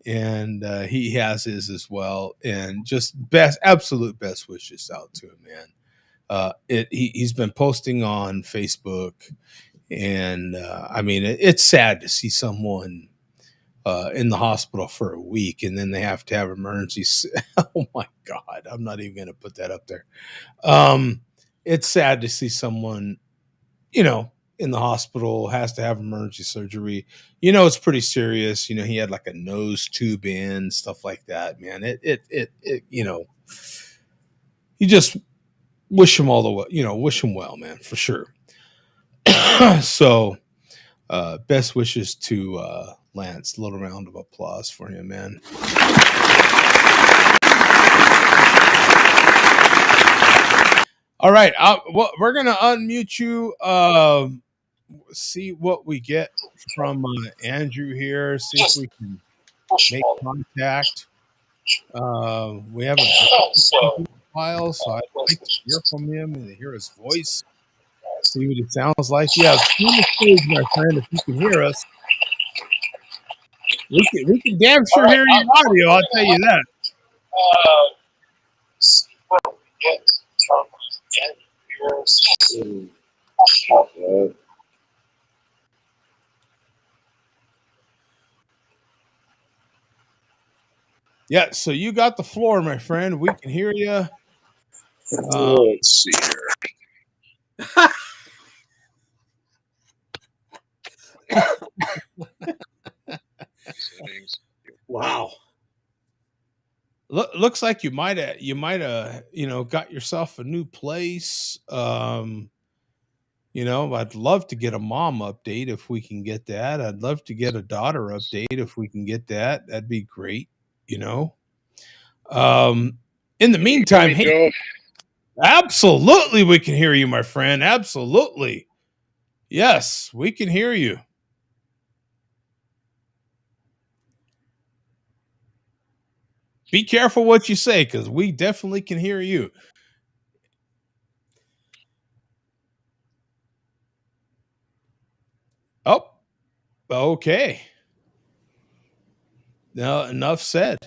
S1: he has his as well. And just absolute best wishes out to him, man. He's been posting on Facebook, and I mean, it's sad to see someone in the hospital for a week, and then they have to have emergency. Oh my God, I'm not even going to put that up there. It's sad to see someone, in the hospital, has to have emergency surgery. It's pretty serious. He had like a nose tube in, stuff like that, man. You just wish him all the way, wish him well, man, for sure. So, best wishes to Lance. A little round of applause for him, man. All right, we're gonna unmute you. See what we get from Andrew here. See if we can make contact. We haven't file, so I'd like to hear from him and hear his voice. See what it sounds like. Yeah, stage, my friend. If you can hear us, we can damn sure hear your audio. I'll tell you that. Yeah, so you got the floor, my friend. We can hear you.
S9: Let's see here.
S3: Wow.
S1: Looks like you might have got yourself a new place. I'd love to get a mom update if we can get that. I'd love to get a daughter update if we can get that. That'd be great. In the meantime, hey, absolutely, we can hear you, my friend. Absolutely, yes, we can hear you. Be careful what you say, because we definitely can hear you. Oh, okay. No, enough said.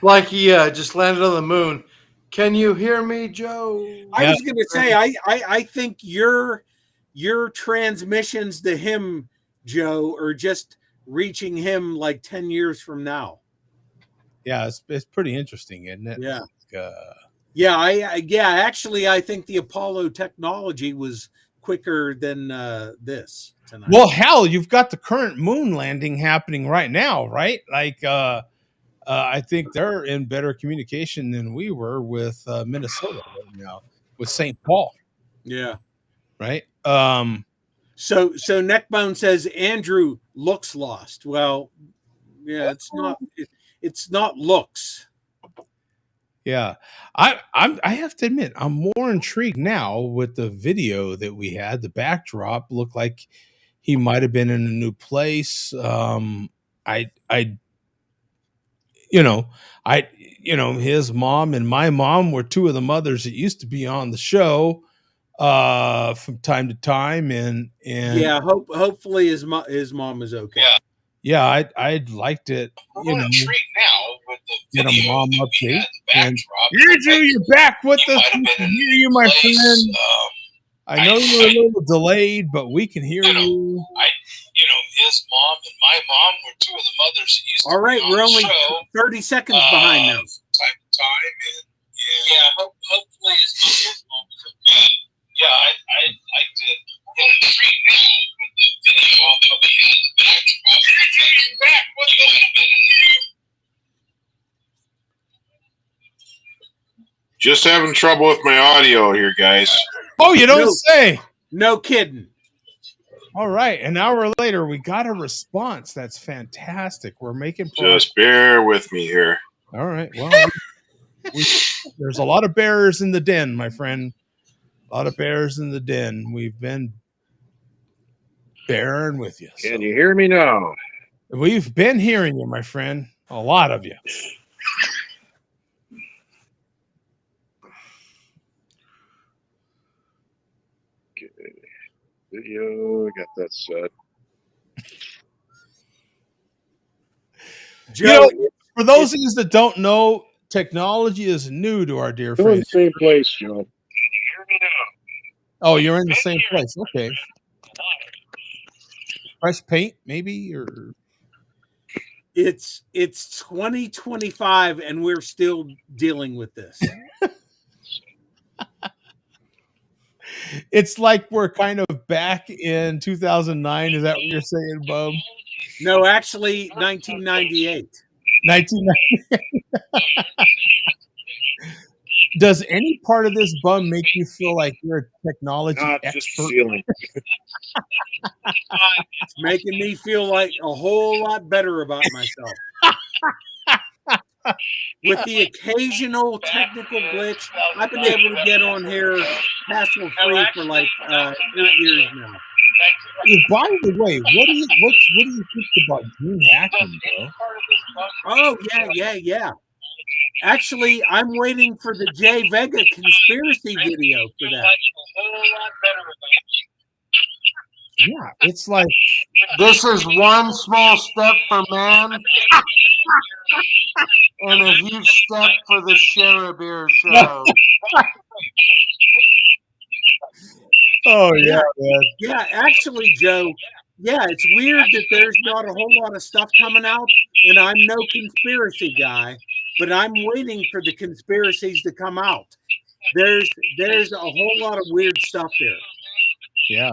S4: Like he just landed on the moon. Can you hear me, Joe?
S3: I was going to say, I think your transmissions to him, Joe, are just reaching him like 10 years from now.
S1: Yeah, it's pretty interesting, isn't it?
S3: Yeah.
S1: Like,
S3: Actually, I think the Apollo technology was quicker than this tonight.
S1: Well, hell, you've got the current moon landing happening right now, right? Like, I think they're in better communication than we were with Minnesota right now, with St. Paul.
S3: Yeah.
S1: Right.
S3: So Neckbone says Andrew looks lost. Well, yeah, it's not looks.
S1: Yeah, I have to admit, I'm more intrigued now with the video that we had. The backdrop looked like he might have been in a new place. His mom and my mom were two of the mothers that used to be on the show from time to time, and
S3: yeah, hopefully his mom is okay.
S1: Yeah, I'd like to,
S6: intrigued now with the
S1: get a mom update. And Andrew, you're back with us. We can hear you, my friend. I know you're a little delayed, but we can hear you.
S6: His mom and my mom were two of the mothers that used
S3: All right, we're only 30 seconds behind now.
S6: Time to time, and hopefully his mom is okay. Yeah, I'd like to intrigue now with the video of the back with the
S14: Just having trouble with my audio here, guys.
S1: Oh, you don't say.
S3: No kidding.
S1: All right, an hour later, we got a response. That's fantastic. We're making
S14: progress. Just bear with me here.
S1: All right. Well, there's a lot of bears in the den, my friend. A lot of bears in the den. We've been bearing with you.
S14: Can you hear me now?
S1: We've been hearing you, my friend. A lot of you.
S14: Okay. Video, got that set.
S3: Joe,
S1: for those of you that don't know, technology is new to our dear
S14: Still in
S1: friend.
S14: the same place, Joe.
S1: Oh, you're in the same place. Okay. Fresh paint, maybe, or
S3: it's 2025 and we're still dealing with this.
S1: it's like we're kind of back in 2009. Is that what you're saying, Bub?
S3: No, actually 1998.
S1: 1998. Does any part of this, Bum, make you feel like you're a technology
S14: Not
S1: expert?
S14: just ceiling.
S3: It's making me feel like a whole lot better about myself. With the occasional technical glitch, I've been able to get on here hassle-free for like 8 years now.
S1: By the way, what do you think about Gene Hackman, bro?
S3: Oh yeah. Actually, I'm waiting for the Jay Vega conspiracy video for that.
S1: Yeah, it's like
S4: this is one small step for man and a huge step for the Share a Beer show.
S1: Oh yeah, man.
S3: Yeah. Actually, Joe. Yeah, it's weird that there's not a whole lot of stuff coming out, and I'm no conspiracy guy, but I'm waiting for the conspiracies to come out. There's a whole lot of weird stuff there.
S1: Yeah.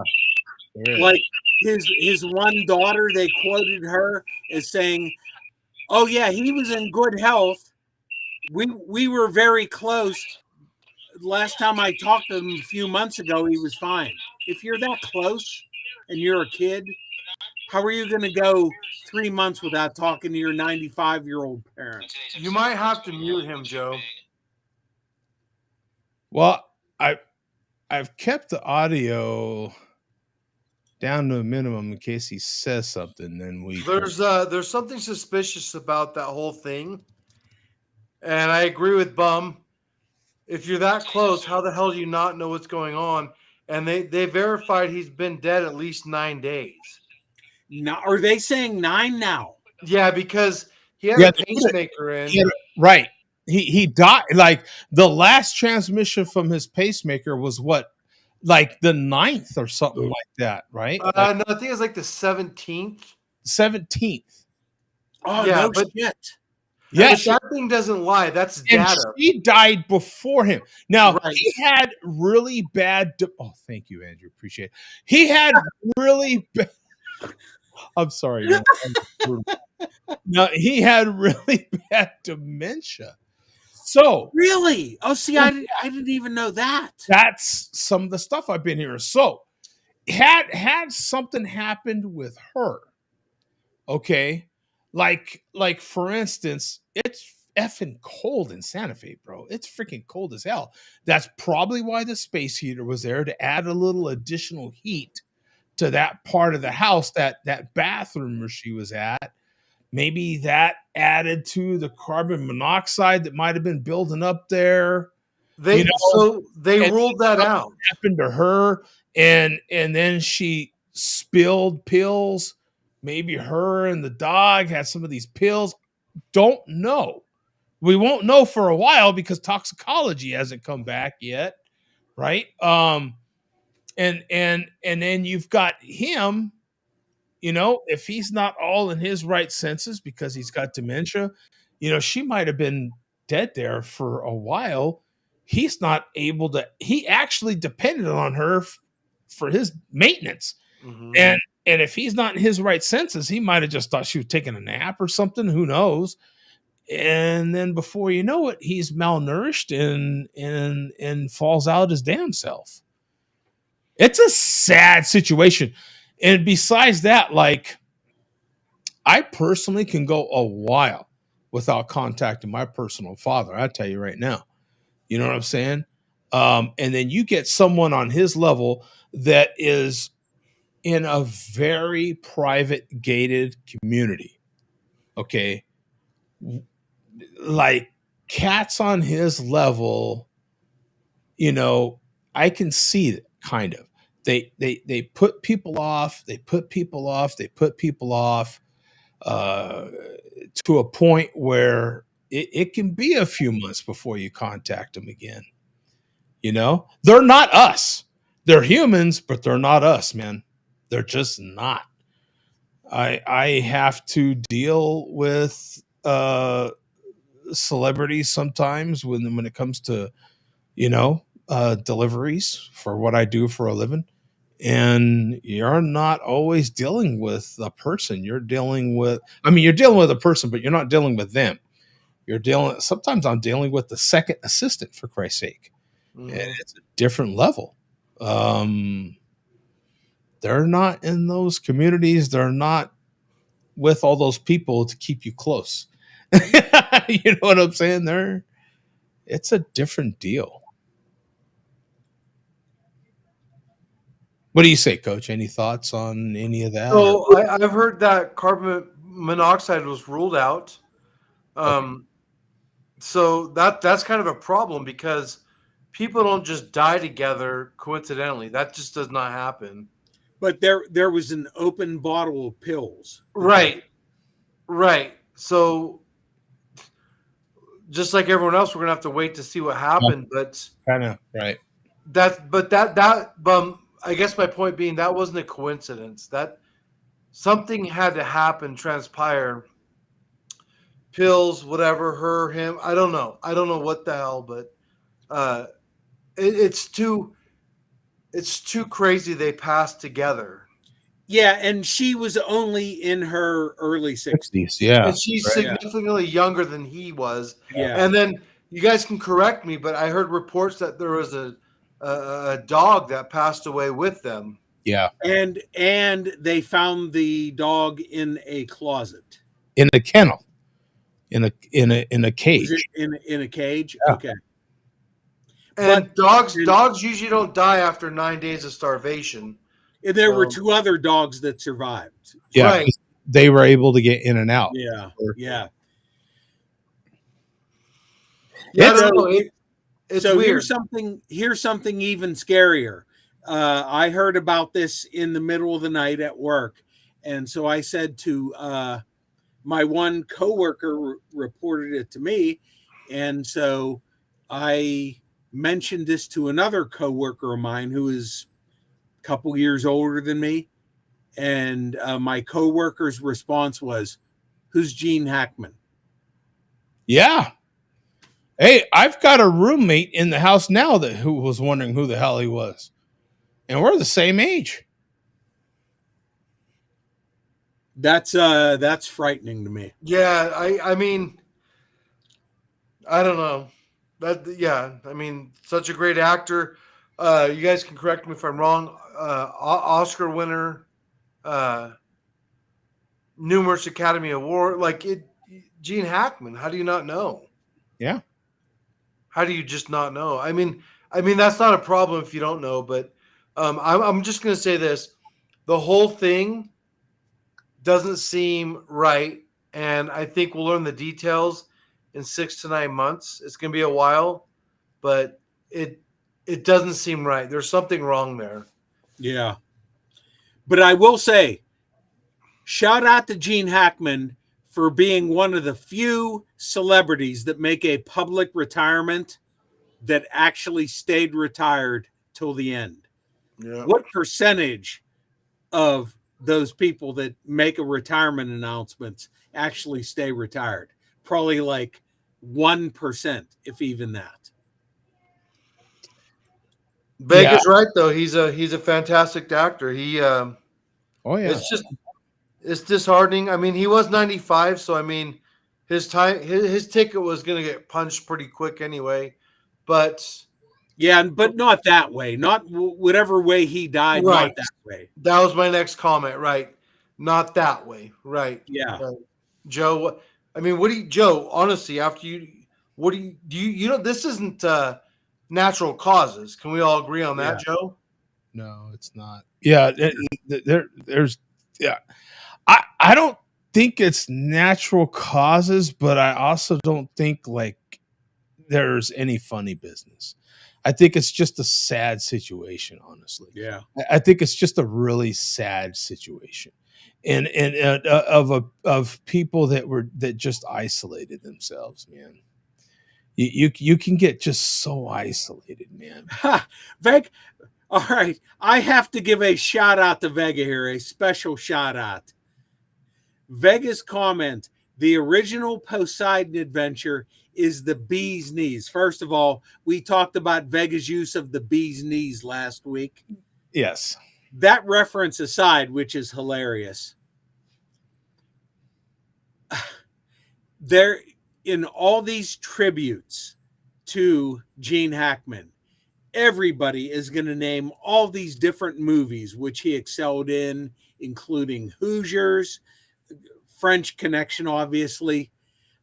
S3: Like his one daughter, they quoted her as saying, "Oh yeah, he was in good health. We were very close. Last time I talked to him a few months ago, he was fine." If you're that close and you're a kid, how are you going to go 3 months without talking to your 95-year-old parent?
S4: You might have to mute him, Joe.
S1: Well, I've kept the audio down to a minimum in case he says something. Then
S4: there's something suspicious about that whole thing, and I agree with Bum. If you're that close, how the hell do you not know what's going on? And they verified he's been dead at least 9 days.
S3: Now, are they saying 9 now?
S4: Yeah, because he had a pacemaker in.
S1: Right. He died. Like the last transmission from his pacemaker was what, like the 9th or something like that, right?
S4: No, I think it was like the 17th.
S1: 17th.
S3: Oh yeah, no shit.
S1: Yes,
S4: that thing doesn't lie. That's data.
S1: And she died before him. Now he had really bad. Oh, thank you, Andrew. Appreciate it. He had really bad. I'm sorry. No, he had really bad dementia. So
S3: really, oh, see, I didn't even know that.
S1: That's some of the stuff I've been hearing. So had something happened with her, okay, like for instance, it's effing cold in Santa Fe, bro. It's freaking cold as hell. That's probably why the space heater was there, to add a little additional heat to that part of the house, that bathroom where she was at. Maybe that added to the carbon monoxide that might have been building up there.
S4: They ruled that out.
S1: Happened to her, and then she spilled pills. Maybe her and the dog had some of these pills. Don't know. We won't know for a while because toxicology hasn't come back yet, right? And then you've got him. You know, if he's not all in his right senses because he's got dementia, you know, she might have been dead there for a while. He's not able to. He actually depended on her for his maintenance, and if he's not in his right senses, he might have just thought she was taking a nap or something. Who knows? And then before you know it, he's malnourished and falls out his damn self. It's a sad situation. And besides that, like, I personally can go a while without contacting my personal father. I tell you right now, you know what I'm saying? And then you get someone on his level that is in a very private gated community. Okay. Like cats on his level, you know, I can see it kind of. They put people off, they put people off, they put people off uh, to a point where it can be a few months before you contact them again. You know, they're not us. They're humans, but they're not us, man. They're just not. I have to deal with celebrities sometimes when it comes to, you know, deliveries for what I do for a living. And you're not always dealing with the person. You're dealing with, I mean, you're dealing with a person, but you're not dealing with them. You're dealing, sometimes I'm dealing with the second assistant, for Christ's sake. And it's a different level. They're not in those communities. They're not with all those people to keep you close. You know what I'm saying? It's a different deal. What do you say, Coach? Any thoughts on any of that?
S4: So I've heard that carbon monoxide was ruled out. So that's kind of a problem because people don't just die together coincidentally. That just does not happen.
S3: But there was an open bottle of pills.
S4: Right. So just like everyone else, we're gonna have to wait to see what happened. But
S1: kind of right.
S4: I guess my point being that wasn't a coincidence. That something had to happen, transpire. Pills, whatever, her, him. I don't know. I don't know what the hell, but it's too crazy they passed together.
S3: Yeah, and she was only in her early 60s.
S1: Yeah.
S4: And she's significantly younger than he was.
S3: Yeah.
S4: And then you guys can correct me, but I heard reports that there was a dog that passed away with them.
S1: Yeah.
S3: And they found the dog in a closet.
S1: In a kennel. In a cage.
S3: In a cage?
S1: Yeah.
S3: Okay.
S4: And dogs usually don't die after 9 days of starvation.
S3: And there were two other dogs that survived.
S1: Yeah,
S4: right.
S1: They were able to get in and out.
S3: Yeah, yeah.
S4: It's
S3: so
S4: weird.
S3: Here's something even scarier. I heard about this in the middle of the night at work, and so I said to my one coworker reported it to me, and so I mentioned this to another coworker of mine who is a couple years older than me, and my coworker's response was, "Who's Gene Hackman?"
S1: Yeah. Hey, I've got a roommate in the house now who was wondering who the hell he was, and we're the same age.
S3: That's frightening to me.
S4: Yeah, I mean, I don't know. I mean, such a great actor. You guys can correct me if I'm wrong. Oscar winner, numerous Academy Award. Gene Hackman. How do you not know?
S1: Yeah.
S4: How do you just not know? I mean that's not a problem if you don't know. But I'm just gonna say this: the whole thing doesn't seem right, and I think we'll learn the details in 6 to 9 months. It's going to be a while, but it doesn't seem right. There's something wrong there.
S3: Yeah. But I will say, shout out to Gene Hackman for being one of the few celebrities that make a public retirement that actually stayed retired till the end.
S4: Yeah.
S3: What percentage of those people that make a retirement announcement actually stay retired? Probably like 1%, if even that.
S4: Vega's right though. He's a fantastic actor. He
S1: oh yeah.
S4: It's disheartening. I mean, he was 95, so I mean his ticket was going to get punched pretty quick anyway. But
S3: yeah, but not that way. Not whatever way he died,
S4: right.
S3: Not that way.
S4: That was my next comment, right? Not that way, right?
S3: Yeah.
S4: Joe, I mean, Joe, honestly, after you, what do you know, this isn't natural causes. Can we all agree on that, Joe?
S1: No, it's not. Yeah, there's I don't think it's natural causes, but I also don't think like there's any funny business. I think it's just a sad situation, honestly.
S3: Yeah.
S1: I think it's just a really sad situation, and of people that just isolated themselves, man. You can get just so isolated, man.
S3: Ha, Veg. All right, I have to give a shout out to Vega here, a special shout out. Vega's comment: the original Poseidon adventure is the bee's knees. First of all, we talked about Vega's use of the bee's knees last week.
S1: Yes.
S3: That reference aside, which is hilarious, there in all these tributes to Gene Hackman, everybody is going to name all these different movies which he excelled in, including Hoosiers, French Connection, obviously.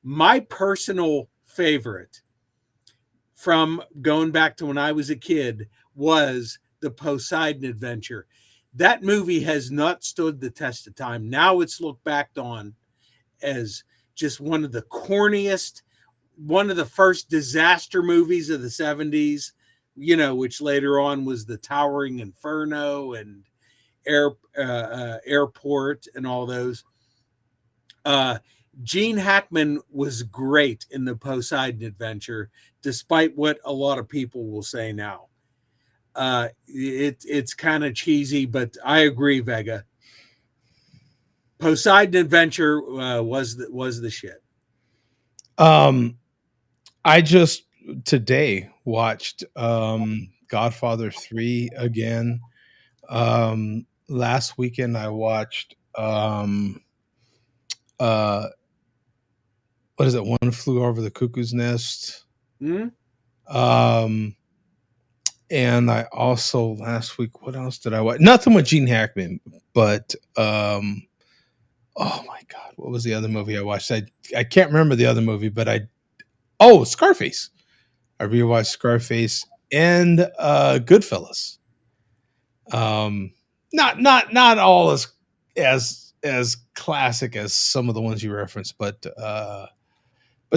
S3: My personal favorite from going back to when I was a kid was the Poseidon Adventure. That movie has not stood the test of time. Now it's looked back on as just one of the corniest, one of the first disaster movies of the 70s, which later on was the Towering Inferno and Airport and all those. Gene Hackman was great in the Poseidon Adventure, despite what a lot of people will say now. It's kind of cheesy, but I agree, Vega. Poseidon Adventure was the shit.
S1: I just today watched Godfather 3 again. Last weekend I watched what is it? One Flew Over the Cuckoo's Nest.
S3: Mm-hmm.
S1: And I also last week, what else did I watch? Nothing with Gene Hackman, but oh my God, what was the other movie I watched? I can't remember the other movie, but Scarface. I rewatched Scarface and Goodfellas. Not all as classic as some of the ones you referenced, but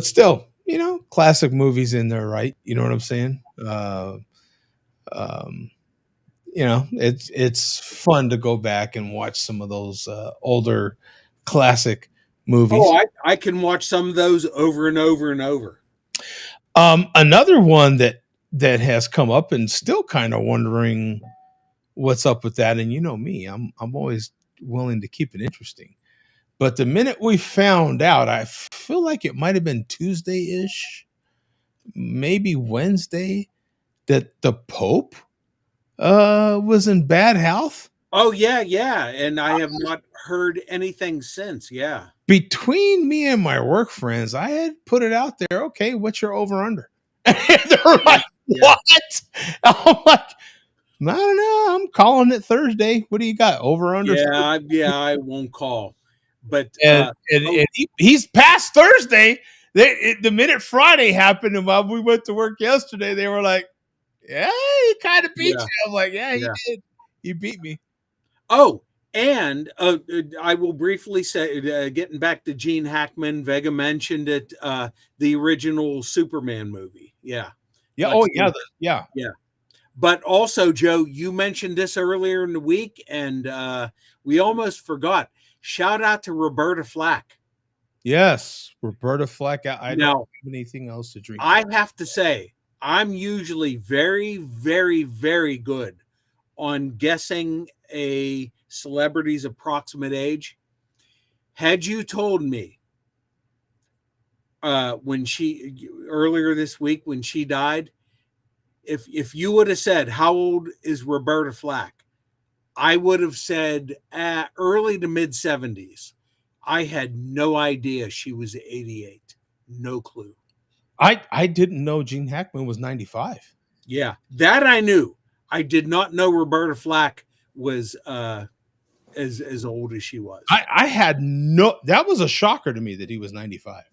S1: still, classic movies in there, right? You know what I'm saying? It's fun to go back and watch some of those older classic movies.
S3: Oh, I can watch some of those over and over and over.
S1: Another one that has come up and still kind of wondering what's up with that. And you know me, I'm always willing to keep it interesting. But the minute we found out, I feel like it might have been Tuesday-ish, maybe Wednesday, that the Pope was in bad health.
S3: Oh, yeah. And I have not heard anything since. Yeah.
S1: Between me and my work friends, I had put it out there. Okay, what's your over-under? They're like, what? I'm like, I don't know. I'm calling it Thursday. What do you got? Over-under?
S3: Yeah, I won't call. But
S1: and he's past Thursday. The minute Friday happened, and while we went to work yesterday, they were like, "Yeah, he kind of beat you." I'm like, "Yeah, he did. He beat me."
S3: Oh, and I will briefly say, getting back to Gene Hackman, Vega mentioned it. The original Superman movie. Yeah.
S1: Yeah.
S3: Yeah. But also, Joe, you mentioned this earlier in the week, and we almost forgot. Shout out to Roberta Flack.
S1: Yes, Roberta Flack. I don't have anything else to drink.
S3: I have to say, I'm usually very, very, very good on guessing a celebrity's approximate age. Had you told me earlier this week when she died, if you would have said, how old is Roberta Flack? I would have said early to mid 70s. I had no idea she was 88. No clue.
S1: I didn't know Gene Hackman was 95.
S3: Yeah, that I knew. I did not know Roberta Flack was as old as she was.
S1: I had that was a shocker to me that he was 95.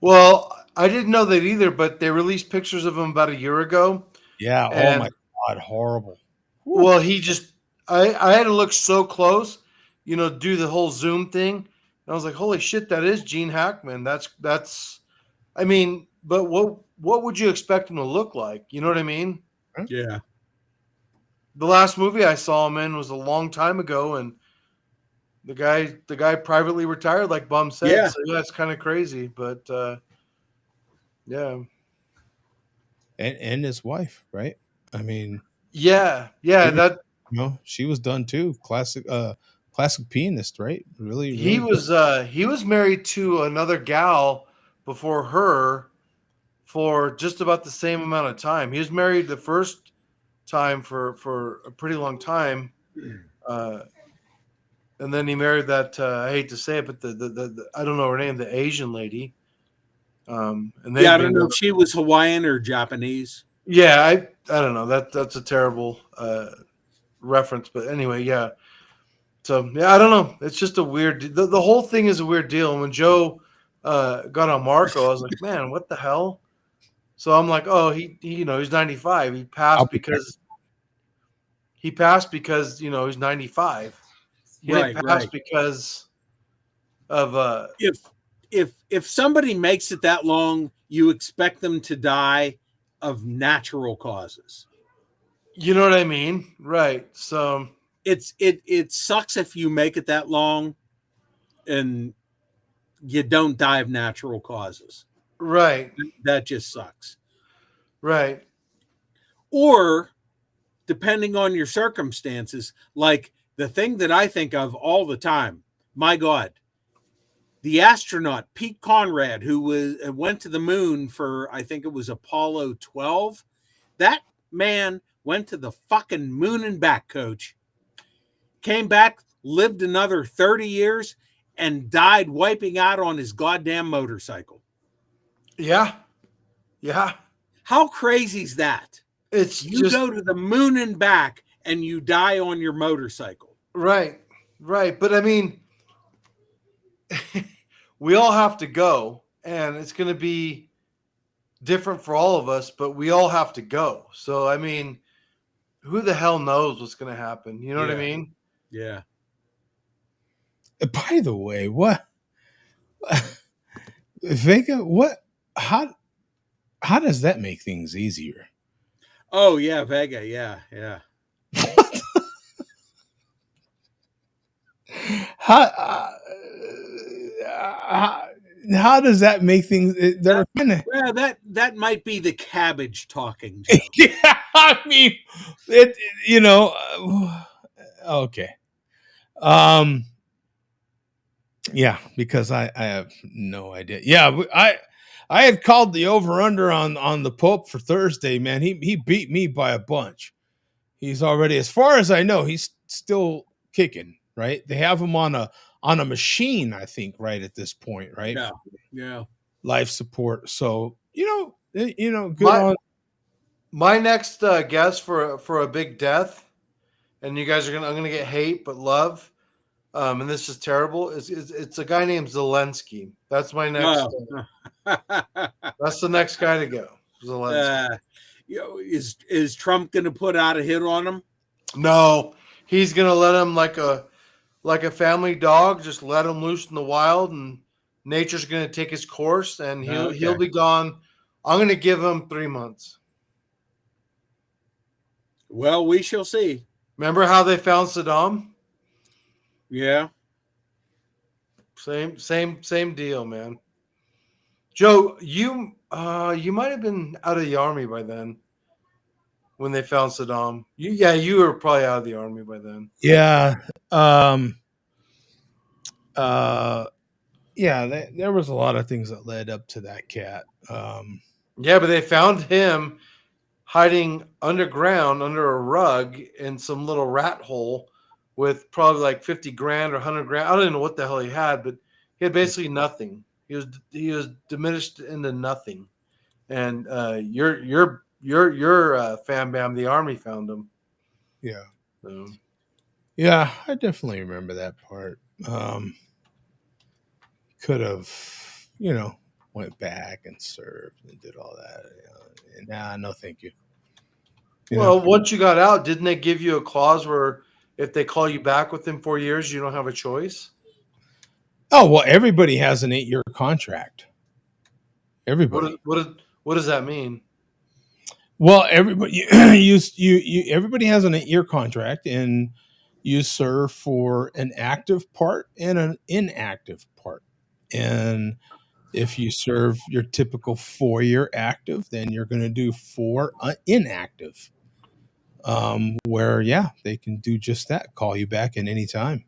S4: Well, I didn't know that either, but they released pictures of him about a year ago,
S1: Yeah. Oh
S4: And
S1: my God. Horrible. Whew.
S4: well, he just I had to look so close, do the whole zoom thing. And I was like, holy shit, that is Gene Hackman. That's I mean, but what would you expect him to look like? You know what I mean?
S3: Yeah.
S4: The last movie I saw him in was a long time ago, and the guy privately retired, like Bum said.
S3: Yeah.
S4: So yeah, it's kind of crazy, but yeah.
S1: And his wife, right? I mean,
S4: Yeah, that
S1: she was done too. Classic pianist, right? Really,
S4: he
S1: really good.
S4: was married to another gal before her for just about the same amount of time. He was married the first time for a pretty long time. And then he married that I hate to say it, but the I don't know her name, the Asian lady. And they've
S3: I
S4: been
S3: don't know if she was Hawaiian or Japanese.
S4: yeah, I don't know, that's a terrible reference, but anyway, yeah. So yeah, I don't know. It's just a weird. The whole thing is a weird deal. And when Joe got on Marco, I was like, man, what the hell? So I'm like, oh, he he's 95. He passed because he's 95. He didn't pass because of
S3: If somebody makes it that long, you expect them to die of natural causes.
S4: you know what I mean, right? So
S3: it sucks if you make it that long and you don't die of natural causes.
S4: right,
S3: That just sucks.
S4: right.
S3: Or depending on your circumstances, like the thing that I think of all the time, my God, the astronaut Pete Conrad, who went to the moon for, I think it was Apollo 12. That man went to the fucking moon and back, coach. Came back, lived another 30 years, and died wiping out on his goddamn motorcycle.
S4: Yeah.
S3: How crazy is that?
S4: It's
S3: You
S4: just
S3: go to the moon and back and you die on your motorcycle.
S4: right. But I mean, we all have to go, and it's going to be different for all of us, but we all have to go. So I mean, who the hell knows what's going to happen? You know what I mean?
S3: Yeah.
S1: By the way, what Vega? How does that make things easier?
S3: Oh yeah, Vega. Yeah.
S1: How how does that make things? They're kind of
S3: Well, that might be the cabbage talking, Joe.
S1: yeah. I mean, okay. Yeah, because I have no idea. Yeah, I had called the over under on the Pope for Thursday. Man, he beat me by a bunch. He's already, as far as I know, he's still kicking. Right? They have him on a machine, I think, right at this point. Right?
S3: Yeah.
S1: Life support. So good
S4: my,
S1: on.
S4: My next guess for a big death, and you guys I'm gonna get hate but love. And this is terrible. It's a guy named Zelensky. That's my next. That's the next guy to go. Zelensky.
S3: Is Trump going to put out a hit on him?
S4: No, he's gonna let him like a family dog. Just let him loose in the wild, and nature's gonna take his course, and he'll be gone. I'm gonna give him 3 months.
S3: Well, we shall see.
S4: Remember how they found Saddam?
S3: Yeah.
S4: Same deal, man. Joe, you might have been out of the army by then when they found Saddam. You were probably out of the army by then.
S1: Yeah. Yeah, there was a lot of things that led up to that cat.
S4: Yeah, but they found him hiding underground under a rug in some little rat hole with probably like 50 grand or 100 grand. I don't even know what the hell he had, but he had basically nothing. He was diminished into nothing. And your fam bam, the army found him.
S1: Yeah.
S4: So.
S1: Yeah, I definitely remember that part. Could have, went back and served and did all that. Nah, no, thank you.
S4: Well, once you got out, didn't they give you a clause where if they call you back within 4 years, you don't have a choice?
S1: Oh, well, everybody has an 8-year contract. Everybody.
S4: What does that mean?
S1: Well, everybody everybody has an 8-year contract, and you serve for an active part and an inactive part. And if you serve your typical 4-year active, then you're going to do 4 inactive. Where they can do just that, call you back at any time,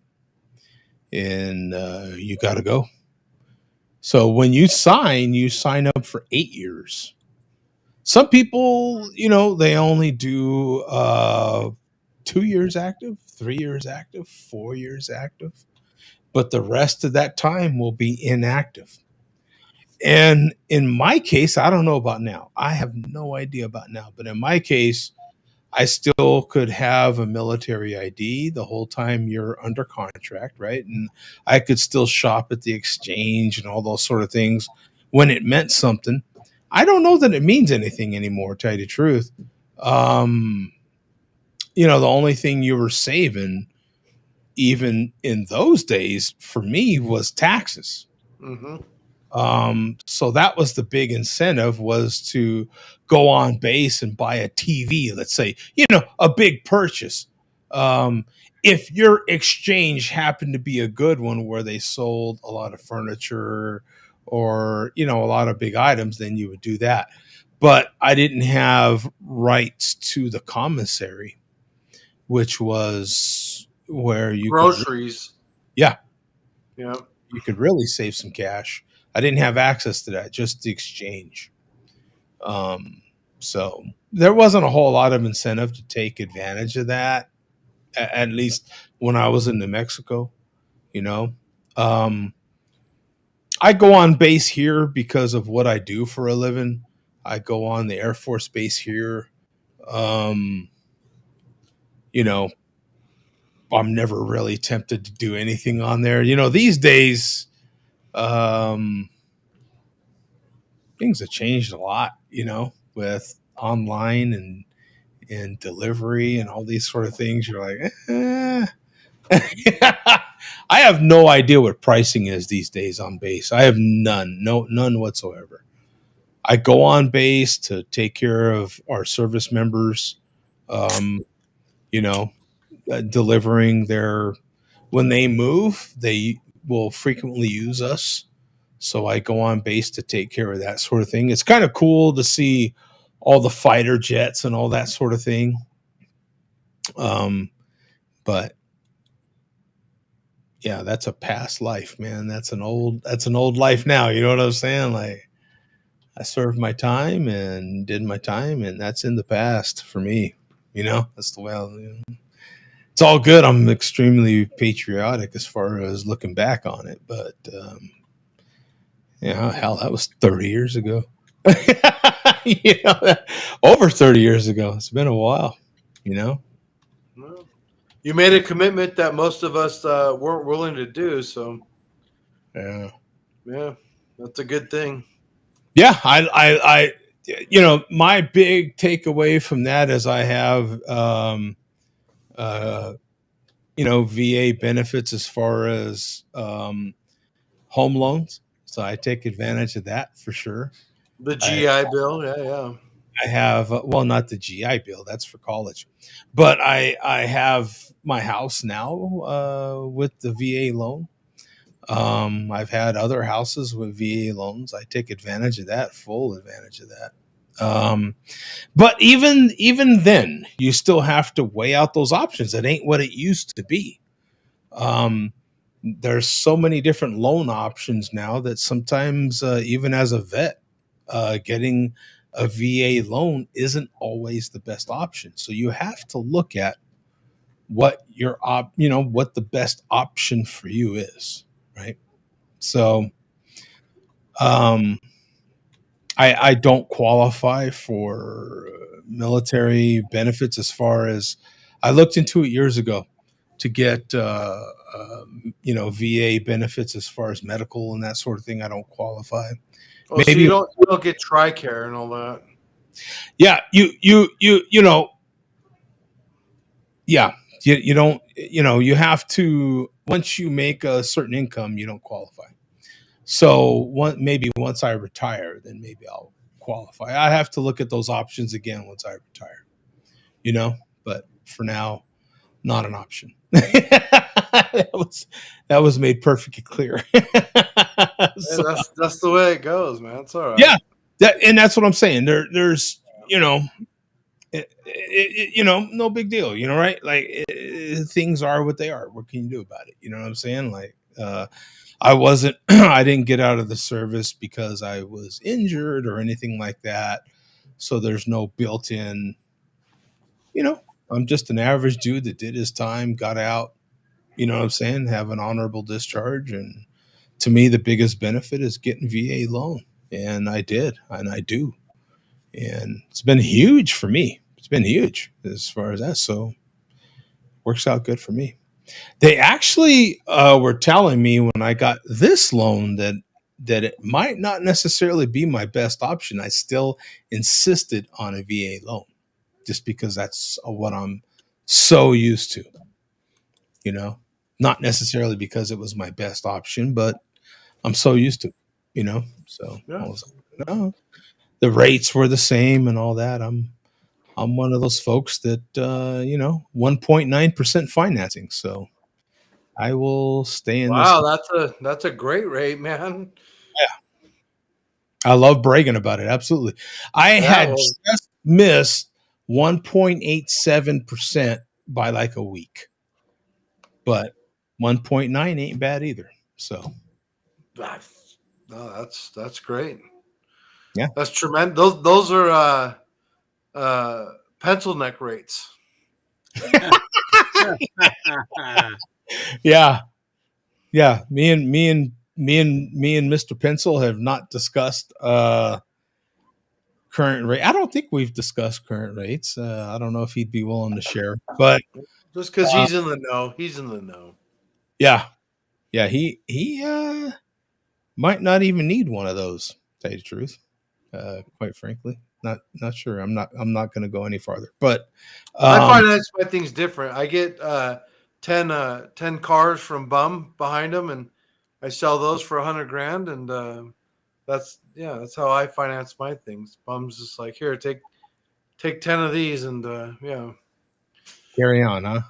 S1: and you got to go. So when you sign up for 8 years. Some people, they only do 2 years active, 3 years active, 4 years active, but the rest of that time will be inactive. And in my case, I don't know about now. I have no idea about now, but in my case, I still could have a military ID the whole time you're under contract, right? And I could still shop at the exchange and all those sort of things when it meant something. I don't know that it means anything anymore, to tell you the truth. The only thing you were saving, even in those days, for me, was taxes.
S4: Mm-hmm.
S1: So that was the big incentive, was to go on base and buy a TV, let's say, a big purchase. If your exchange happened to be a good one where they sold a lot of furniture or, a lot of big items, then you would do that. But I didn't have rights to the commissary, which was where you
S4: groceries.
S1: Yeah.
S4: Yeah.
S1: You could really save some cash. I didn't have access to that, just the exchange. So there wasn't a whole lot of incentive to take advantage of that, at least when I was in New Mexico, I go on base here because of what I do for a living. I go on the Air Force Base here. I'm never really tempted to do anything on there. These days, things have changed a lot, with online and delivery and all these sort of things. You're like, I have no idea what pricing is these days on base. I have none whatsoever. I go on base to take care of our service members, delivering when they move, they will frequently use us. So I go on base to take care of that sort of thing. It's kind of cool to see all the fighter jets and all that sort of thing. But yeah, that's a past life, man. That's an old life now. You know what I'm saying? Like, I served my time and did my time, and that's in the past for me. That's the way it's all good. I'm extremely patriotic as far as looking back on it, but hell, that was 30 years ago. Over 30 years ago. It's been a while.
S4: You made a commitment that most of us weren't willing to do. So,
S1: yeah,
S4: that's a good thing.
S1: Yeah, I my big takeaway from that is I have, VA benefits as far as home loans. So I take advantage of that for sure.
S4: The GI Bill, yeah.
S1: I have, not the GI Bill, that's for college, but I have my house now with the VA loan. I've had other houses with VA loans. I take advantage of that, full advantage of that. But even then, you still have to weigh out those options. It ain't what it used to be. There's so many different loan options now that sometimes, even as a vet, getting a VA loan isn't always the best option. So you have to look at what what the best option for you is, right? So, I don't qualify for military benefits. As far as I looked into it years ago to get, VA benefits as far as medical and that sort of thing. I don't qualify.
S4: So you don't get TRICARE and all that.
S1: Yeah, you Yeah, you don't, you have to, once you make a certain income, you don't qualify. So maybe once I retire, then maybe I'll qualify. I have to look at those options again once I retire, but for now, not an option. that was made perfectly clear.
S4: Hey,
S1: So,
S4: that's the way it goes, man. It's all right.
S1: yeah, and that's what I'm saying. There's, no big deal, right? Like, things are what they are. What can you do about it? You know what I'm saying? Like, I wasn't, I didn't get out of the service because I was injured or anything like that. So there's no built in, I'm just an average dude that did his time, got out, you know what I'm saying? Have an honorable discharge. And to me, the biggest benefit is getting VA loan. And I did, and I do. And it's been huge for me. It's been huge as far as that. So works out good for me. They actually were telling me when I got this loan that it might not necessarily be my best option. I still insisted on a VA loan just because that's what I'm so used to, not necessarily because it was my best option, but I'm so used to, so
S4: Yeah.
S1: I was like, no, the rates were the same and all that. I'm one of those folks that 1.9% financing. So I will stay in this.
S4: Wow, that's a great rate, man.
S1: I love bragging about it. Absolutely. I had
S4: was
S1: just missed 1.87% by like a week, but 1.9 ain't bad either. So
S4: no, that's great.
S1: yeah,
S4: That's tremendous. Those are pencil neck rates.
S1: yeah, yeah. Me and Mr. Pencil have not discussed current rate. I don't think we've discussed current rates. I don't know if he'd be willing to share, but
S4: Just because he's in the know, he's in the know.
S1: yeah, yeah. He might not even need one of those. To tell you the truth, quite frankly, not sure. I'm not going to go any farther. But
S4: I finance my things different. I get 10 cars from Bum behind them, and I sell those for $100,000, and that's how I finance my things. Bum's just like, here, take 10 of these, and
S1: carry on, huh?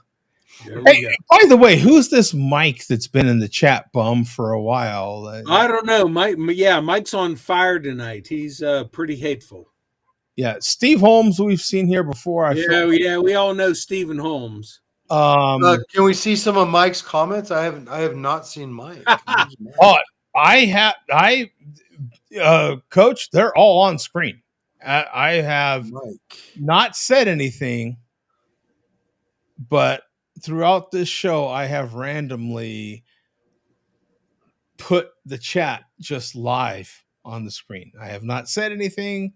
S3: Hey,
S1: by the way, who's this Mike that's been in the chat, Bum, for a while?
S3: I don't know. Mike's on fire tonight. He's pretty hateful.
S1: Yeah, Steve Holmes, we've seen here before.
S3: Yeah, we all know Stephen Holmes.
S4: can we see some of Mike's comments? I have not seen Mike.
S1: Coach, they're all on screen. I have not said anything, but throughout this show, I have randomly put the chat just live on the screen. I have not said anything,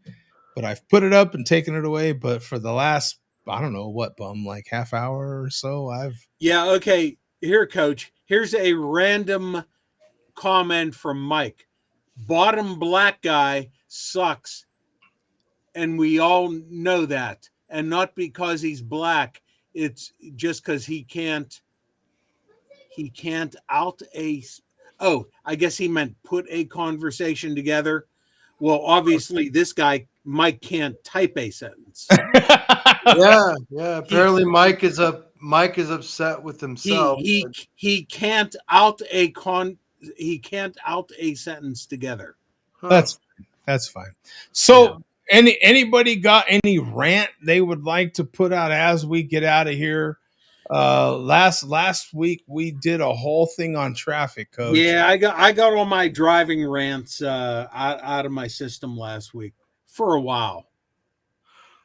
S1: but I've put it up and taken it away. But for the last, I don't know what, Bum, like half hour or so,
S3: okay. Here, Coach. Here's a random comment from Mike. Bottom black guy sucks, and we all know that. And not because he's black. It's just because he can't out a. Oh, I guess he meant put a conversation together. Well, obviously, this guy Mike can't type a sentence.
S4: yeah. Apparently, Mike is upset with himself.
S3: He can't out a sentence together.
S1: That's fine. So, anybody got any rant they would like to put out as we get out of here? Last week we did a whole thing on traffic, Coach.
S3: Yeah, I got all my driving rants out of my system last week for a while.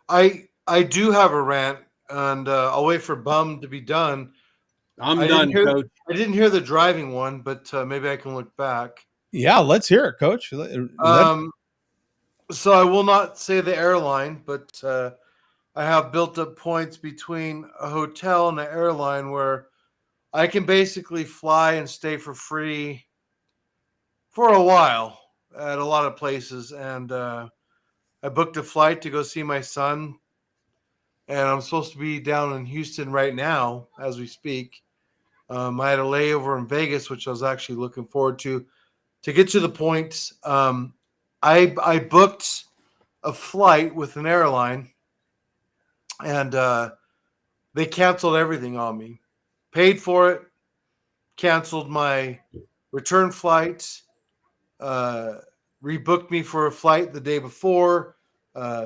S4: I do have a rant, and I'll wait for Bum to be done.
S3: I'm done, Coach.
S4: I didn't hear the driving one, but maybe I can look back.
S1: Yeah, let's hear it, Coach.
S4: So I will not say the airline, but I have built up points between a hotel and an airline where I can basically fly and stay for free for a while at a lot of places. And I booked a flight to go see my son and I'm supposed to be down in Houston right now as we speak. I had a layover in Vegas, which I was actually looking forward to. To get to the point, I booked a flight with an airline, and they canceled everything on me. Paid for it, canceled my return flight, rebooked me for a flight the day before,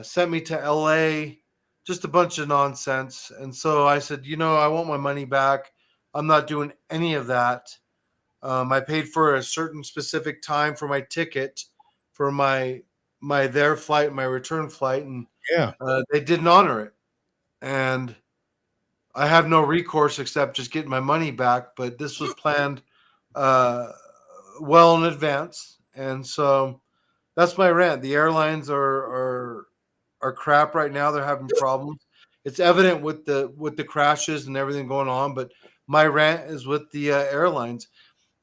S4: sent me to LA, just a bunch of nonsense. And so I said, I want my money back. I'm not doing any of that. I paid for a certain specific time for my ticket for my their flight, my return flight, and they didn't honor it. And I have no recourse except just getting my money back. But this was planned well in advance, and so that's my rant. The airlines are crap right now. They're having problems. It's evident with the crashes and everything going on. But my rant is with the airlines.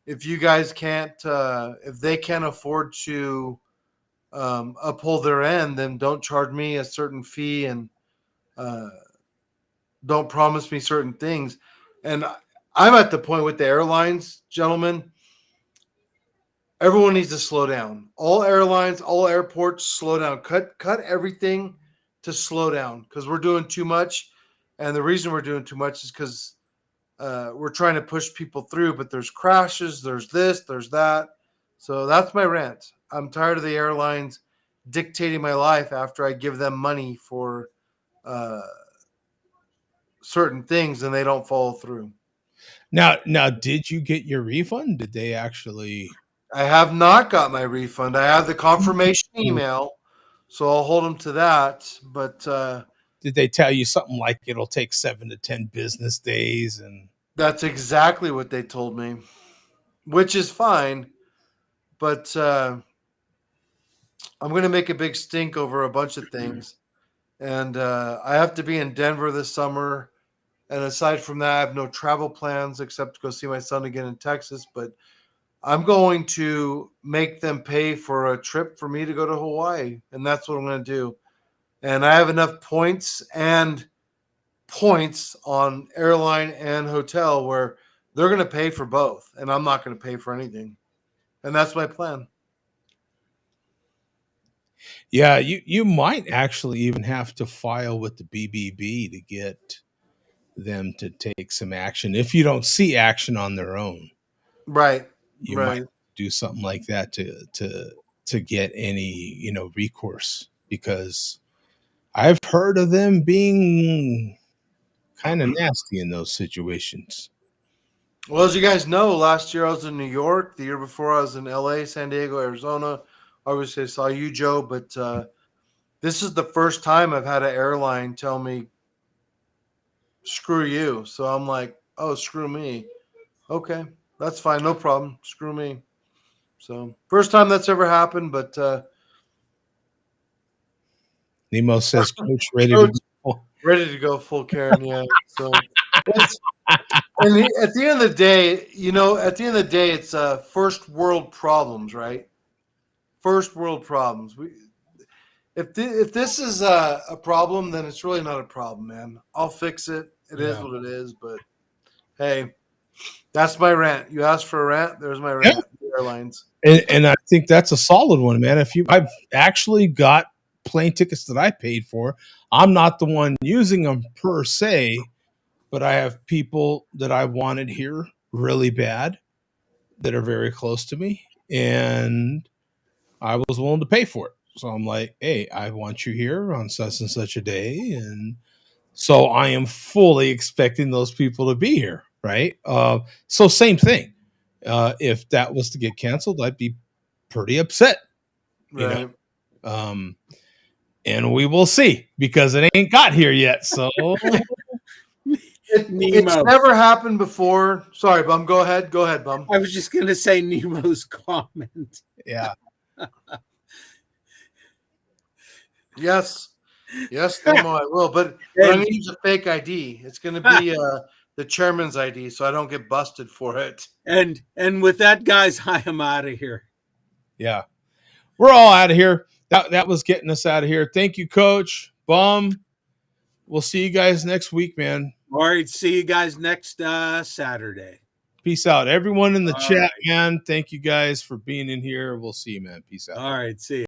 S4: If you guys can't, if they can't afford to uphold their end, then don't charge me a certain fee and don't promise me certain things. And I'm at the point with the airlines, gentlemen. Everyone needs to slow down. All airlines, all airports, slow down. Cut everything to slow down because we're doing too much. And the reason we're doing too much is because we're trying to push people through, but there's crashes, there's this, there's that. So that's my rant. I'm tired of the airlines dictating my life after I give them money for certain things and they don't follow through.
S1: Now, did you get your refund? Did they actually?
S4: I have not got my refund. I have the confirmation email, so I'll hold them to that. But
S1: did they tell you something like it'll take 7 to 10 business days? And
S4: that's exactly what they told me, which is fine. But I'm going to make a big stink over a bunch of things. And I have to be in Denver this summer. And aside from that, I have no travel plans except to go see my son again in Texas. But I'm going to make them pay for a trip for me to go to Hawaii. And that's what I'm going to do. And I have enough points on airline and hotel where they're going to pay for both. And I'm not going to pay for anything. And that's my plan.
S1: Yeah, you might actually even have to file with the BBB to get them to take some action if you don't see action on their own.
S4: Right.
S1: You might do something like that to get any, recourse, because I've heard of them being kind of nasty in those situations.
S4: Well, as you guys know, last year I was in New York. The year before I was in LA, San Diego, Arizona. Obviously I saw you, Joe, but this is the first time I've had an airline tell me, screw you. So I'm like, oh, screw me. Okay, that's fine. No problem. Screw me. So first time that's ever happened, but
S1: Nemo says Coach
S4: ready to go full Karen. Yeah. So and at the end of the day, it's first world problems, right? First world problems. If this is a problem, then it's really not a problem, man. I'll fix it. It is what it is. But hey, that's my rant. You asked for a rant. There's my rant. The airlines.
S1: And I think that's a solid one, man. I've actually got plane tickets that I paid for. I'm not the one using them per se, but I have people that I wanted here really bad that are very close to me, and I was willing to pay for it. So I'm like, hey, I want you here on such and such a day. And so I am fully expecting those people to be here. Right. So same thing. If that was to get canceled, I'd be pretty upset.
S4: Right.
S1: And we will see, because it ain't got here yet. So
S4: it's never happened before. Sorry, Bum. Go ahead, Bum.
S3: I was just going to say Nemo's comment.
S1: Yeah.
S4: Yes, Nemo, I will. But I'm going to use a fake ID. It's going to be the chairman's ID, so I don't get busted for it.
S3: And with that, guys, I am out of here.
S1: Yeah, we're all out of here. That was getting us out of here. Thank you, Coach Bum. we'll see you guys next week, man.
S3: All right. See you guys next Saturday.
S1: Peace out. Everyone in the
S3: All
S1: chat,
S3: right.
S1: man. Thank you guys for being in here. We'll see you, man. Peace out.
S3: All right. See you.